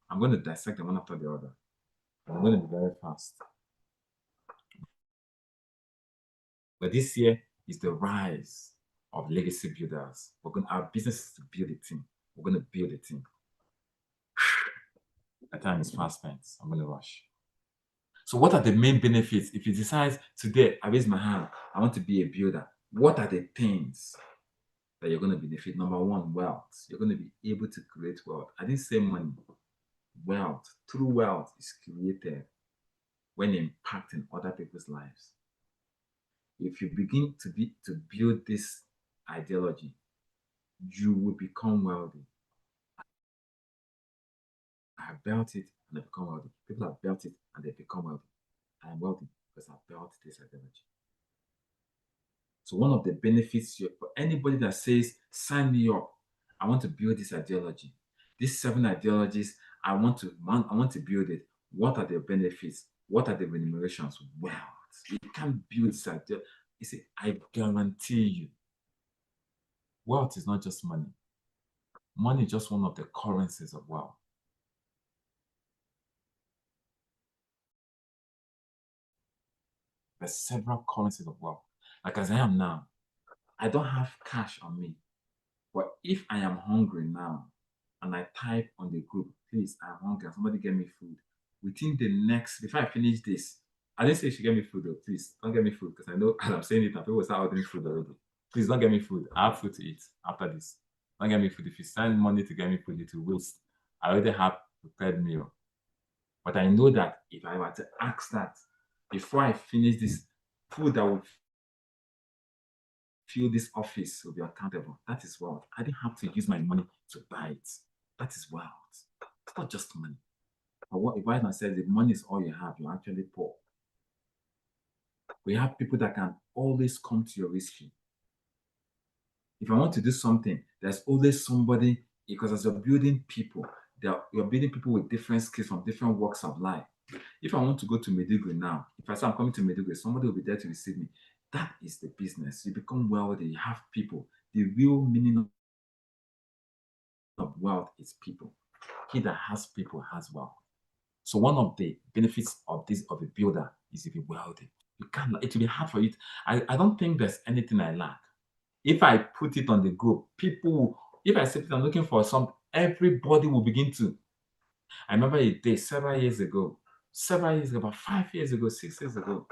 I'm going to dissect them one after the other. I'm going to be very fast. But this year is the rise of legacy builders. Our business is to build a team. We're going to build a team. My time is fast spent. I'm going to rush. So what are the main benefits? If you decide today, I raise my hand, I want to be a builder. What are the things that you're going to benefit? Number 1, wealth. You're going to be able to create wealth. I didn't say money. Wealth. True wealth is created when impacting other people's lives. If you begin to build this ideology, you will become wealthy. I have built it and I become wealthy. People have built it and they become wealthy. I am wealthy because I built this ideology. So one of the benefits for anybody that says, sign me up, I want to build this ideology. These 7 ideologies, I want to build it. What are the benefits? What are the remunerations? Wealth. You can't build this ideology. You see, I guarantee you, wealth is not just money. Money is just one of the currencies of wealth. There's several currencies of wealth. Like as I am now, I don't have cash on me. But if I am hungry now, and I type on the group, please, I'm hungry, somebody get me food. Within the next, before I finish this, I didn't say you should get me food though, please, don't get me food, because I know as I'm saying it, people will start ordering food already. Please don't get me food. I have food to eat after this. Don't get me food. If you send money to get me food, it will waste. I already have prepared meal. But I know that if I were to ask that, before I finish this, food that will fill this office will be accountable. That is wealth. I didn't have to use my money to buy it. That is wealth. It's not just money. But what if I said if money is all you have, you're actually poor. We have people that can always come to your rescue. If I want to do something, there's always somebody, because as you're building people, you're building people with different skills from different walks of life. If I want to go to Maiduguri now, if I say I'm coming to Maiduguri, somebody will be there to receive me. That is the business. You become wealthy, you have people. The real meaning of wealth is people. He that has people has wealth. So one of the benefits of a builder is to be wealthy. It will be hard for it. I don't think there's anything I lack. If I put it on the group, if I say I'm looking for something, everybody will begin to. I remember a day several years ago, about 5 years ago, 6 years ago,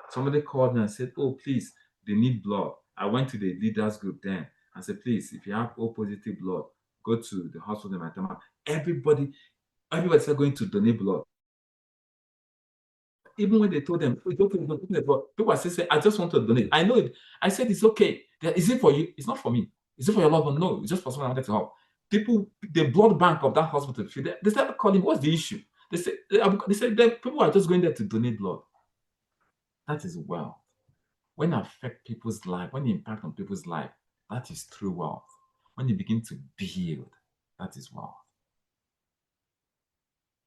somebody called me and said, oh, please, they need blood. I went to the leaders group then and said, please, if you have O positive blood, go to the hospital in Maitama. Everybody started going to donate blood. Even when they told them, it's okay, people are saying, I just want to donate. I know it. I said, it's okay. Is it for you? It's not for me. Is it for your loved one? No, it's just for someone I wanted to help. People, the blood bank of that hospital, they started calling, what's the issue? They said people are just going there to donate blood. That is wealth. When you affect people's life, when you impact on people's life, that is true wealth. When you begin to build, that is wealth.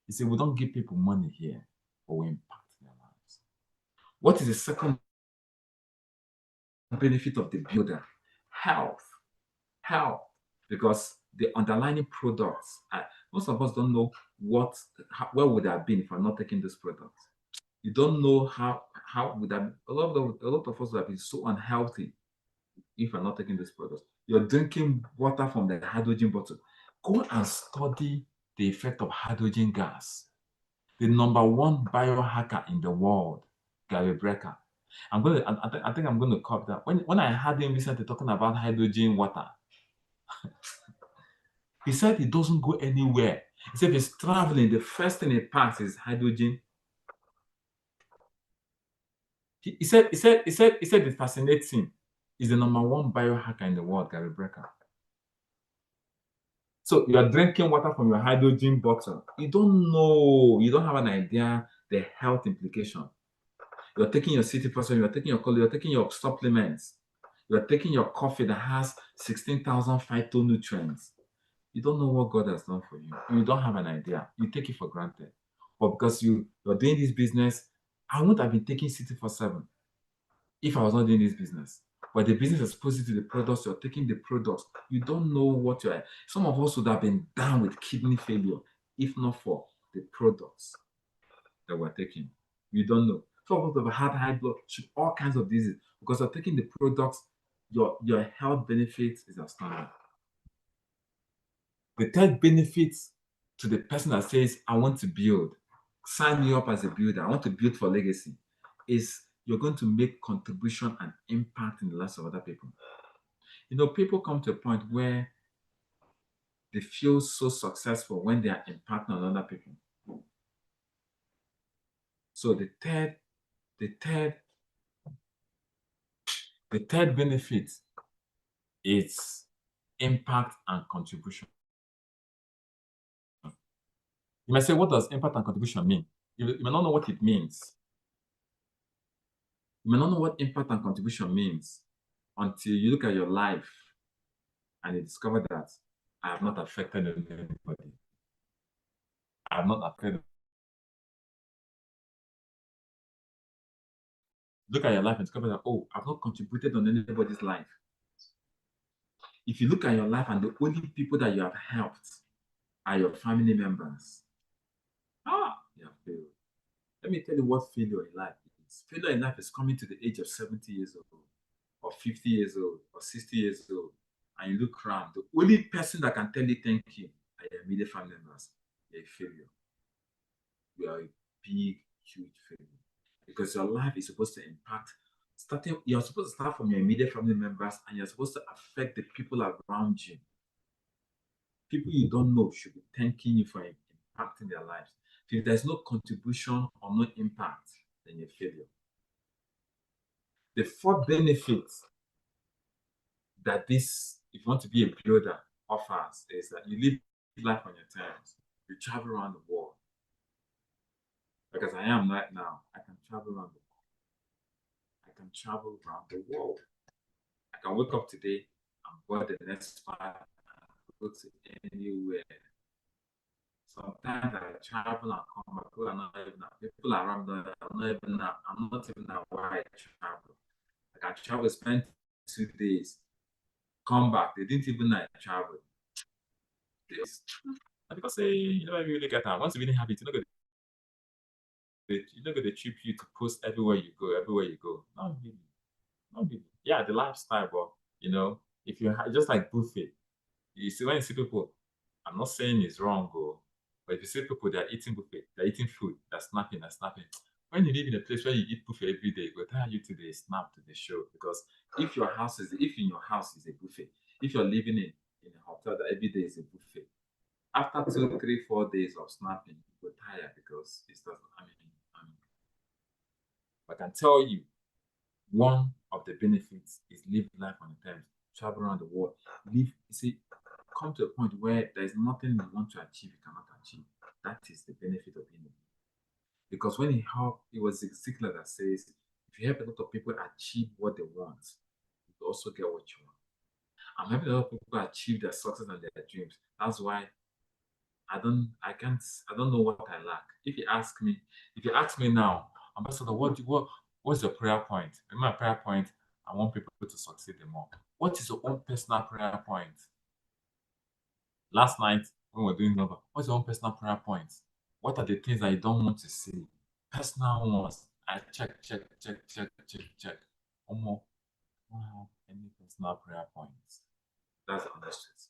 You see, we don't give people money here, but we impact their lives. What is the second benefit of the builder? Health. Because the underlying products, most of us don't know where would I have been if I'm not taking this product. You don't know how would that. A lot of us would have been so unhealthy if I'm not taking this product. You're drinking water from the hydrogen bottle. Go and study the effect of hydrogen gas. The #1 biohacker in the world, Gary Brecker. I think I'm going to copy that. When I heard him recently talking about hydrogen water, he said it doesn't go anywhere. He said if he's traveling, the first thing he packs is hydrogen. He said it fascinates him. He's the #1 biohacker in the world, Gary Brecker. So you are drinking water from your hydrogen bottle. You don't know, you don't have an idea the health implication. You're taking your city person, you're taking your coffee, you're taking your supplements, you're taking your coffee that has 16,000 phytonutrients. You don't know what God has done for you. You don't have an idea. You take it for granted. But because you're doing this business, I wouldn't have been taking CT47 if I was not doing this business. But the business is exposed to the products, you're taking the products. You don't know what you're. Some of us would have been down with kidney failure if not for the products that we're taking. You don't know. Some of us have had high blood sugar, all kinds of diseases because you're taking the products. Your health benefits is astounding. The third benefit to the person that says, I want to build, sign me up as a builder, I want to build for legacy, is you're going to make contribution and impact in the lives of other people. You know, people come to a point where they feel so successful when they are impacting on other people. So the third benefit is impact and contribution. You might say, what does impact and contribution mean? You may not know what it means. You may not know what impact and contribution means until you look at your life and you discover that I have not affected anybody. I have not affected. Look at your life and discover that, oh, I've not contributed on anybody's life. If you look at your life and the only people that you have helped are your family members, you have failed. Let me tell you what failure in life is. Failure in life is coming to the age of 70 years old, or 50 years old, or 60 years old, and you look around. The only person that can tell you thank you are your immediate family members. You're a failure. You are a big, huge failure. Because your life is supposed to impact. You're supposed to start from your immediate family members, and you're supposed to affect the people around you. People you don't know should be thanking you for impacting their lives. If there's no contribution or no impact, then you're a failure. The fourth benefit that this, if you want to be a builder, offers is that you live life on your terms. You travel around the world. Because I am right now, I can travel around the world. I can travel around the world. I can wake up today and go the next flight and go to anywhere. Sometimes I travel and come back. People around me, I'm not even know why I travel. I can travel, spend 2 days, come back. They didn't even know I traveled. Because you never really get out. Once you really have it, you're not going to trip you to post everywhere you go. Not really. Yeah, the lifestyle, but if you just like buffet, you see when you see people, I'm not saying it's wrong, but if you see people that are eating buffet, they're eating food, they're snapping. When you live in a place where you eat buffet every day, it will tire you to the snap to the show. Because if in your house is a buffet, if you're living in a hotel that every day is a buffet, after 2, 3, 4 days of snapping, you will tire because it doesn't. I can tell you, one of the benefits is live life on the terms, travel around the world, come to a point where there is nothing you want to achieve you cannot achieve. That is the benefit of being a builder. Because when it was Ziegler that says, if you help a lot of people achieve what they want, you also get what you want. I'm helping a lot of people achieve their success and their dreams. That's why I don't know what I lack. If you ask me now, Ambassador, what's your prayer point? In my prayer point, I want people to succeed more. What is your own personal prayer point? Last night, when we were doing number, what's your own personal prayer point? What are the things that you don't want to see? Personal ones. I check. Wow, any personal prayer points? That's the honest truth.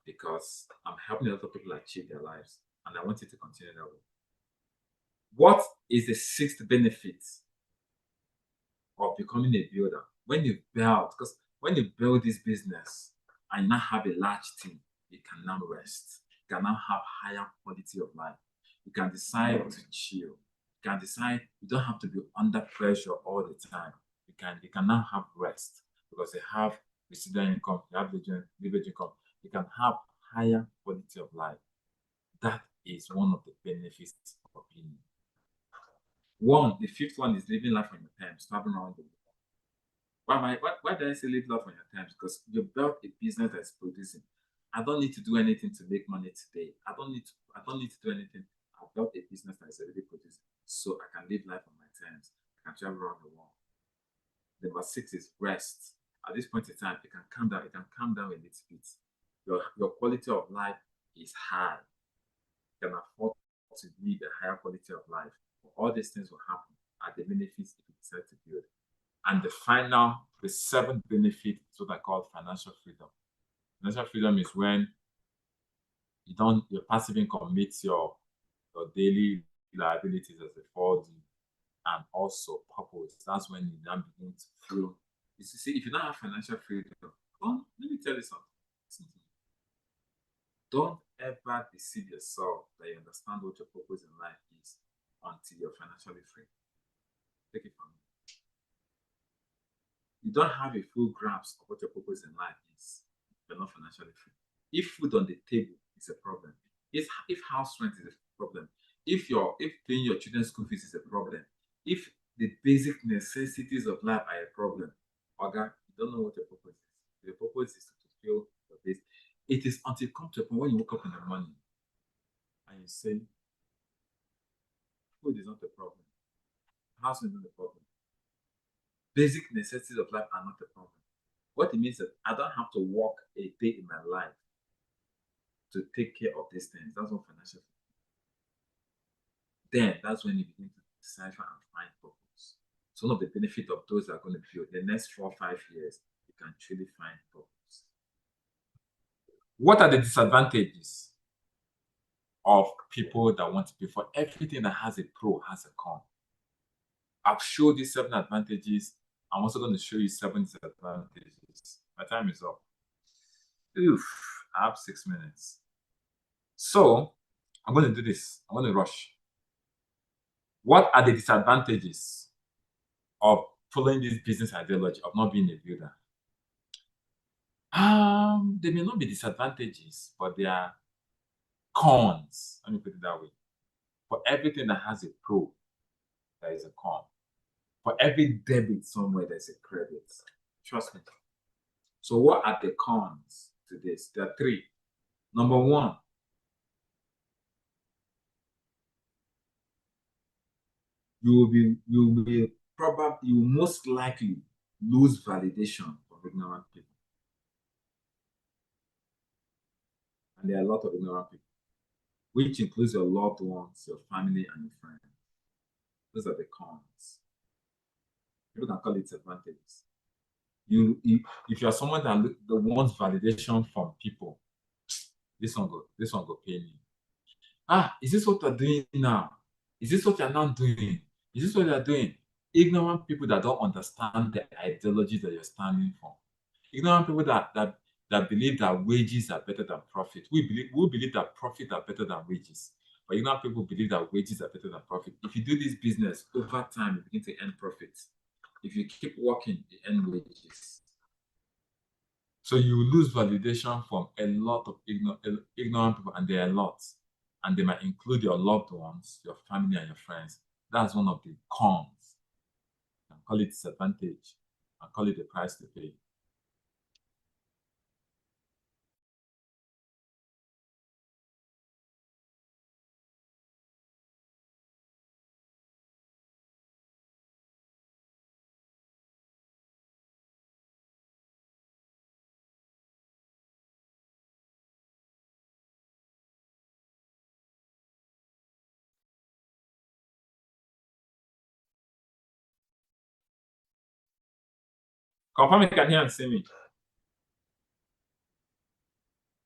Because I'm helping a lot of people achieve their lives, and I want it to continue that way. What is the sixth benefit of becoming a builder? When you build this business and you now have a large team, you can now rest. You can now have higher quality of life. You can decide to chill. You can decide you don't have to be under pressure all the time. You can now have rest because you have residual income, you have leverage income. You can have higher quality of life. That is one of the benefits of being. The fifth one is living life on your terms, traveling around the world. Why do I say live life on your terms? Because you built a business that's producing. I don't need to do anything to make money today. I don't need to do anything. I built a business that is already producing, so I can live life on my terms. I can travel around the world. Number 6 is rest. At this point in time, it can calm down. It can calm down a little bit. Your quality of life is high. You can afford to live a higher quality of life. All these things will happen at the benefits if you decide to build. And the 7th benefit is what I call financial freedom. Financial freedom is when your passive income meets your daily liabilities as a 4D, and also purpose. That's when you then begin to feel. You see, if you don't have financial freedom, let me tell you something. Don't ever deceive yourself that you understand what your purpose in life is until you're financially free. Take it from me. You don't have a full grasp of what your purpose in life is. You're not financially free. If food on the table is a problem, if house rent is a problem, if paying your children's school fees is a problem, if the basic necessities of life are a problem, okay, you don't know what your purpose is. Your purpose is to fulfill your base. It is until you come to a point when you wake up in the morning and you say, food is not a problem, house is not a problem, basic necessities of life are not a problem. What it means is that I don't have to work a day in my life to take care of these things. That's what financial freedom. Then that's when you begin to decipher and find purpose. So one of the benefits of those that are going to build the next 4 or 5 years, you can truly find purpose. What are the disadvantages of people that want to pay? For everything that has a pro has a con. I've showed you 7 advantages. I'm also going to show you 7 disadvantages. My time is up. I have 6 minutes. So I'm going to do this. I'm going to rush. What are the disadvantages of following this business ideology of not being a builder? There may not be disadvantages, but there are cons. Let me put it that way. For everything that has a pro, there is a con. For every debit somewhere, there's a credit. Trust me. So what are the cons to this? There are 3. Number 1, you will most likely lose validation from ignorant people. And there are a lot of ignorant people, which includes your loved ones, your family, and your friends. Those are the cons. People can call it advantages. If you are someone that wants validation from people, this one go pay me. Is this what you're doing now? Is this what you're not doing? Is this what you're doing? Ignorant people that don't understand the ideology that you're standing for. Ignorant people that believe that wages are better than profit. We believe that profit are better than wages. But ignorant people believe that wages are better than profit. If you do this business, over time, you begin to earn profits. If you keep working, you earn wages. So you lose validation from a lot of ignorant people, and there are a lot. And they might include your loved ones, your family, and your friends. That's one of the cons. I call it disadvantage. I call it the price to pay. Confirm you can hear and see me.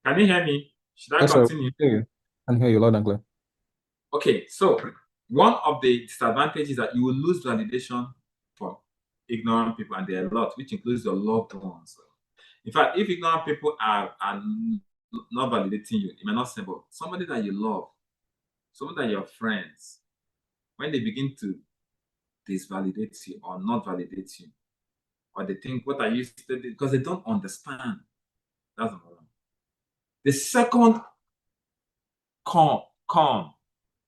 Can you hear me? Should I continue? I can hear you loud and clear. Okay, so one of the disadvantages is that you will lose validation from ignorant people, and there are a lot, which includes your loved ones. In fact, if ignorant people are not validating you, it may not say, but somebody that you love, somebody that your friends, when they begin to disvalidate you or not validate you, or they think, what are you studying? Because they don't understand. That's number 1. The second con,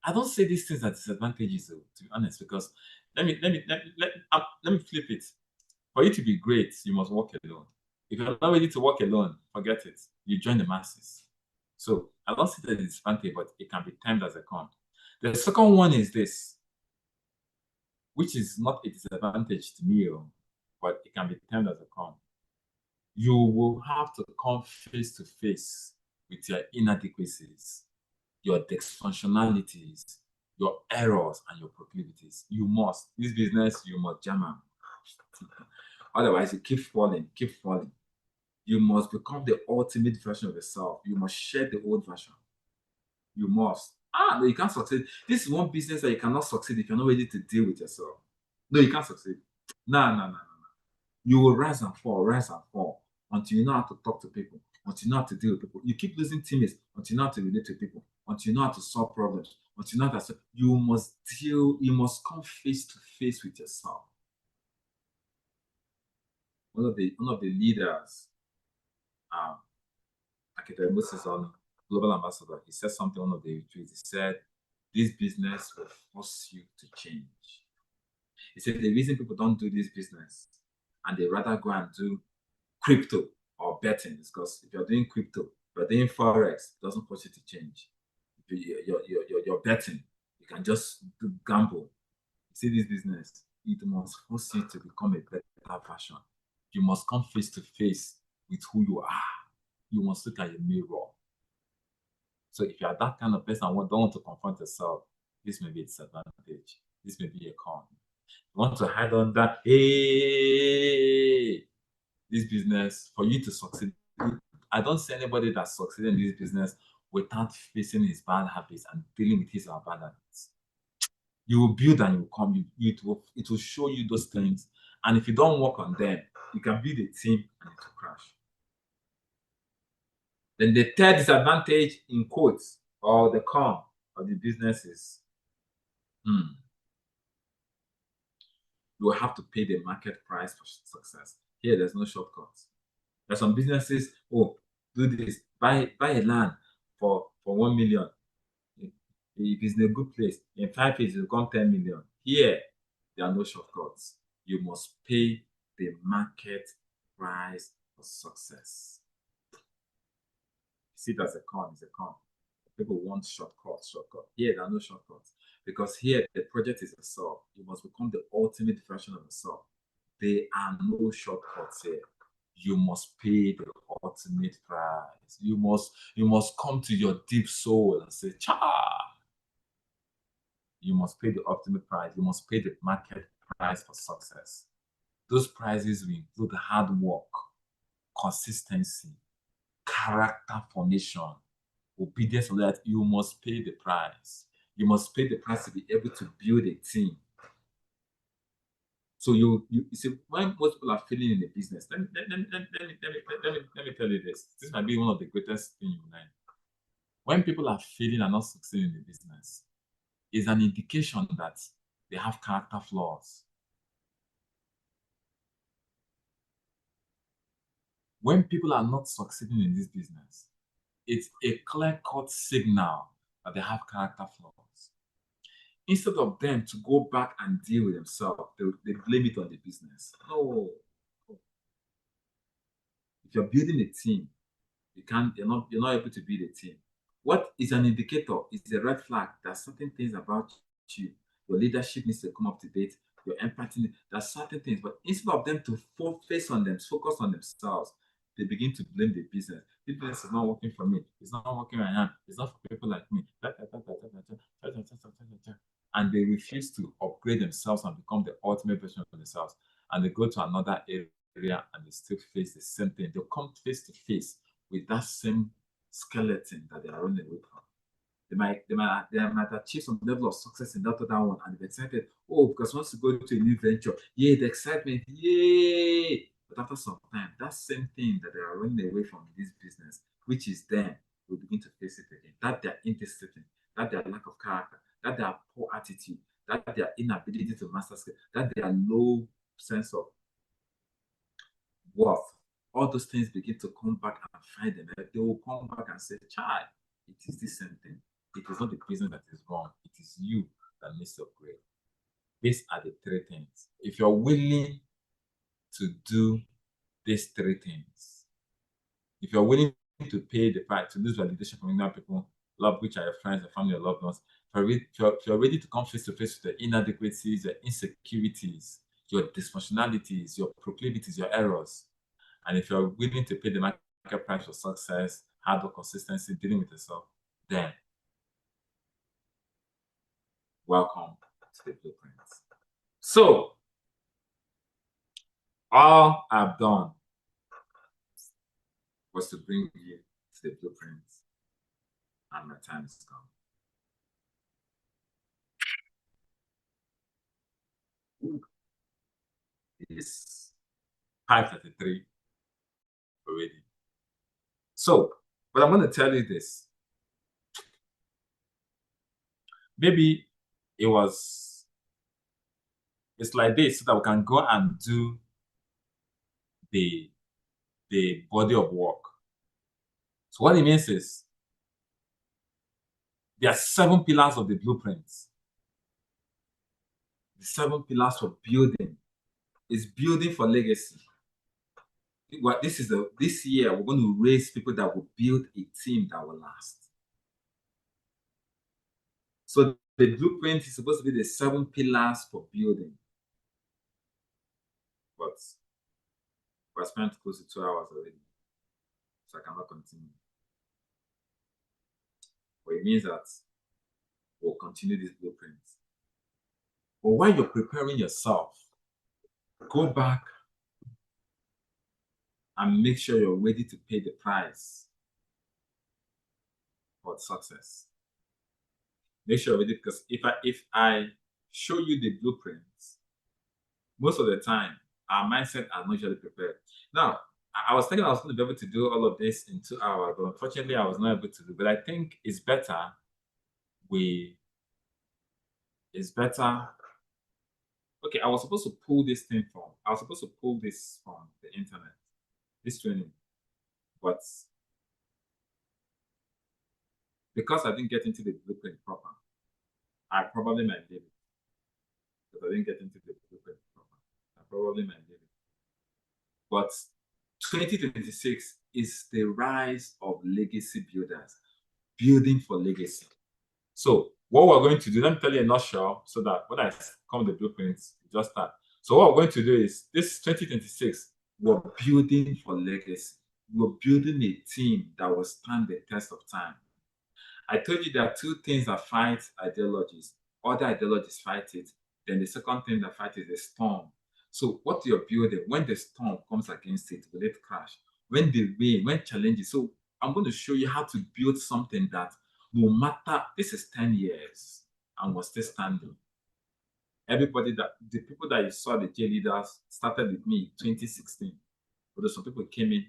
I don't say these things are disadvantages, though, to be honest, because let me flip it. For you to be great, you must work alone. If you're not ready to work alone, forget it. You join the masses. So I don't see that disadvantage, but it can be termed as a con. The second one is this. which is not a disadvantage to me, but it can be termed as a con. You will have to come face to face with your inadequacies, your dysfunctionalities, your errors, and your proclivities. You must. This business, you must jam them. Otherwise, you keep falling, keep falling. You must become the ultimate version of yourself. You must shed the old version. You must. No, you can't succeed. This is one business that you cannot succeed if you're not ready to deal with yourself. No, you can't succeed. No. You will rise and fall until you know how to talk to people, until you know how to deal with people. You keep losing teammates until you know how to relate to people, until you know how to solve problems, until you know how to. You must come face to face with yourself. One of the leaders, Architect Moses on Global Ambassador, he said something on one of the retreats. He said, this business will force you to change. He said the reason people don't do this business and they rather go and do crypto or betting is because if you're doing crypto, but doing forex, it doesn't force you to change. If you're betting, you can just gamble. You see this business, it must force you to become a better version. You must come face to face with who you are. You must look at your mirror. So if you are that kind of person and don't want to confront yourself, this may be a disadvantage. This may be a con. You want to hide on that, hey, this business, for you to succeed. I don't see anybody that succeeded in this business without facing his bad habits and dealing with his bad habits. You will build and you will come. It will show you those things. And if you don't work on them, you can build a team and it will crash. Then the third disadvantage, in quotes, or the con of the business is, you will have to pay the market price for success. Here, there's no shortcuts. There's some businesses, do this, buy a land for 1 million. If it's in a good place, in 5 years, it'll come 10 million. Here, there are no shortcuts. You must pay the market price for success. See, that's a con, it's a con. People want shortcuts. Here, there are no shortcuts. Because here, the project is yourself. You must become the ultimate version of yourself. There are no shortcuts here. You must pay the ultimate price. You must come to your deep soul and say, cha! You must pay the ultimate price. You must pay the market price for success. Those prices will include hard work, consistency, character formation, obedience to that. You must pay the price. You must pay the price to be able to build a team. So you see, when most people are failing in the business, let me tell you this. This might be one of the greatest things you learn. When people are failing and not succeeding in the business, it's an indication that they have character flaws. When people are not succeeding in this business, it's a clear-cut signal that they have character flaws. Instead of them to go back and deal with themselves, they blame it on the business. No. If you're building a team, you're not able to build a team. What is an indicator? It's a red flag that certain things about you, your leadership needs to come up to date, your empathy, there's certain things, but instead of them to focus on themselves, they begin to blame the business. The business is not working for me. It's not working where I am. It's not for people like me. And they refuse to upgrade themselves and become the ultimate version of themselves. And they go to another area and they still face the same thing. They'll come face to face with that same skeleton that they are running away from. They might achieve some level of success in that other one and they're excited. Because once you go to a new venture, the excitement, yay! But after some time, that same thing that they are running away from in this business, which is them, will begin to face it again. That their indiscipline, that their lack of character, that their poor attitude, that their inability to master skill, that their low sense of worth. All those things begin to come back and find them. They will come back and say, child, it is the same thing. It is not the business that is wrong. It is you that needs to upgrade. These are the 3 things. If you're willing to do these 3 things, if you're willing to pay the price, to lose validation from other people, love, which are your friends, your family, your loved ones, if you're ready to come face to face with your inadequacies, your insecurities, your dysfunctionalities, your proclivities, your errors, and if you're willing to pay the market price for success, hard work, consistency, dealing with yourself, then welcome to the blueprint. So, all I've done was to bring you to the blueprint, and my time is gone. It's 5:33 already. So, but I'm going to tell you this. Maybe it's like this, so that we can go and do the body of work. So what it means is there are 7 pillars of the blueprints. The 7 pillars for building is building for legacy. This year we're going to raise people that will build a team that will last. So the blueprint is supposed to be the 7 pillars for building. But we spent close to 2 hours already, so I cannot continue. But it means that we'll continue this blueprint. But while you're preparing yourself, go back and make sure you're ready to pay the price for success. Make sure you're ready, because if I show you the blueprints, most of the time our mindset are not usually prepared. Now, I was thinking I was going to be able to do all of this in 2 hours, but unfortunately I was not able to do. But I think it's better Okay, I was supposed to pull this thing from the internet, this training, but because I didn't get into the blueprint proper, I probably might leave it. Because I didn't get into the blueprint proper, I probably might leave it. But 2026 is the rise of legacy builders, building for legacy. So what we're going to do, let me tell you a nutshell, so that when I come to the blueprints, just start. So what we're going to do is, this 2026, we're building for legacy. We're building a team that will stand the test of time. I told you there are 2 things that fight ideologies. Other ideologies fight it. Then the second thing that fights is the storm. So what you're building, when the storm comes against it, will it crash? When the rain, when challenges. So I'm going to show you how to build something that no matter, this is 10 years and we're still standing. The people that you saw, the J leaders, started with me in 2016. But some people came in.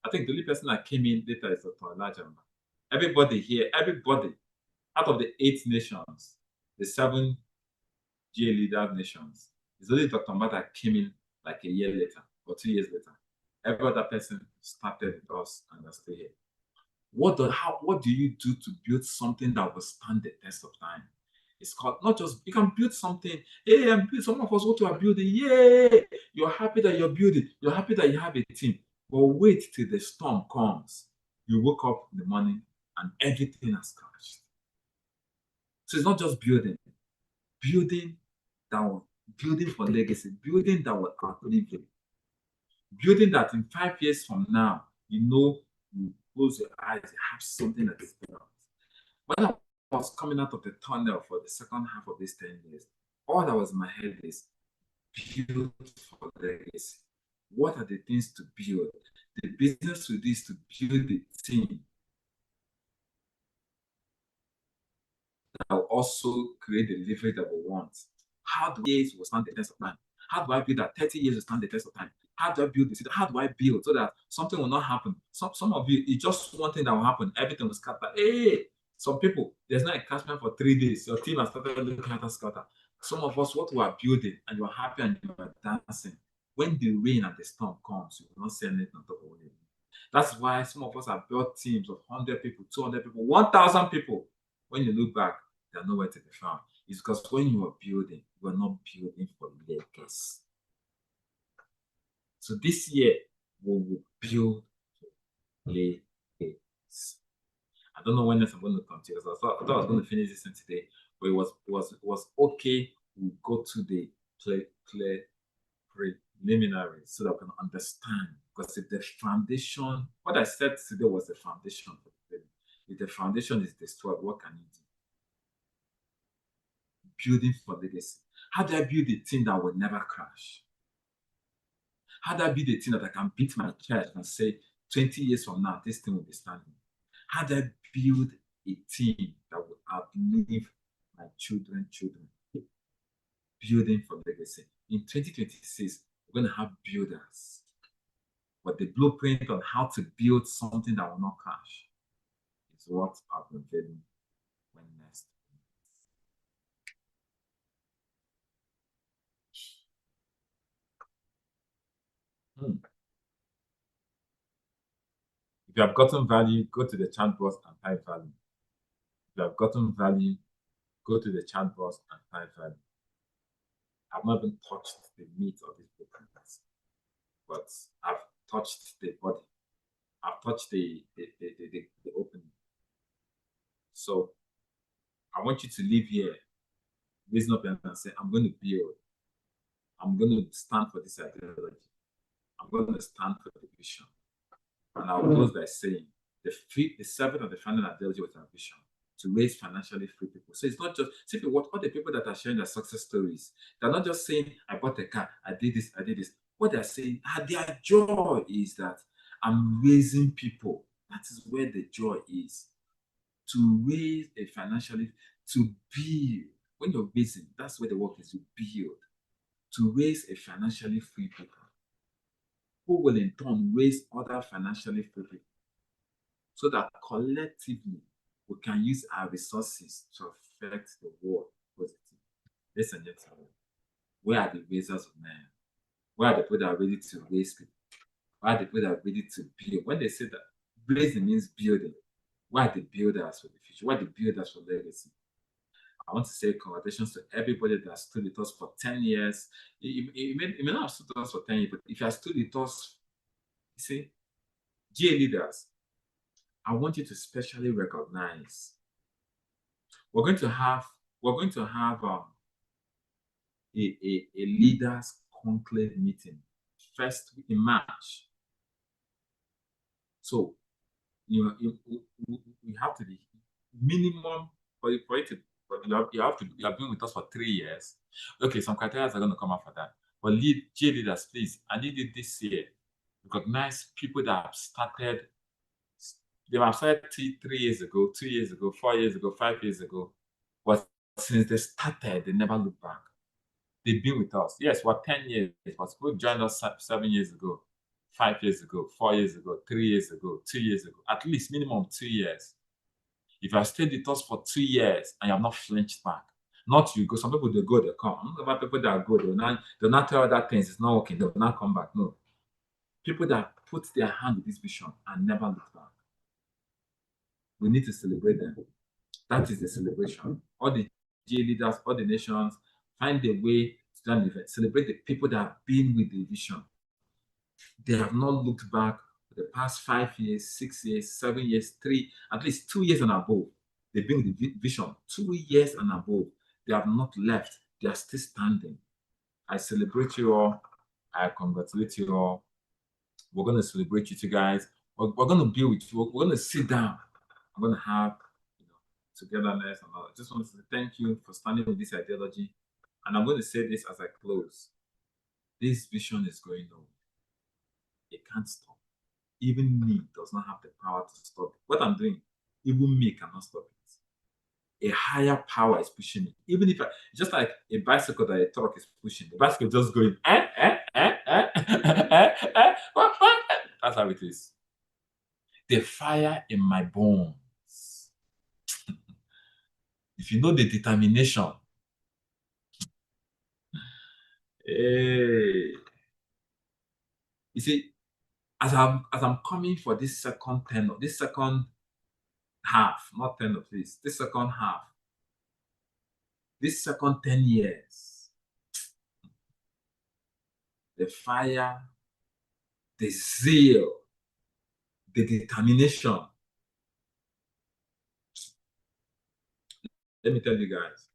I think the only person that came in later is Dr. Lajamba. Everybody here, out of the 8 nations, the 7 J leader nations, it's only Dr. Mbata that came in like a year later or 2 years later. Every other person started with us and are still here. What do you do to build something that will stand the test of time? It's called, not just, you can build something. Hey, some of us, what you are building, yay! You're happy that you're building. You're happy that you have a team. But wait till the storm comes. You wake up in the morning and everything has crashed. So it's not just building. Building for legacy. Building that will outlive you. Building that in 5 years from now, you close your eyes, you have something that is better. When I was coming out of the tunnel for the second half of these 10 years, all that was in my head is build for legacy. What are the things to build? The business with this to build the team that will also create the delivery that we want. How do years will stand the test of time? How do I build that 30 years will stand the test of time? How do I build this? How do I build so that something will not happen? Some of you, it's just one thing that will happen. Everything will scatter. Hey, some people, there's not a catchment for 3 days. Your team has started looking at a scatter. Some of us, what we are building, and you are happy and you are dancing. When the rain and the storm comes, you will not see anything on top of it. That's why some of us have built teams of 100 people, 200 people, 1,000 people. When you look back, they are nowhere to be found. It's because when you are building, you are not building for legacy. So this year, we will build legacy. I don't know when else I'm going to continue. I thought I was going to finish this thing today, but it was okay. We go to the clear preliminary so that we can understand. Because if the foundation, what I said today was the foundation for the building. If the foundation is destroyed, what can you do? Building for legacy. How do I build a team that will never crash? How do I build a team that I can beat my chest and say, 20 years from now, this thing will be standing? How do I build a team that will outlive my children? Building for legacy. In 2026, we're going to have builders. But the blueprint on how to build something that will not crash is what Unveiling when next. If you have gotten value, go to the chat box and type value. If you have gotten value, go to the chat box and type value. I've not even touched the meat of this blueprint, but I've touched the body. I've touched the opening. So I want you to leave here, raise up and say, I'm going to build. I'm going to stand for this ideology. I'm going to stand for the vision. And I'll close by saying, the seventh and the final ideology was our vision, to raise financially free people. So it's not just, see, what all the people that are sharing their success stories, they're not just saying, I bought a car, I did this, I did this. What they're saying, their joy is that I'm raising people. That is where the joy is. To raise a financially, to build. When you're raising, that's where the work is, you build. To raise a financially free people, who will in turn raise other financially free people, so that collectively we can use our resources to affect the world positively. Ladies and gentlemen, where are the raisers of men? Where are the people that are ready to raise people? Where are the people that are ready to build? When they say that raising means building, where are the builders for the future? Where are the builders for legacy? I want to say congratulations to everybody that stood with us for 10 years. You may not have stood with us for 10 years, but if you have stood with us, you see, GA leaders, I want you to specially recognize. We're going to have a leaders conclave meeting first in March. So you have to be minimum for it to, but you have been with us for 3 years. Okay, some criteria are going to come out for that. But GA leaders, please, I need it this year. Recognize people that have started. They have started 3 years ago, 2 years ago, 4 years ago, 5 years ago. But since they started, they never look back. They've been with us. Yes, for 10 years, but people joined us 7 years ago, 5 years ago, 4 years ago, 3 years ago, 2 years ago, at least minimum 2 years. If you have stayed with us for 2 years and you have not flinched back, not you go. Some people, they go, they come. I'm not about people that are good. They'll not tell other things, it's not working, they'll not come back. No. People that put their hand with this vision and never look back. We need to celebrate them. That is the celebration. All the GA leaders, all the nations, find a way to do an event. Celebrate the people that have been with the vision. They have not looked back for the past 5 years, 6 years, 7 years, at least 2 years and above. They've been with the vision 2 years and above. They have not left. They are still standing. I celebrate you all. I congratulate you all. We're going to celebrate you guys. We're going to be with you. We're going to sit down. I'm going to have togetherness and all. I just want to say thank you for standing with this ideology. And I'm going to say this as I close. This vision is going on. It can't stop. Even me does not have the power to stop it. What I'm doing, even me cannot stop it. A higher power is pushing me. Even if just like a bicycle that a truck is pushing, the bicycle just going, that's how it is. The fire in my bones. If you know the determination, hey. You see, as I'm coming for this second tenor, this second half, not tenor, please, this second half, this second 10 years, the fire, the zeal, the determination let me tell you guys,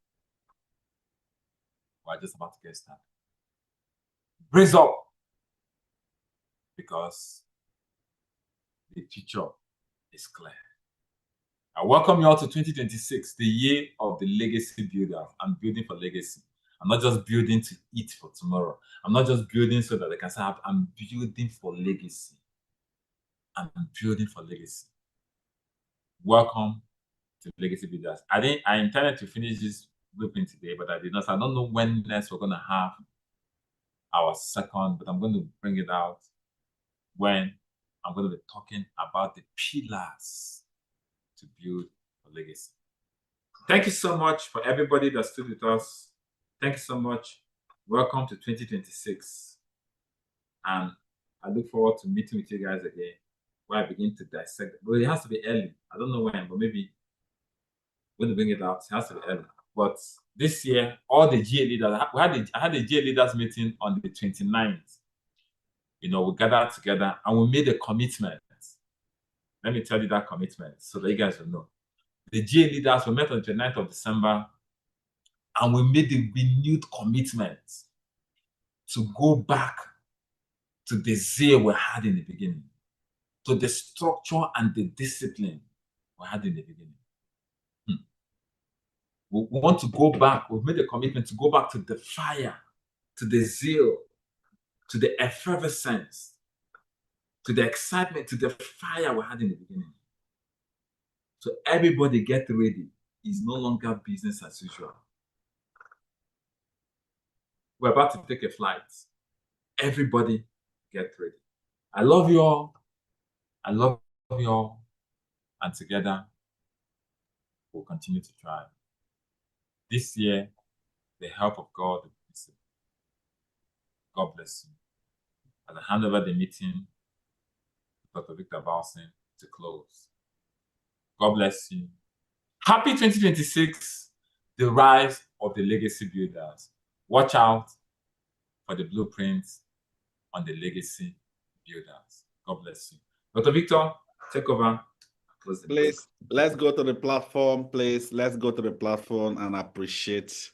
we're just about to get started. Brace up, because the future is clear. I welcome you all to 2026, the year of the legacy builder. I'm building for legacy. I'm not just building to eat for tomorrow. I'm not just building so that I can say, I'm building for legacy. I'm building for legacy. Welcome to Legacy Builders. I intended to finish this blueprint today, but I did not. So I don't know when next we're going to have our second, but I'm going to bring it out when I'm going to be talking about the pillars to build a legacy. Thank you so much for everybody that stood with us. Thank you so much. Welcome to 2026. And I look forward to meeting with you guys again, where I begin to dissect. But it has to be early. I don't know when, but maybe when to bring it out, it has to be early. But this year, all the GA leaders, I had a GA leaders meeting on the 29th. We gathered together and we made a commitment. Let me tell you that commitment so that you guys will know. The GA leaders, we met on the 29th of December and we made a renewed commitment to go back to the zeal we had in the beginning, to the structure and the discipline we had in the beginning. We want to go back. We've made a commitment to go back to the fire, to the zeal, to the effervescence, to the excitement, to the fire we had in the beginning. So everybody get ready. It's no longer business as usual. We're about to take a flight. Everybody get ready. I love you all. I love you all. And together, we'll continue to thrive. This year, the help of God will be visible. God bless you. As I hand over the meeting to Dr. Victor Balson to close. God bless you. Happy 2026, the rise of the legacy builders. Watch out for the blueprints on the legacy builders. God bless you. Dr. Victor, take over. Please, let's go to the platform, please. Let's go to the platform and appreciate.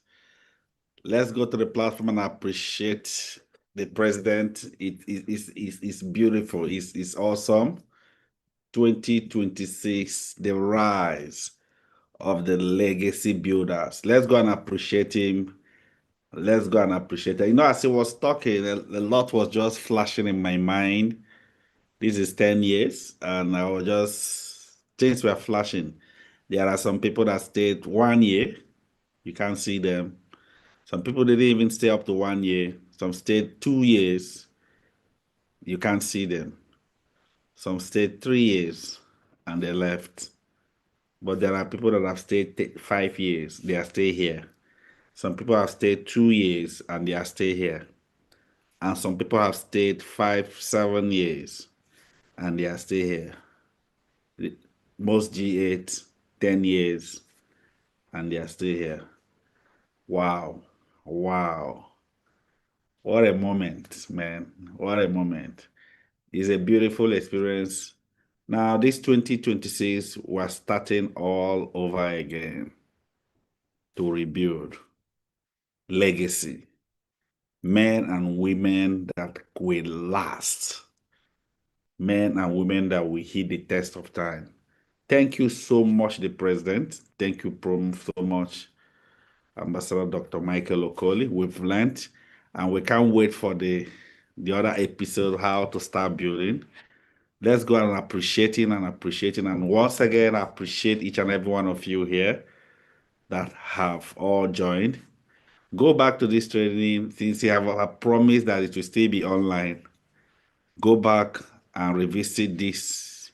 Let's go to the platform and appreciate the president. It's beautiful. It's awesome. 2026, the rise of the legacy builders. Let's go and appreciate him. Let's go and appreciate it. As he was talking, a lot was just flashing in my mind. This is 10 years, and I was just, things were flashing. There are some people that stayed 1 year. You can't see them. Some people didn't even stay up to 1 year. Some stayed 2 years. You can't see them. Some stayed 3 years, and they left. But there are people that have stayed 5 years. They are still here. Some people have stayed 2 years, and they are still here. And some people have stayed 5, 7 years, and they are still here. Most G8, 10 years, and they are still here. Wow. Wow. What a moment, man. What a moment. It's a beautiful experience. Now, this 2026, we're starting all over again to rebuild legacy. Men and women that will last. Men and women that will heed the test of time. Thank you so much, the president. Thank you so much, Ambassador Dr. Michael Okoli. We've learned, and we can't wait for the other episode, how to start building. Let's go and appreciating. And once again, I appreciate each and every one of you here that have all joined. Go back to this training since you have a promise that it will still be online. Go back and revisit this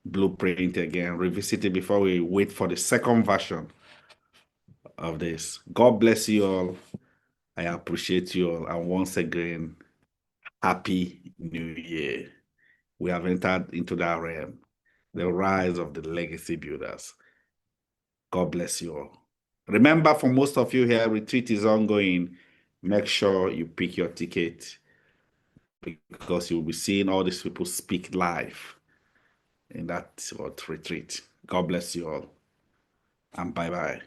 blueprint again. Revisit it before we wait for the second version of this. God bless you all. I appreciate you all. And once again, Happy New Year. We have entered into that realm, the rise of the legacy builders. God bless you all. Remember, for most of you here, retreat is ongoing. Make sure you pick your ticket, because you'll be seeing all these people speak live in that retreat. God bless you all, and bye-bye.